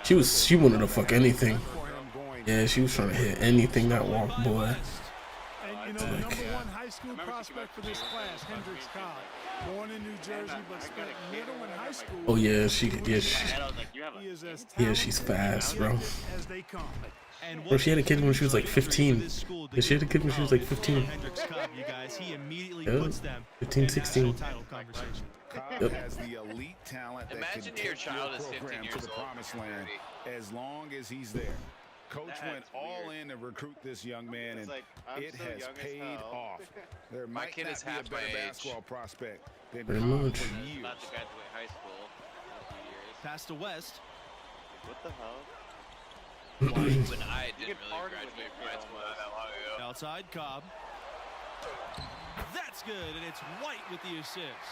She wanted to fuck anything. Yeah, she was trying to hit anything that walked, boy. And you know, the #1 high school prospect for this class, Hendricks Cobb, born in New Jersey but spent middle and high school. Oh yeah, she's fast, bro. Bro, she had a kid when she was like 15. Yeah, she had a kid when she was like 15. Yeah, 15, 16. Yep. Imagine your child is 15 years old. As long as he's there. Coach went all in to recruit this young man, and it has paid off. There might not be a better basketball prospect than very much. for years. About to graduate high school in a few years. Pass to West. What the hell? When I didn't really graduate from high school that long ago. Outside Cobb. That's good, and it's White with the assist.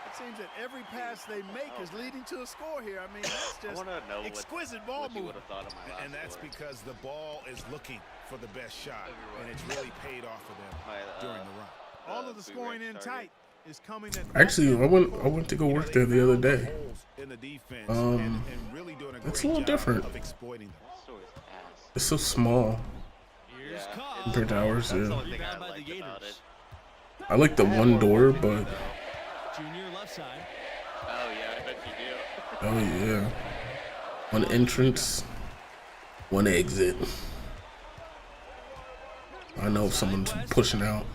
It seems that every pass they make is leading to a score here. I mean, that's just exquisite ball movement. And that's because the ball is looking for the best shot, and it's really paid off for them during the run. All of the scoring in tight is coming at actually, I went to go work there the other day. It's a little different. It's so small compared to ours. Yeah. I like the one door, but Junior left side. Oh yeah, I bet you do. Oh yeah. One entrance, one exit. I know if someone's pushing out.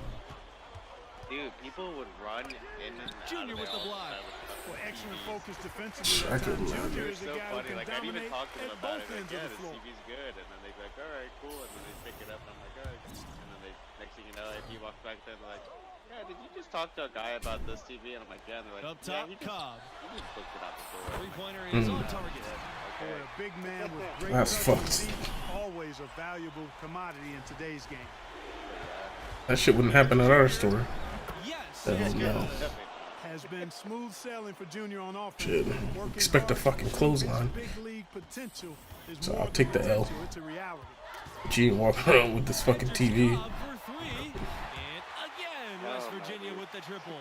Dude, people would run in and Junior with the block. Excellent focus defensively. Junior is so funny. Like, I'd even talk to them about it. Like, yeah, the TV's good. And then they'd be like, all right, cool. And then they pick it up. And I'm like, all right. And then next thing you know, if you walk back there, they're like, yeah, did you just talk to a guy about this TV? And I'm like, yeah. And they're like, up top, yeah, Cobb. He just booked it out the door. Three-pointer is on target. For a big man with great that's fucked. Always a valuable commodity in today's game. That shit wouldn't happen at our store. Yes. No. Has been smooth sailing for Junior on offense. Shit. Expect a fucking clothesline. So I'll take the L. But you ain't walking around with this fucking TV. Virginia with the triple.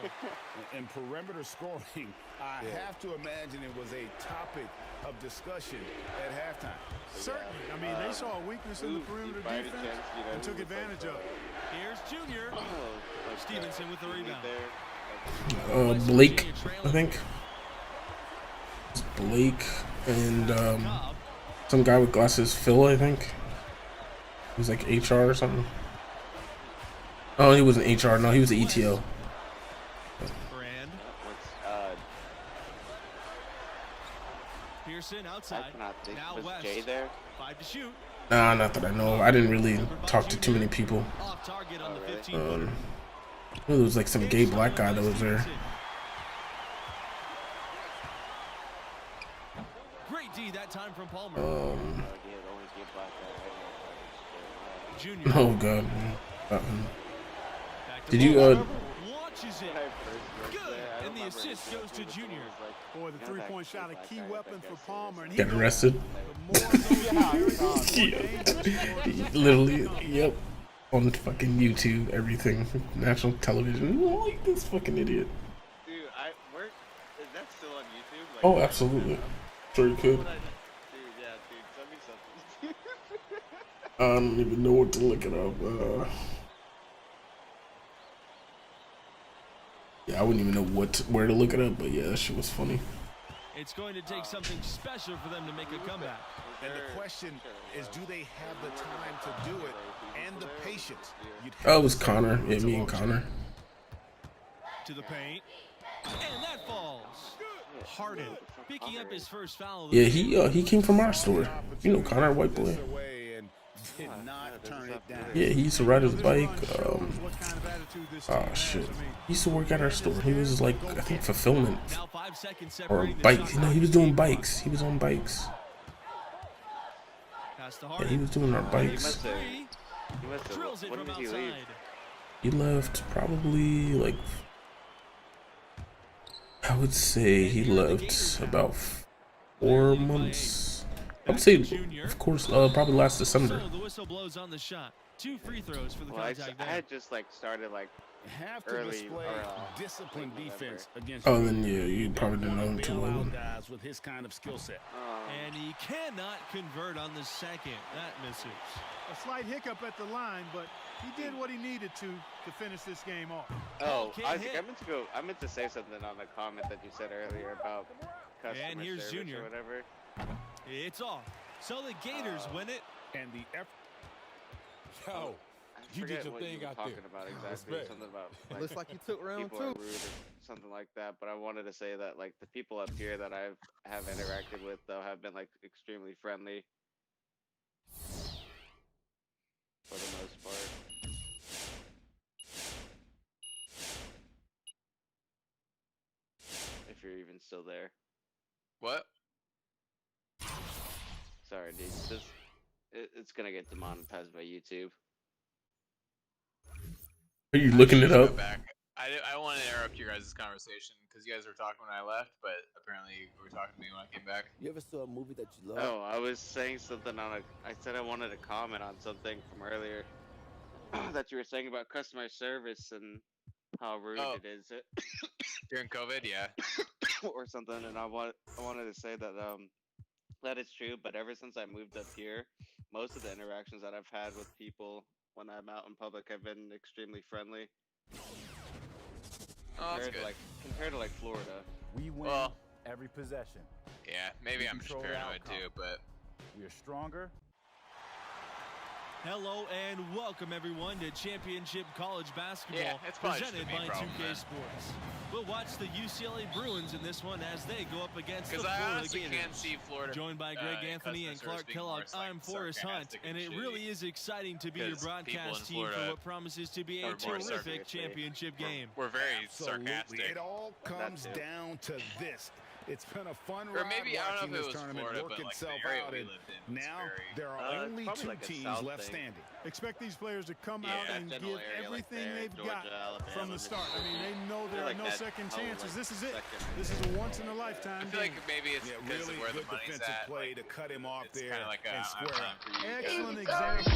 And perimeter scoring, I have to imagine it was a topic of discussion at halftime. Certainly. I mean, they saw a weakness in the perimeter defense and took advantage of it. Here's Junior. Stevenson with the rebound. Blake, I think. It's Blake and some guy with glasses, Phil, I think. He was like HR or something. Oh, he wasn't HR. No, he was the ETO. Brand. Pearson outside. Now was West. Jay there? 5 to shoot. Nah, not that I know of. I didn't really talk to too many people. Off target on the 15-footer. There was like some gay black guy that was there. Great D that time from Palmer. Junior. Oh god. Did you Launches it. Good. And the assist goes to Junior. Boy, the three-point shot, a key weapon for Palmer. And get arrested? Literally, yep. On fucking YouTube, everything. National television. Oh, like this fucking idiot. Dude, is that still on YouTube? Like, Oh, absolutely. Sure you could. Dude, yeah, dude, send me something. I don't even know what to look it up. Yeah, I wouldn't even know where to look it up, but yeah, that shit was funny. It's going to take something special for them to make a comeback. And the question is, do they have the time to do it and the patience? Oh, it was Connor. Yeah, me and Connor. To the paint. And that falls. Harden picking up his first foul. Yeah, he came from our store. You know Connor, white boy. Yeah, he used to ride his bike. Oh shit, he used to work at our store. He was like, I think, fulfillment or bike. You know, he was doing bikes. He was on bikes. Yeah, he was doing our bikes. When did he leave? He left probably like, I would say he left about 4 months. I would say, of course, probably last December. So the whistle blows on the shot. 2 free throws for the contact. I had just like started like early disciplined defense against. Oh, then yeah, you probably didn't know him too well. Guys with his kind of skill set. And he cannot convert on the second. That misses. A slight hiccup at the line, but he did what he needed to finish this game off. Oh, Isaac, I meant to say something on the comment that you said earlier about customer and here's service Junior. or whatever. It's off. So the Gators win it. And the effort. Yo, you did your thing out there. About exactly something about like, looks like you took round 2. Rude or something like that. But I wanted to say that like the people up here that I have interacted with though have been like extremely friendly for the most part. If you're even still there. What? Sorry, dude. It's gonna get demonetized by YouTube. Are you looking it up? I want to interrupt your guys' conversation because you guys were talking when I left, but apparently you were talking to me when I came back. You ever saw a movie that you love? Oh, I was saying something I said I wanted to comment on something from earlier that you were saying about customer service and how rude it is. During COVID, yeah. Or something, and I wanted to say that that is true, but ever since I moved up here, most of the interactions that I've had with people when I'm out in public have been extremely friendly. Oh, that's good. Compared to like Florida. We win every possession. Yeah, maybe I'm just paranoid too, but we are stronger. Hello and welcome everyone to Championship College Basketball, yeah, it's presented by problem, 2K man. Sports. We'll watch the UCLA Bruins in this one as they go up against the Because I Florida honestly Gators. can't see Florida. Joined by Greg Anthony and Clark Kellogg, I'm Forrest Hunt, and it really is exciting to be your broadcast team for what promises to be a terrific championship game. We're very sarcastic. It all comes down to this. It's been a fun or ride maybe, I don't know if it was tournament Florida, work but like itself the area out, we and lived in now there are only 2 like teams left standing. Expect these players to come out and give everything they've got from the start. I mean, they know there are no second chances. This is it. This is a once-in-a-lifetime I feel like game. maybe it's because really of where the good money's defensive at. play to cut him off It's there kind of like and square up. Excellent example.